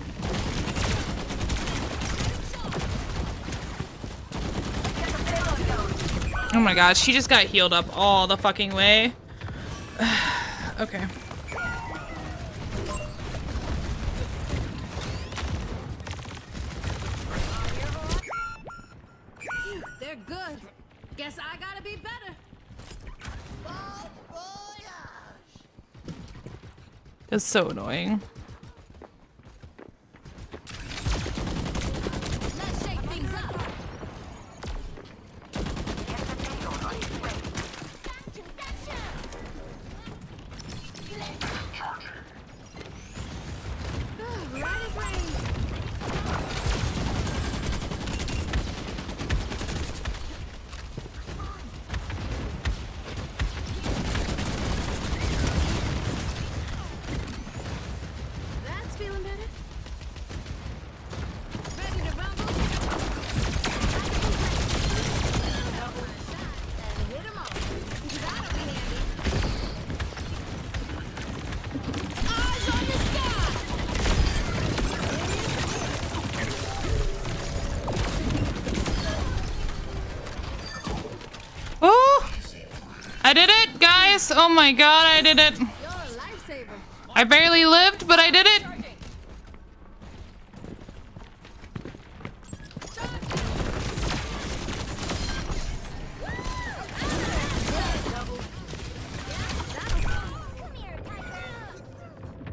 Oh my god, she just got healed up all the fucking way. Okay. Phew, they're good. Guess I gotta be better. Bon voyage! It's so annoying. Let's shake things up. Right as rain. I did it, guys! Oh my god, I did it! I barely lived, but I did it!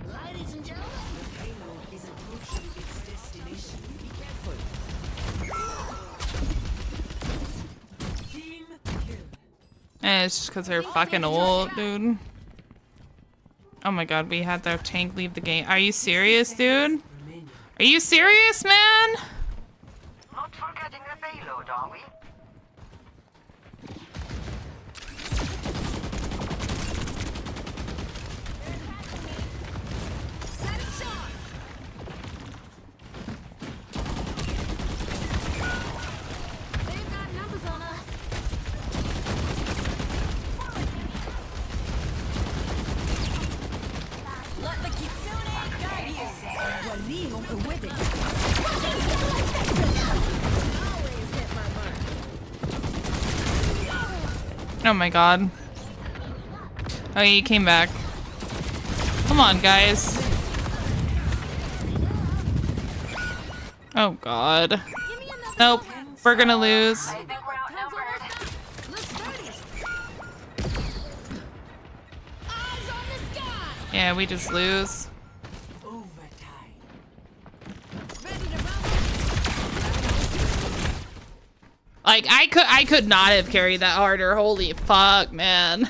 Ladies and gentlemen, The payload is approaching its destination. Be careful. Team kill. It's just because they're fucking old, dude. Oh my god, we had their tank leave the game. Are you serious, dude? Are you serious, man? Not forgetting the payload, are we? Let the kitsune guide you. Oh my god. Oh, you came back. Come on, guys. Oh god. Nope. We're gonna lose. I think we're outnumbered. Yeah, we just lose. Overtime. Like, I could not have carried that harder. Holy fuck, man.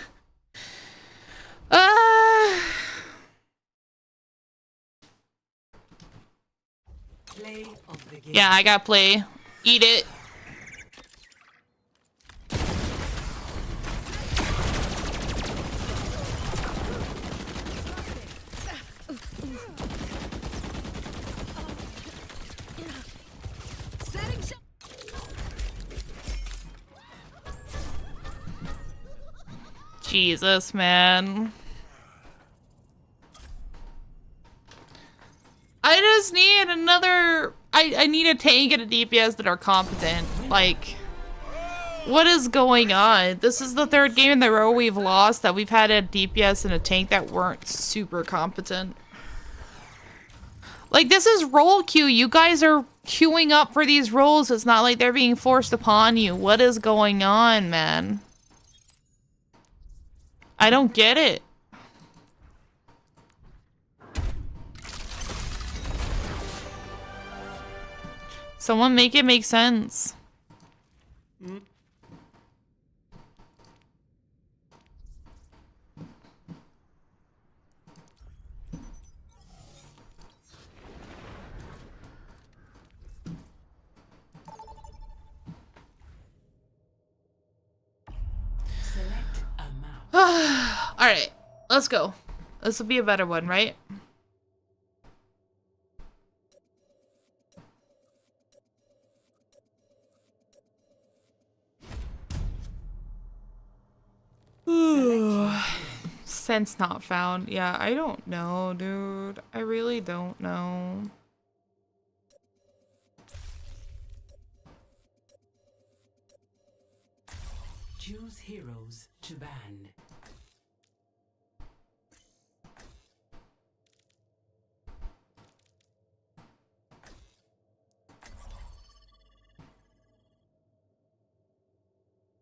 Play of the game. Yeah, I got play. Eat it. Jesus, man. I just need another... I need a tank and a DPS that are competent. Like, what is going on? This is the third game in the row we've lost that we've had a DPS and a tank that weren't super competent. Like, this is role queue. You guys are queuing up for these roles. It's not like they're being forced upon you. What is going on, man? I don't get it. Someone make it make sense. Select a map. Alright, let's go. This will be a better one, right? Sense not found. Yeah, I don't know, dude. I really don't know. Choose heroes to ban.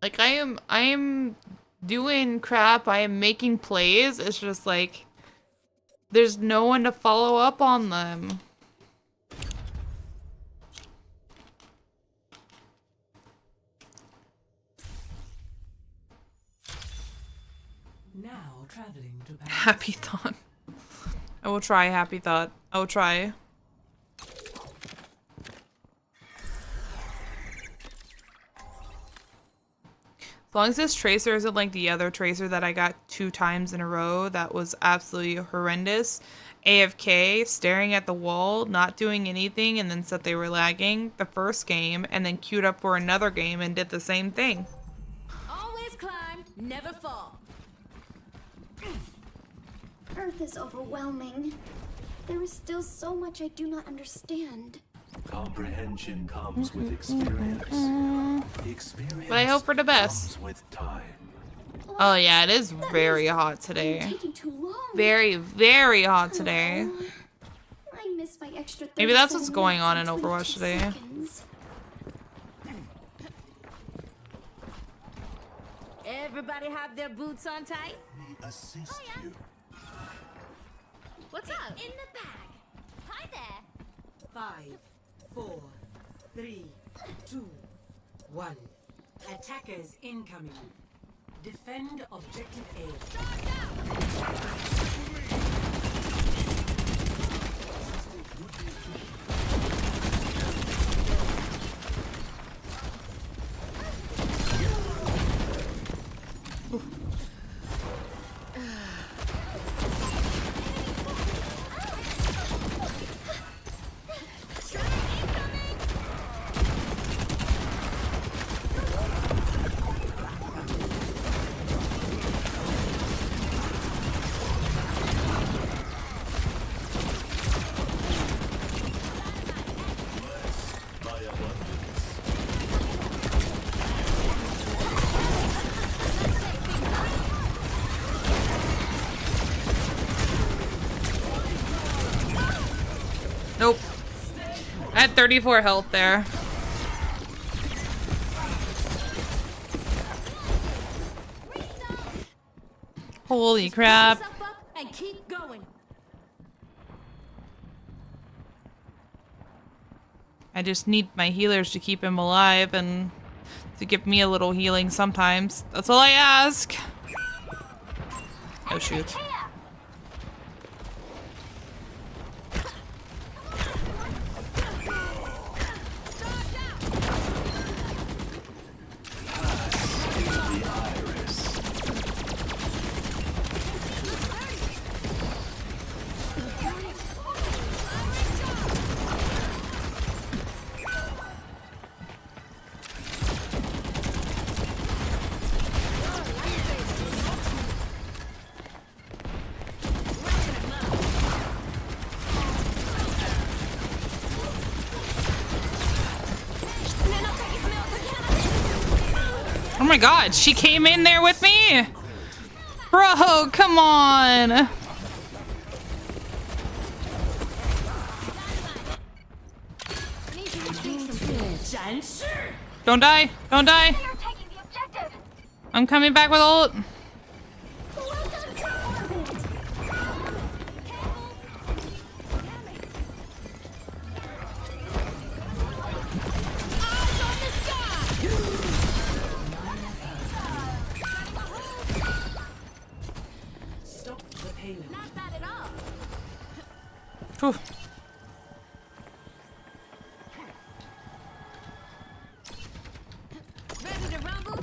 Like, I am doing crap. I am making plays. It's just like there's no one to follow up on them. Now traveling to ban. Happy thought. I will try happy thought. I will try. As long as this tracer isn't like the other tracer that I got 2 times in a row, that was absolutely horrendous. AFK, staring at the wall, not doing anything, and then said they were lagging the first game, and then queued up for another game and did the same thing. Always climb, never fall. Earth is overwhelming. There is still so much I do not understand. Comprehension comes with experience. Experience But I hope for the best. comes with time. Oh yeah, it is very hot today. Taking too long. Very, very hot today. I missed my extra Maybe that's what's 37 going on in minutes and Overwatch 22 today. seconds. Everybody have their boots on tight? Assist you. What's up? In the bag. Hi there. 5, 4, 3, 2, 1. Attackers incoming. Defend objective A. Nope. I had 34 health there. Holy crap. And keep going. I just need my healers to keep him alive and to give me a little healing sometimes. That's all I ask. Oh shoot. Oh my god, she came in there with me? Bro, come on. Don't die, don't die. I'm coming back with ult. Whew. Ready to rumble?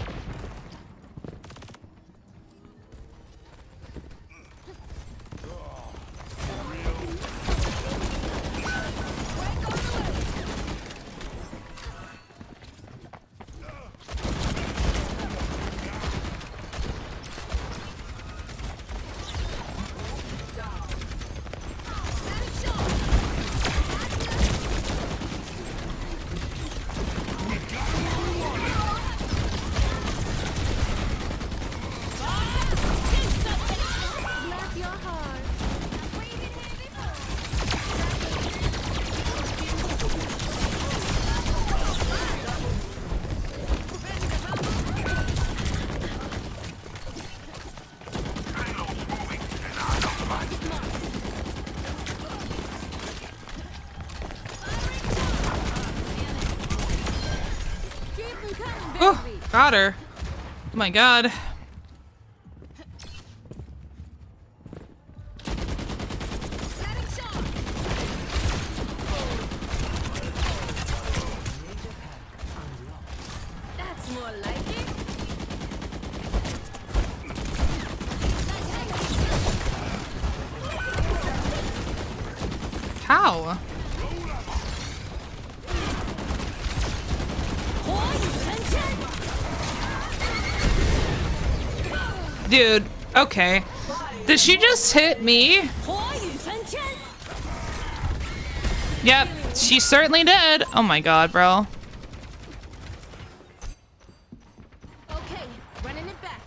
Oh, got her. Oh my god. That's more like it. How? Dude, okay. Did she just hit me? Yep, she certainly did. Oh my god, bro. Okay, running it back.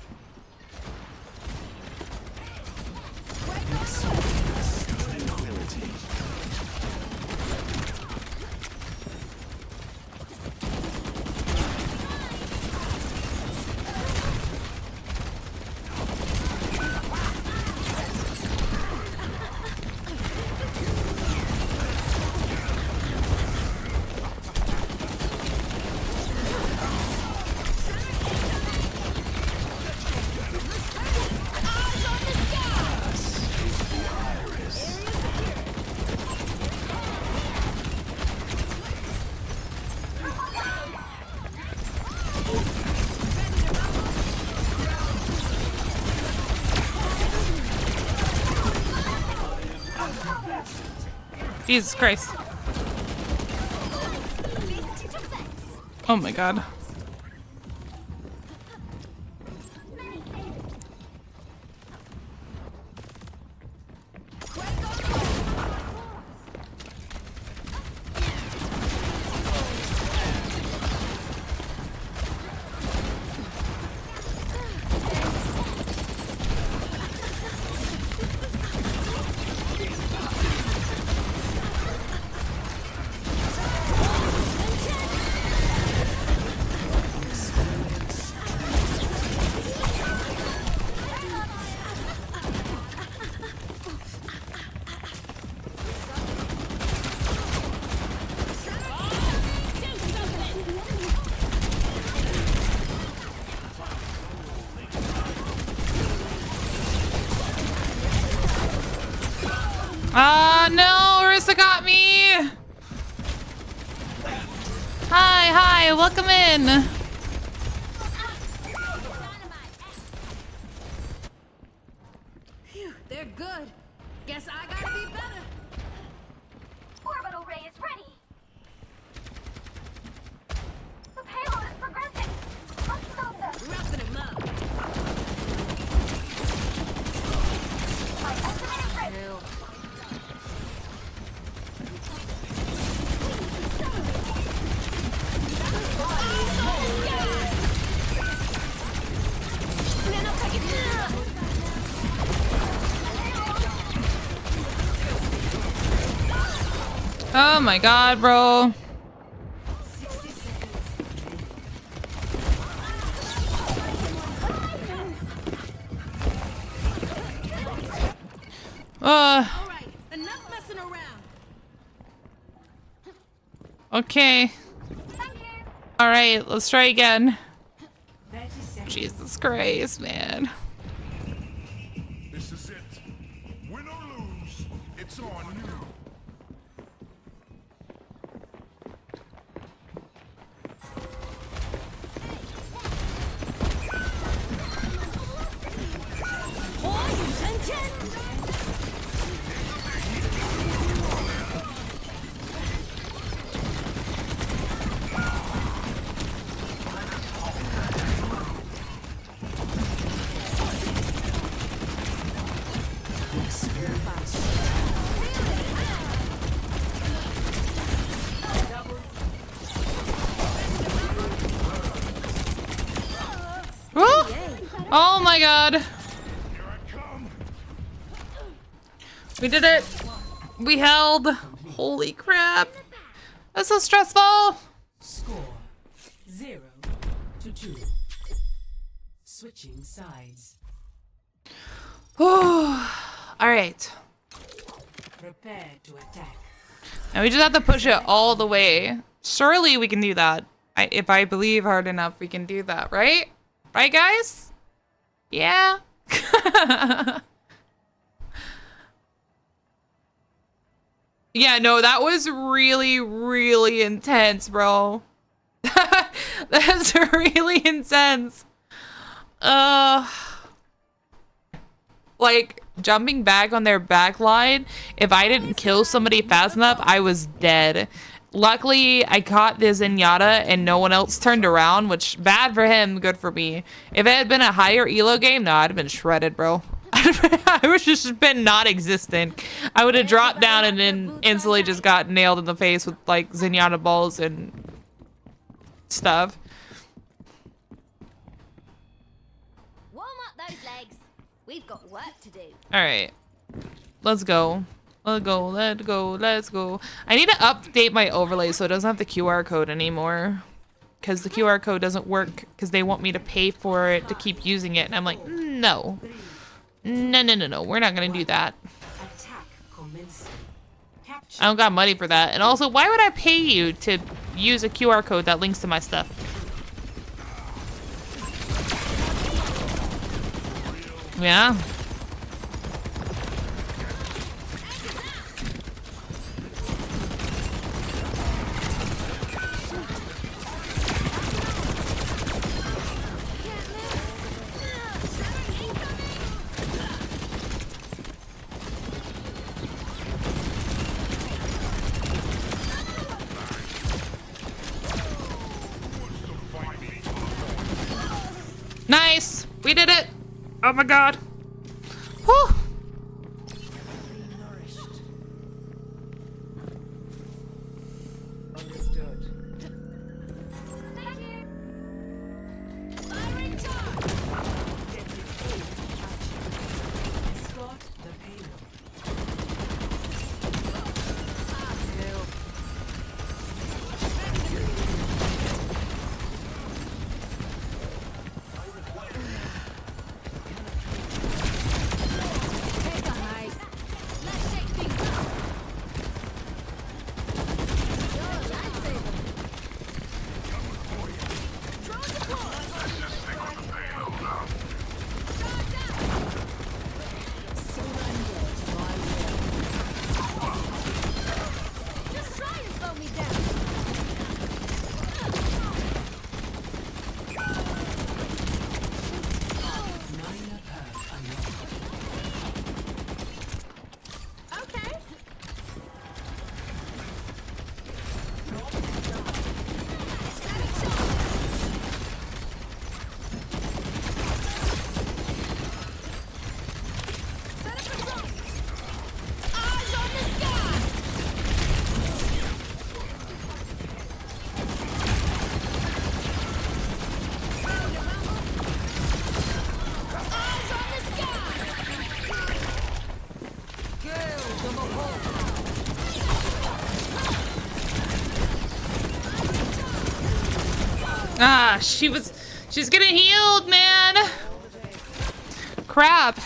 Jesus Christ. Oh my god. No, Orisa got me. Hi, welcome in. Phew, they're good. Guess I gotta be better. Orbital ray is ready. The payload is progressing. Let's stop them. Roughing him up. My estimated rate. Oh my god, bro. Alright, enough messing around. Okay. Alright, let's try again. 30 seconds. Jesus Christ, man. This is it. Win or lose, it's on you. Oh my god. We did it. We held. Holy crap. That's so stressful. Score 0-2. Switching sides. All right. Prepare to attack. Now we just have to push it all the way. Surely we can do that. If I believe hard enough, we can do that, right? Right, guys? Yeah. Yeah, no, that was really, really intense, bro. That's really intense. Like, jumping back on their back line, if I didn't kill somebody fast enough, I was dead. Luckily, I caught the Zenyatta and no one else turned around, which bad for him, good for me. If it had been a higher elo game, no, I'd have been shredded, bro. I would have just been non-existent. I would have dropped down and then instantly just got nailed in the face with, like, Zenyatta balls and stuff. Warm up those legs. We've got work to do. Alright. Let's go. Let's go, let's go, let's go. I need to update my overlay so it doesn't have the QR code anymore. Because the QR code doesn't work because they want me to pay for it to keep using it. And I'm like, no. No. We're not going to do that. I don't got money for that. And also, why would I pay you to use a QR code that links to my stuff? Yeah. Nice! We did it! Oh my god. Whew! Ah, she's getting healed, man. Crap.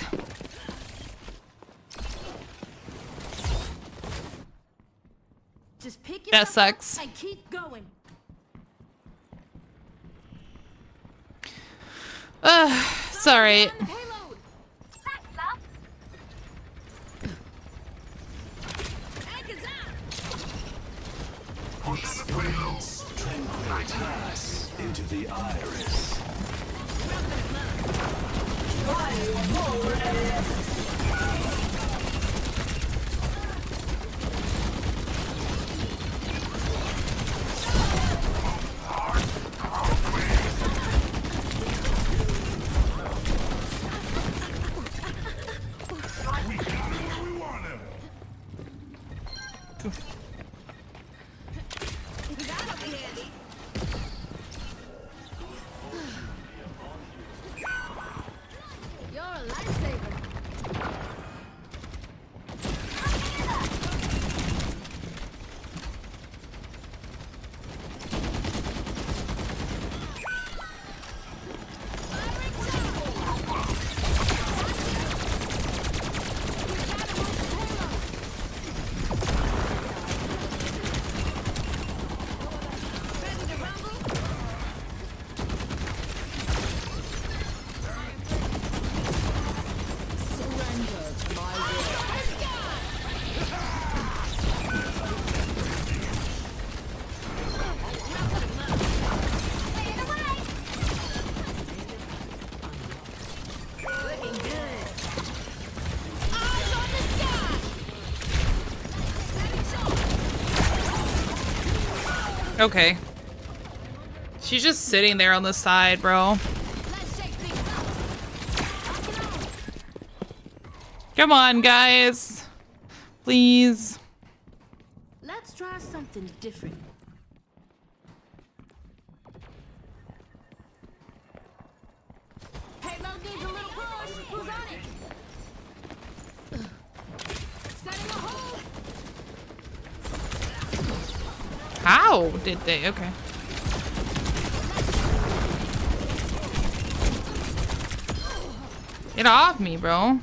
Just pick That sucks. and keep going. Sorry. Experience tranquil pass into the iris. You're a lifesaver. Okay. She's just sitting there on the side, bro. Come on, guys. Please. Let's try something different. Payload needs a little push. Who's on it? Setting a hold. How did they? Okay. Get off me, bro.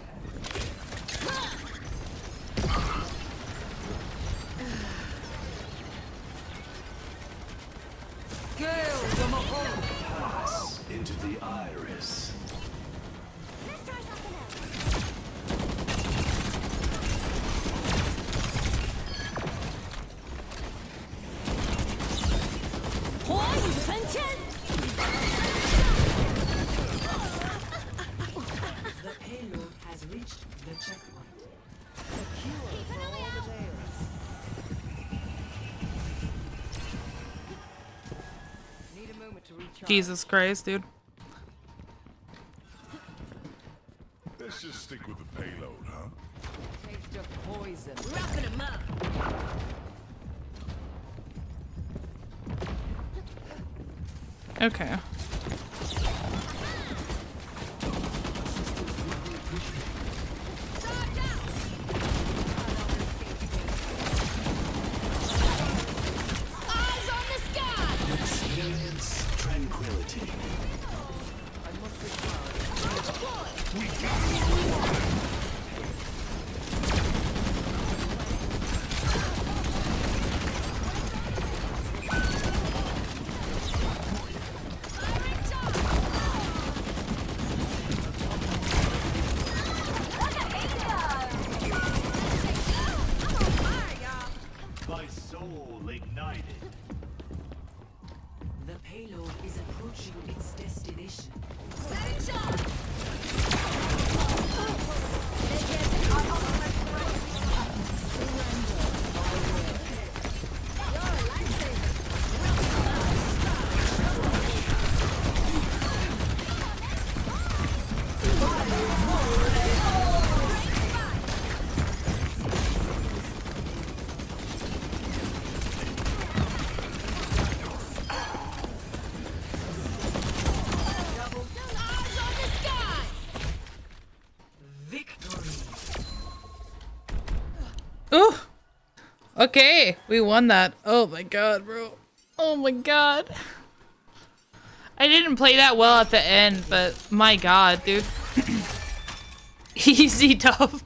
Pass into the iris. Let's try something else. The payload has reached the checkpoint. Secure for all the players. Need a moment to recharge. Jesus Christ, dude. Let's just stick with the payload, huh? Taste of poison. Roughing him up. Okay. Eyes on the sky. Experience tranquility. We got it. My soul ignited. The payload is approaching its destination. Ooh. Okay, we won that. Oh my god, bro. Oh my god. I didn't play that well at the end, but my god, dude. Easy dub.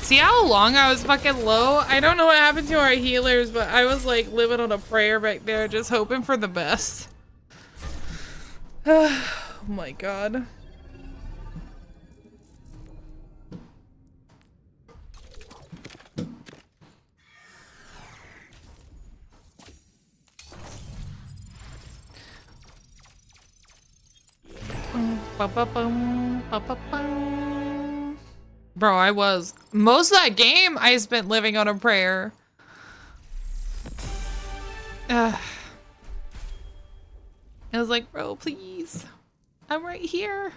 See how long I was fucking low? I don't know what happened to our healers, but I was like living on a prayer back there, just hoping for the best. Oh my god. Bro, I was. Most of that game, I spent living on a prayer. I was like, bro, please. I'm right here.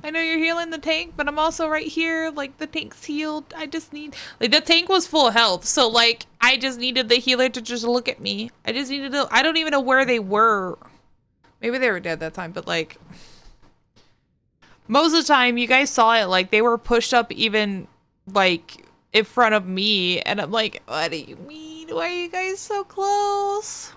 I know you're healing the tank, but I'm also right here. Like, the tank's healed. I just need... Like, the tank was full health. So, like, I just needed the healer to just look at me. I just needed to... I don't even know where they were. Maybe they were dead that time, but, like... Most of the time, you guys saw it. Like, they were pushed up even, like, in front of me. And I'm like, what do you mean? Why are you guys so close?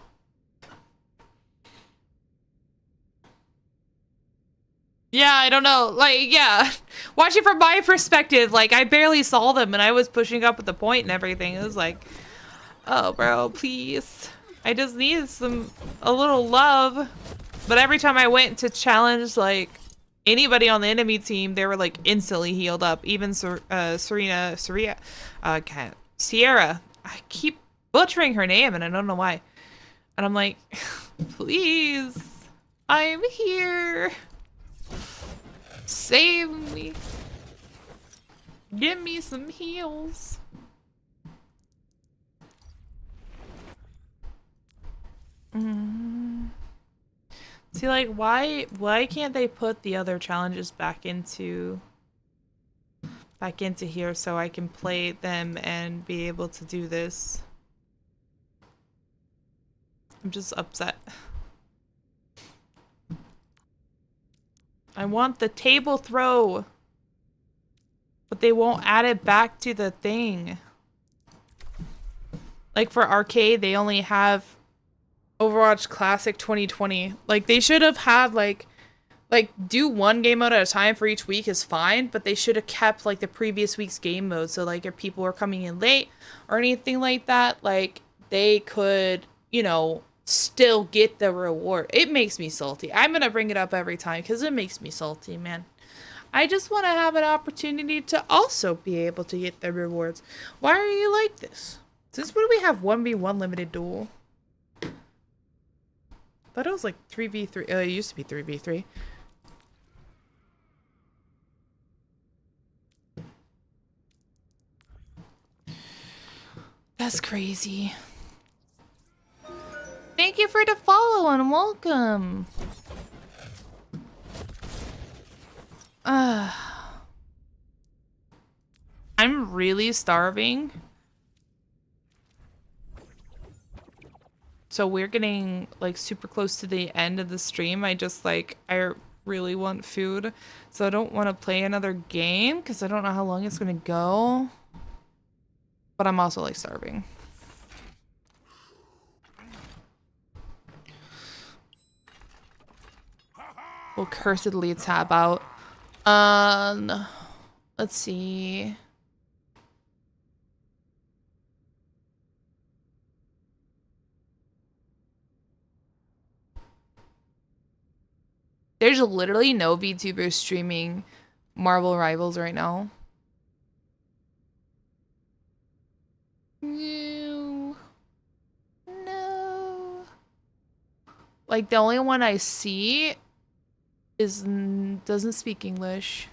Yeah, I don't know. Like, yeah. Watching from my perspective, like, I barely saw them and I was pushing up at the point and everything. It was like, oh, bro, please. I just needed a little love. But every time I went to challenge, like, anybody on the enemy team, they were, like, instantly healed up. Even Sierra. I keep butchering her name and I don't know why. And I'm like, please, I'm here. Save me. Give me some heals. See, like, why can't they put the other challenges back into here so I can play them and be able to do this? I'm just upset. I want the table throw, but they won't add it back to the thing. Like for arcade, they only have Overwatch Classic 2020. Like they should have had like do one game mode at a time for each week is fine, but they should have kept like the previous week's game mode. So like if people were coming in late or anything like that, like they could, you know, still get the reward. It makes me salty. I'm gonna bring it up every time because it makes me salty, man. I just want to have an opportunity to also be able to get the rewards. Why are you like this? Since when do we have 1v1 limited duel? Thought it was like 3v3. It used to be 3v3. That's crazy. you for the follow and welcome. I'm really starving. So we're getting like super close to the end of the stream. I really want food. So I don't want to play another game because I don't know how long it's going to go. But I'm also like starving. We'll cursedly tab out. Let's see. There's literally no VTubers streaming Marvel Rivals right now. No. No. Like, the only one I see is doesn't speak English.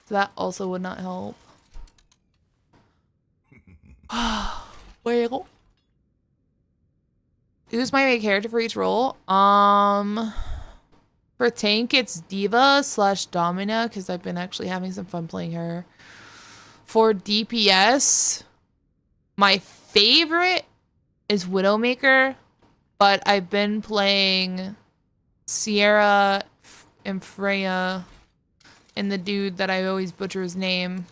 So that also would not help. Well, who's my main character for each role? For tank, it's Diva / Domina because I've been actually having some fun playing her. For DPS, my favorite is Widowmaker, but I've been playing Sierra and Freya and the dude that I always butcher his name.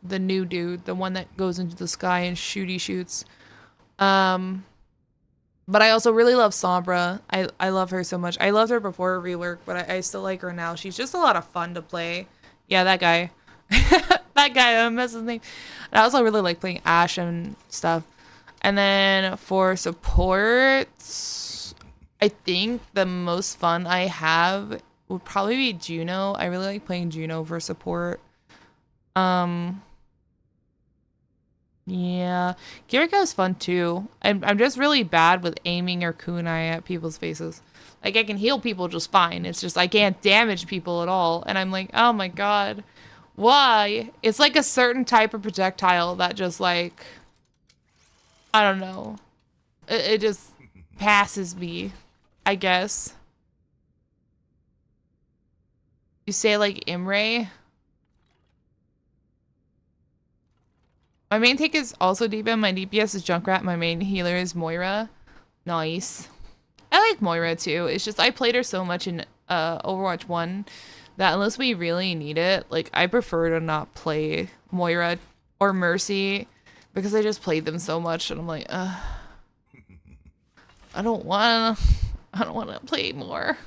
The new dude, the one that goes into the sky and shoots. But I also really love Sombra. I love her so much. I loved her before rework, but I still like her now. She's just a lot of fun to play. Yeah, that guy. That guy, I miss his name. I also really like playing Ashe and stuff. And then for support, I think the most fun I have would probably be Juno. I really like playing Juno for support. Yeah, Kiriko is fun too. I'm just really bad with aiming or kunai at people's faces. Like, I can heal people just fine. It's just I can't damage people at all. And I'm like, oh my god, why? It's like a certain type of projectile that just like, I don't know. It just passes me, I guess. You say like Imre? My main take is also Diva. My DPS is Junkrat. My main healer is Moira. Nice. I like Moira too. It's just I played her so much in Overwatch 1 that unless we really need it, like I prefer to not play Moira or Mercy because I just played them so much and I'm like, I don't wanna play more.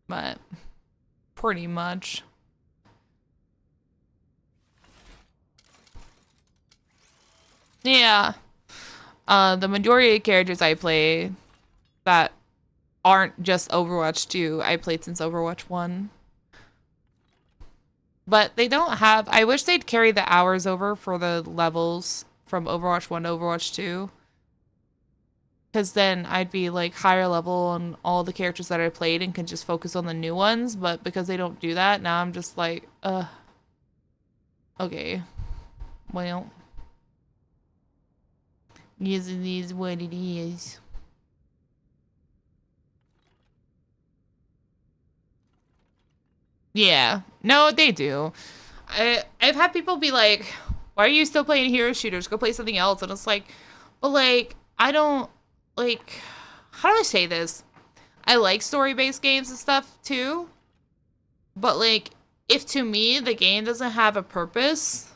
But pretty much. Yeah. The majority of characters I play that aren't just Overwatch 2, I played since Overwatch 1. But they don't have... I wish they'd carry the hours over for the levels from Overwatch 1 to Overwatch 2. Because then I'd be like higher level on all the characters that I played and could just focus on the new ones. But because they don't do that, now I'm just like, okay. Well. Yes, it is what it is. Yeah. No, they do. I've had people be like, why are you still playing hero shooters? Go play something else. And it's like, but like, I don't... Like, how do I say this? I like story-based games and stuff too. But like, if to me the game doesn't have a purpose...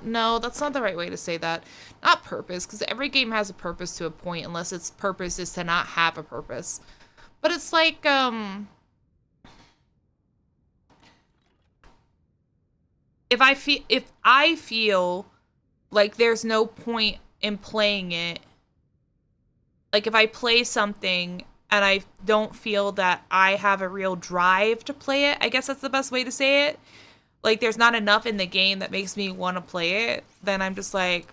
No, that's not the right way to say that. Not purpose, because every game has a purpose to a point, unless its purpose is to not have a purpose. But it's like, if I feel like there's no point in playing it, like if I play something and I don't feel that I have a real drive to play it, I guess that's the best way to say it. Like there's not enough in the game that makes me want to play it, then I'm just like,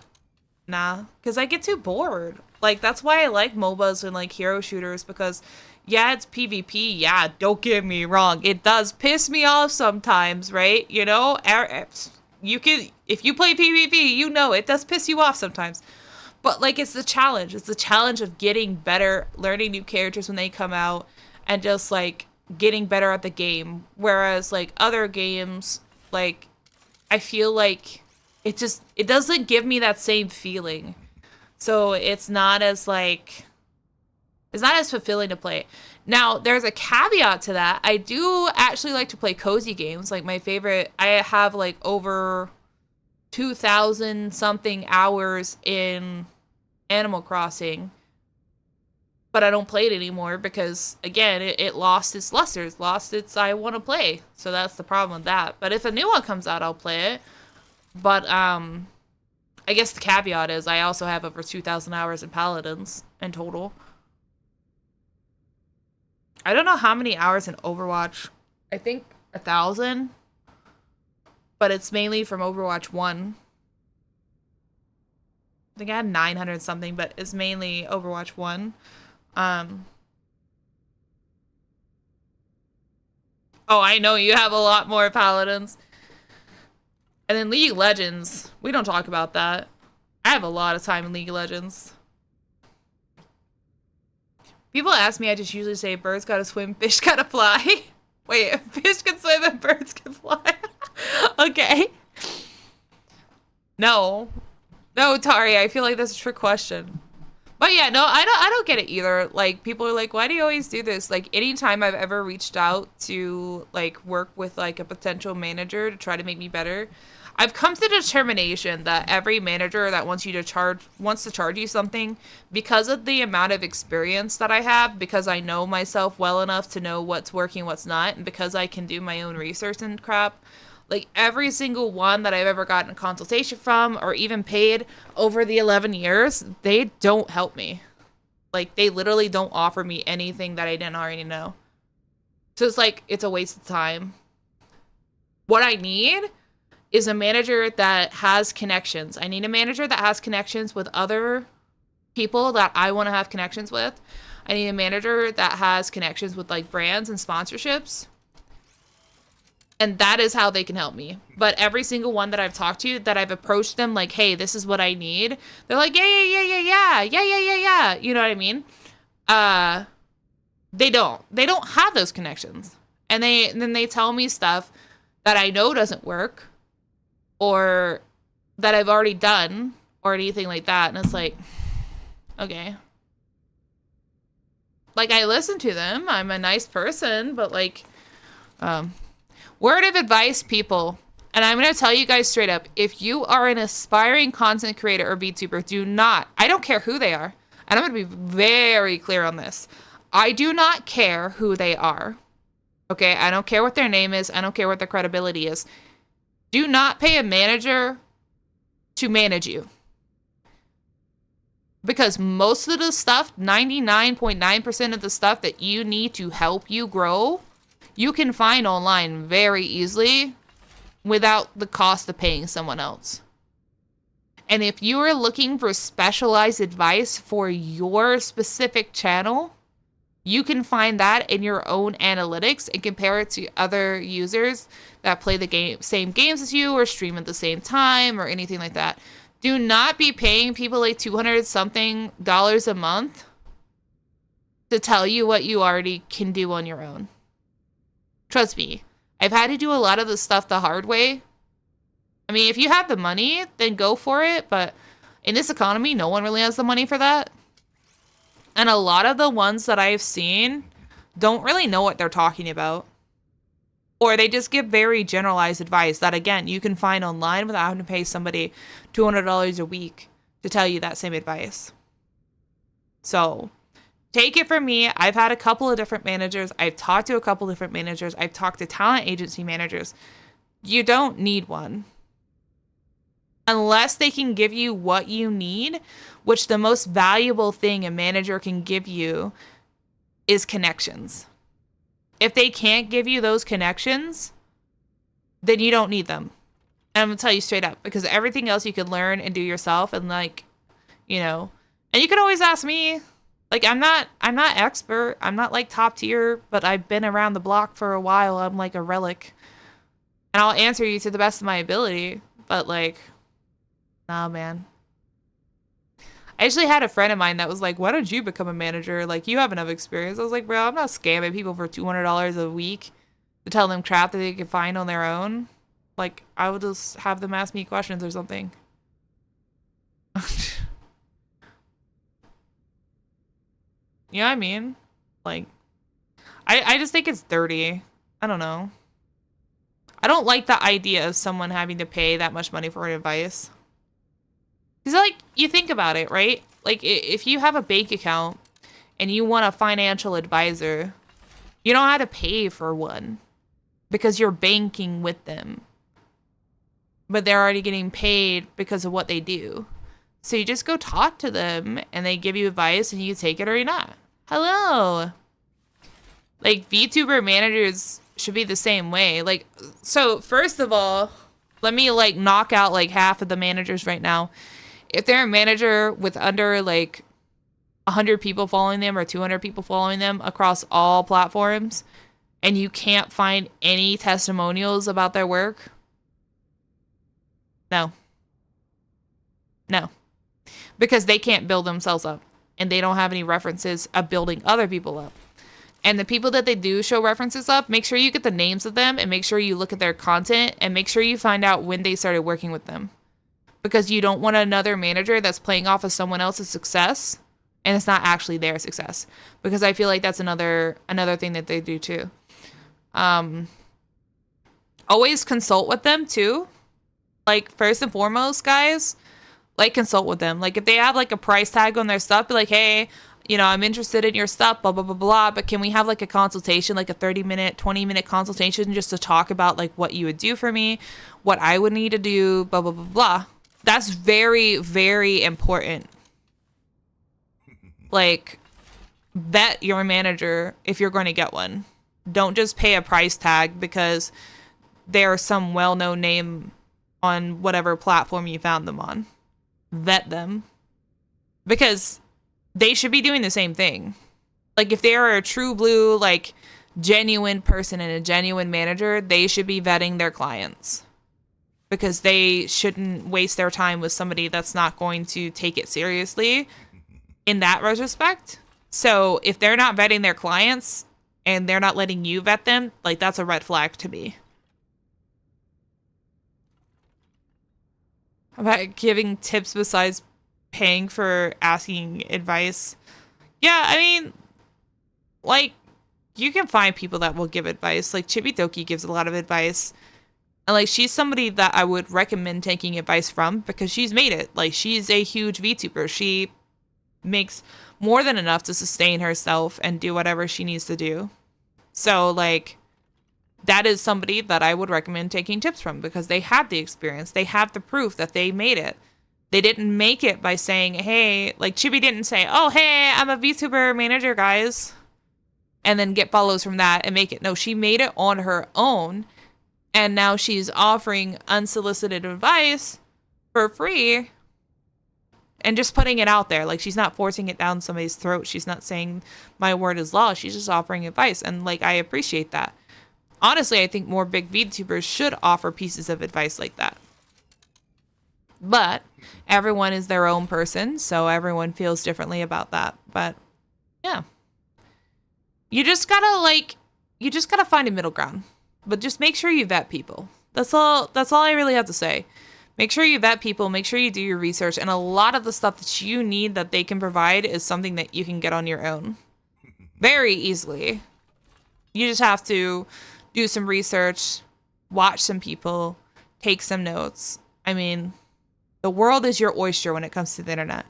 nah, because I get too bored. Like that's why I like MOBAs and like hero shooters, because yeah, it's PvP. Yeah, don't get me wrong. It does piss me off sometimes, right? You know, you can, if you play PvP, you know it does piss you off sometimes. But like, it's the challenge. It's the challenge of getting better, learning new characters when they come out, and just like getting better at the game. Whereas like other games, like I feel like it doesn't give me that same feeling. So it's not as like, it's not as fulfilling to play. Now, there's a caveat to that. I do actually like to play cozy games. Like my favorite, I have like over 2,000 something hours in Animal Crossing. But I don't play it anymore because, again, it lost its luster. It's lost its I want to play. So that's the problem with that. But if a new one comes out, I'll play it. But I guess the caveat is I also have over 2,000 hours in Paladins in total. I don't know how many hours in Overwatch. I think 1,000. But it's mainly from Overwatch 1. I think I had 900 something, but it's mainly Overwatch 1. Oh, I know you have a lot more Paladins. And then League of Legends, we don't talk about that. I have a lot of time in League of Legends. People ask me, I just usually say, birds gotta swim, fish gotta fly. Wait, fish can swim and birds can fly. Okay. No, Tari, I feel like that's a trick question. But yeah, no, I don't get it either. Like, people are like, why do you always do this? Like, anytime I've ever reached out to, like, work with, like, a potential manager to try to make me better, I've come to the determination that every manager that wants to charge you something, because of the amount of experience that I have, because I know myself well enough to know what's working, what's not, and because I can do my own research and crap, like, every single one that I've ever gotten a consultation from or even paid over the 11 years, they don't help me. Like, they literally don't offer me anything that I didn't already know. So it's like, it's a waste of time. What I need is a manager that has connections. I need a manager that has connections with other people that I want to have connections with. I need a manager that has connections with, like, brands and sponsorships. And that is how they can help me. But every single one that I've talked to, that I've approached them like, hey, this is what I need. They're like, yeah. You know what I mean? They don't have those connections. And then they tell me stuff that I know doesn't work, or that I've already done, or anything like that. And it's like, okay. Like, I listen to them. I'm a nice person, but like, word of advice, people. And I'm going to tell you guys straight up, if you are an aspiring content creator or VTuber, do not, I don't care who they are. And I'm going to be very clear on this. I do not care who they are. Okay, I don't care what their name is. I don't care what their credibility is. Do not pay a manager to manage you. Because most of the stuff, 99.9% of the stuff that you need to help you grow, you can find online very easily without the cost of paying someone else. And if you are looking for specialized advice for your specific channel, you can find that in your own analytics and compare it to other users that play the same games as you or stream at the same time or anything like that. Do not be paying people like $200 something a month to tell you what you already can do on your own. Trust me, I've had to do a lot of this stuff the hard way. I mean, if you have the money, then go for it. But in this economy, no one really has the money for that. And a lot of the ones that I've seen don't really know what they're talking about. Or they just give very generalized advice that, again, you can find online without having to pay somebody $200 a week to tell you that same advice. So take it from me. I've had a couple of different managers. I've talked to a couple of different managers. I've talked to talent agency managers. You don't need one. Unless they can give you what you need, which the most valuable thing a manager can give you is connections. If they can't give you those connections, then you don't need them. And I'm going to tell you straight up, because everything else you can learn and do yourself, and like, you know, and you can always ask me. Like, I'm not expert. I'm not like top tier, but I've been around the block for a while. I'm like a relic. And I'll answer you to the best of my ability. But like, nah, man. I actually had a friend of mine that was like, why don't you become a manager? Like, you have enough experience. I was like, bro, I'm not scamming people for $200 a week to tell them crap that they can find on their own. Like, I would just have them ask me questions or something. You know what I mean? Like, I just think it's dirty. I don't know. I don't like the idea of someone having to pay that much money for advice. Because, like, you think about it, right? Like, if you have a bank account and you want a financial advisor, you don't have to pay for one because you're banking with them. But they're already getting paid because of what they do. So you just go talk to them and they give you advice and you take it or you're not. Hello. Like, VTuber managers should be the same way. Like, so first of all, let me like knock out like half of the managers right now. If they're a manager with under like 100 people following them or 200 people following them across all platforms, and you can't find any testimonials about their work, no. No. Because they can't build themselves up. And they don't have any references of building other people up. And the people that they do show references of, make sure you get the names of them and make sure you look at their content and make sure you find out when they started working with them. Because you don't want another manager that's playing off of someone else's success and it's not actually their success. Because I feel like that's another thing that they do too. Always consult with them too. Like, first and foremost, guys, like, consult with them. Like, if they have like a price tag on their stuff, be like, hey, you know, I'm interested in your stuff, blah, blah, blah, blah. But can we have like a consultation, like a 30-minute, 20-minute consultation just to talk about like what you would do for me, what I would need to do, blah, blah, blah, blah. That's very, very important. Like, vet your manager if you're going to get one. Don't just pay a price tag because they're some well-known name on whatever platform you found them on. Vet them. Because they should be doing the same thing. Like, if they are a true blue, like, genuine person and a genuine manager, they should be vetting their clients. Because they shouldn't waste their time with somebody that's not going to take it seriously in that retrospect. So, if they're not vetting their clients and they're not letting you vet them, like, that's a red flag to me. About giving tips besides paying for asking advice. Yeah, I mean, like, you can find people that will give advice. Like, Chibidoki gives a lot of advice. And, like, she's somebody that I would recommend taking advice from because she's made it. Like, she's a huge VTuber. She makes more than enough to sustain herself and do whatever she needs to do. So, like, that is somebody that I would recommend taking tips from because they have the experience. They have the proof that they made it. They didn't make it by saying, hey, like Chibi didn't say, oh, hey, I'm a VTuber manager, guys, and then get follows from that and make it. No, she made it on her own. And now she's offering unsolicited advice for free and just putting it out there. Like, she's not forcing it down somebody's throat. She's not saying my word is law. She's just offering advice. And, like, I appreciate that. Honestly, I think more big VTubers should offer pieces of advice like that. But everyone is their own person, so everyone feels differently about that. But yeah. You just gotta find a middle ground. But just make sure you vet people. That's all I really have to say. Make sure you vet people, make sure you do your research, and a lot of the stuff that you need that they can provide is something that you can get on your own. Very easily. You just have to do some research, watch some people, take some notes. I mean, the world is your oyster when it comes to the internet.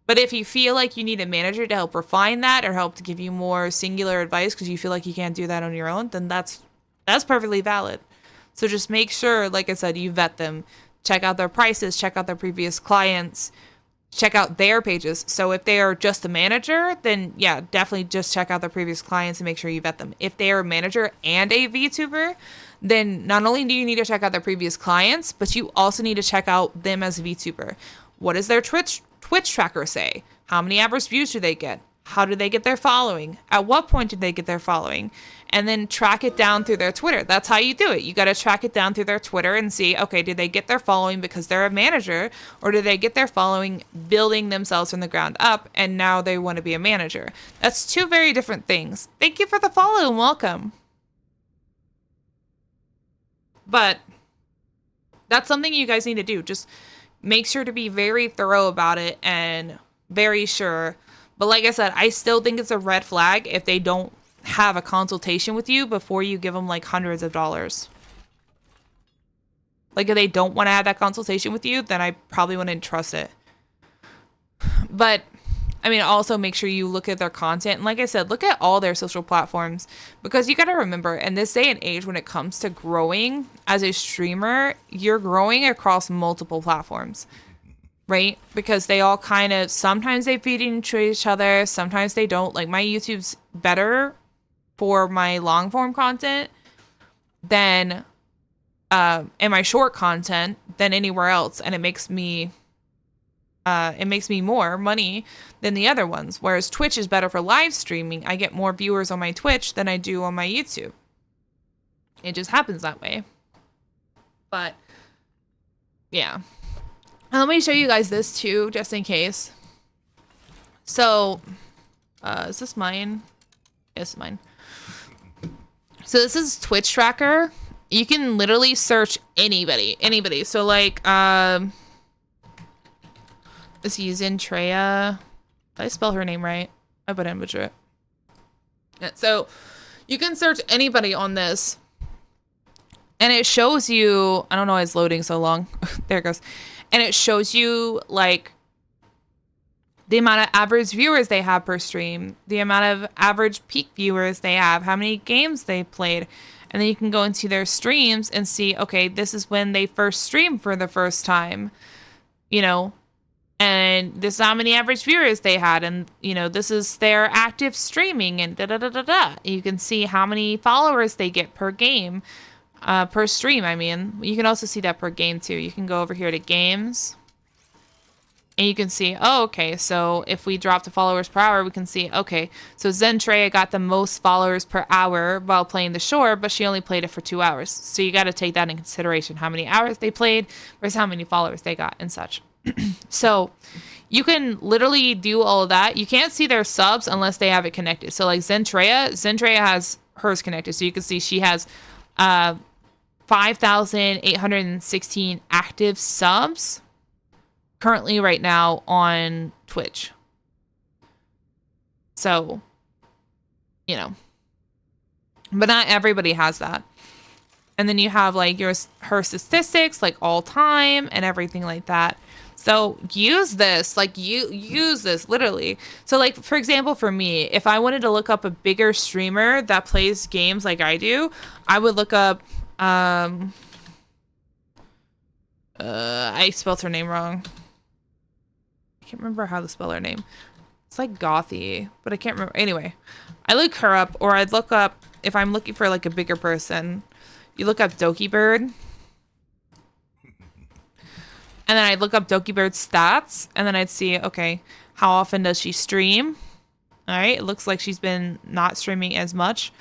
But if you feel like you need a manager to help refine that or help to give you more singular advice because you feel like you can't do that on your own, then that's perfectly valid. So just make sure, like I said, you vet them. Check out their prices, check out their previous clients, check out their pages. So if they are just a manager, then yeah, definitely just check out their previous clients and make sure you vet them. If they are a manager and a VTuber, then not only do you need to check out their previous clients, but you also need to check out them as a VTuber. What does their Twitch tracker say? How many average views do they get? How did they get their following? At what point did they get their following? And then track it down through their Twitter. That's how you do it. You got to track it down through their Twitter and see, okay, did they get their following because they're a manager, or did they get their following building themselves from the ground up and now they want to be a manager? That's two very different things. Thank you for the follow and welcome. But that's something you guys need to do. Just make sure to be very thorough about it and very sure. But like I said, I still think it's a red flag if they don't have a consultation with you before you give them like hundreds of dollars. Like if they don't want to have that consultation with you, then I probably wouldn't trust it. But I mean, also make sure you look at their content. And like I said, look at all their social platforms, because you got to remember in this day and age, when it comes to growing as a streamer, you're growing across multiple platforms. Right? Because they all kind of, sometimes they feed into each other, sometimes they don't. Like my YouTube's better for my long form content than and my short content than anywhere else, and it makes me more money than the other ones. Whereas Twitch is better for live streaming. I get more viewers on my Twitch than I do on my YouTube. It just happens that way. But yeah. And let me show you guys this too, just in case. So, is this mine? Yes, mine. So this is Twitch tracker. You can literally search anybody. So like, let's use Zentrea. Did I spell her name right? I put in butcher it. Yeah, so you can search anybody on this. And it shows you, I don't know why it's loading so long. There it goes. And it shows you like the amount of average viewers they have per stream, the amount of average peak viewers they have, how many games they played. And then you can go into their streams and see, okay, this is when they first streamed for the first time, you know, and this is how many average viewers they had. And, you know, this is their active streaming and da-da-da-da-da. You can see how many followers they get per game. Per stream, I mean. You can also see that per game too. You can go over here to games and you can see, oh, okay, so if we drop the followers per hour, we can see, okay, so Zentrea got the most followers per hour while playing the shore, but she only played it for 2 hours. So you got to take that in consideration, how many hours they played versus how many followers they got and such. So you can literally do all of that. You can't see their subs unless they have it connected. So like Zentrea has hers connected. So you can see she has 5,816 active subs currently right now on Twitch. So, you know, but not everybody has that. And then you have like her statistics, like all time and everything like that. So use this, like use this literally. So like, for example, for me, if I wanted to look up a bigger streamer that plays games like I do, I would look up, I spelled her name wrong. I can't remember how to spell her name. It's like Gothy, but I can't remember. Anyway, I look her up, or I'd look up, if I'm looking for like a bigger person, you look up Doki Bird. And then I'd look up Doki Bird's stats, and then I'd see, okay, how often does she stream? All right, it looks like she's been not streaming as much,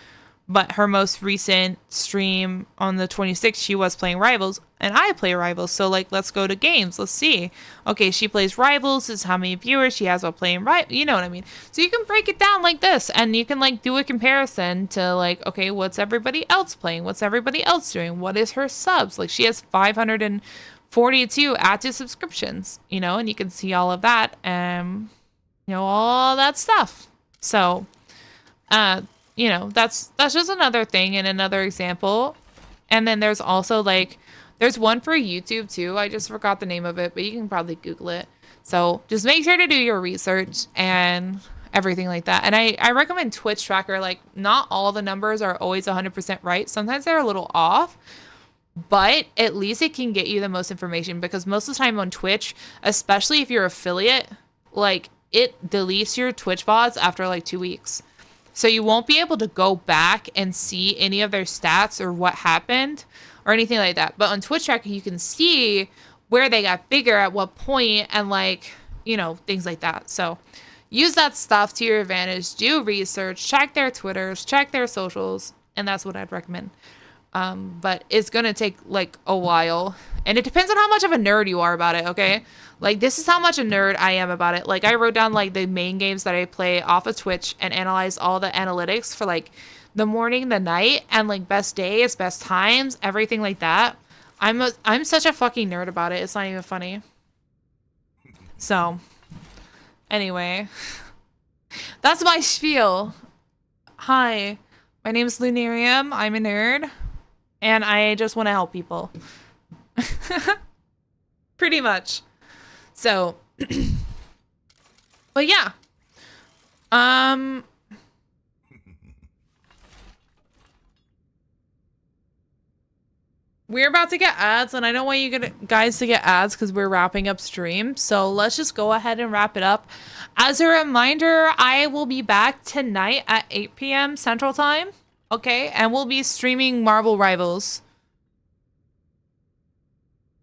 but her most recent stream on the 26th, she was playing Rivals, and I play Rivals. So like, let's go to games. Let's see. Okay, she plays Rivals. This is how many viewers she has while playing you know what I mean? So you can break it down like this, and you can like do a comparison to like, okay, what's everybody else playing? What's everybody else doing? What is her subs? Like she has 542 active subscriptions, you know, and you can see all of that and, you know, all that stuff. So, you know, that's just another thing and another example. And then there's also like, there's one for YouTube too. I just forgot the name of it, but you can probably Google it. So just make sure to do your research and everything like that. And I recommend Twitch Tracker. Like not all the numbers are always 100% right. Sometimes they're a little off, but at least it can get you the most information, because most of the time on Twitch, especially if you're affiliate, like it deletes your Twitch VODs after like 2 weeks. So you won't be able to go back and see any of their stats or what happened or anything like that. But on Twitch Tracker, you can see where they got bigger at what point and like, you know, things like that. So use that stuff to your advantage. Do research, check their Twitters, check their socials, and that's what I'd recommend. But it's gonna take like a while, and it depends on how much of a nerd you are about it, okay? Like, this is how much a nerd I am about it. Like, I wrote down like the main games that I play off of Twitch and analyzed all the analytics for like the morning, the night, and like best days, best times, everything like that. I'm such a fucking nerd about it. It's not even funny. So, anyway, that's my spiel. Hi, my name is Lunarium. I'm a nerd, and I just want to help people. Pretty much. So, but yeah. We're about to get ads, and I don't want you guys to get ads because we're wrapping up stream. So let's just go ahead and wrap it up. As a reminder, I will be back tonight at 8 p.m. Central Time. Okay? And we'll be streaming Marvel Rivals.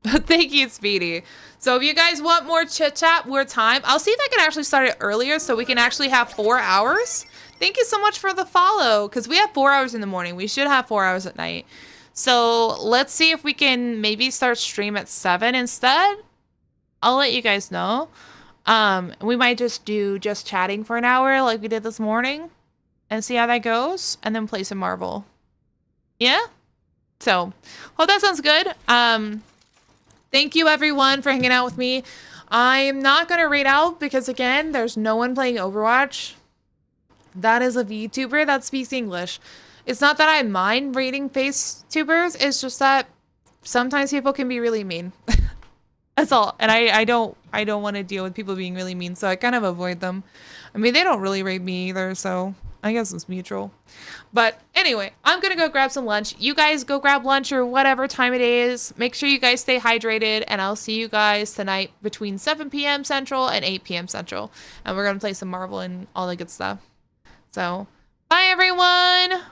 Thank you, Speedy. So if you guys want more chit-chat, more time, I'll see if I can actually start it earlier so we can actually have 4 hours. Thank you so much for the follow, because we have 4 hours in the morning. We should have 4 hours at night. So let's see if we can maybe start stream at 7 instead. I'll let you guys know. We might just do just chatting for an hour like we did this morning and see how that goes, and then play some Marvel. Yeah? So, hope that sounds good. Thank you everyone for hanging out with me. I'm not going to read out because, again, there's no one playing Overwatch. That is a VTuber that speaks English. It's not that I mind reading FaceTubers, it's just that sometimes people can be really mean. That's all. And I don't want to deal with people being really mean, so I kind of avoid them. I mean, they don't really rate me either, so I guess it's mutual. But anyway, I'm gonna go grab some lunch. You guys go grab lunch or whatever time it is. Make sure you guys stay hydrated, and I'll see you guys tonight between 7 p.m. Central and 8 p.m. Central. And we're gonna play some Marvel and all the good stuff. So, bye everyone!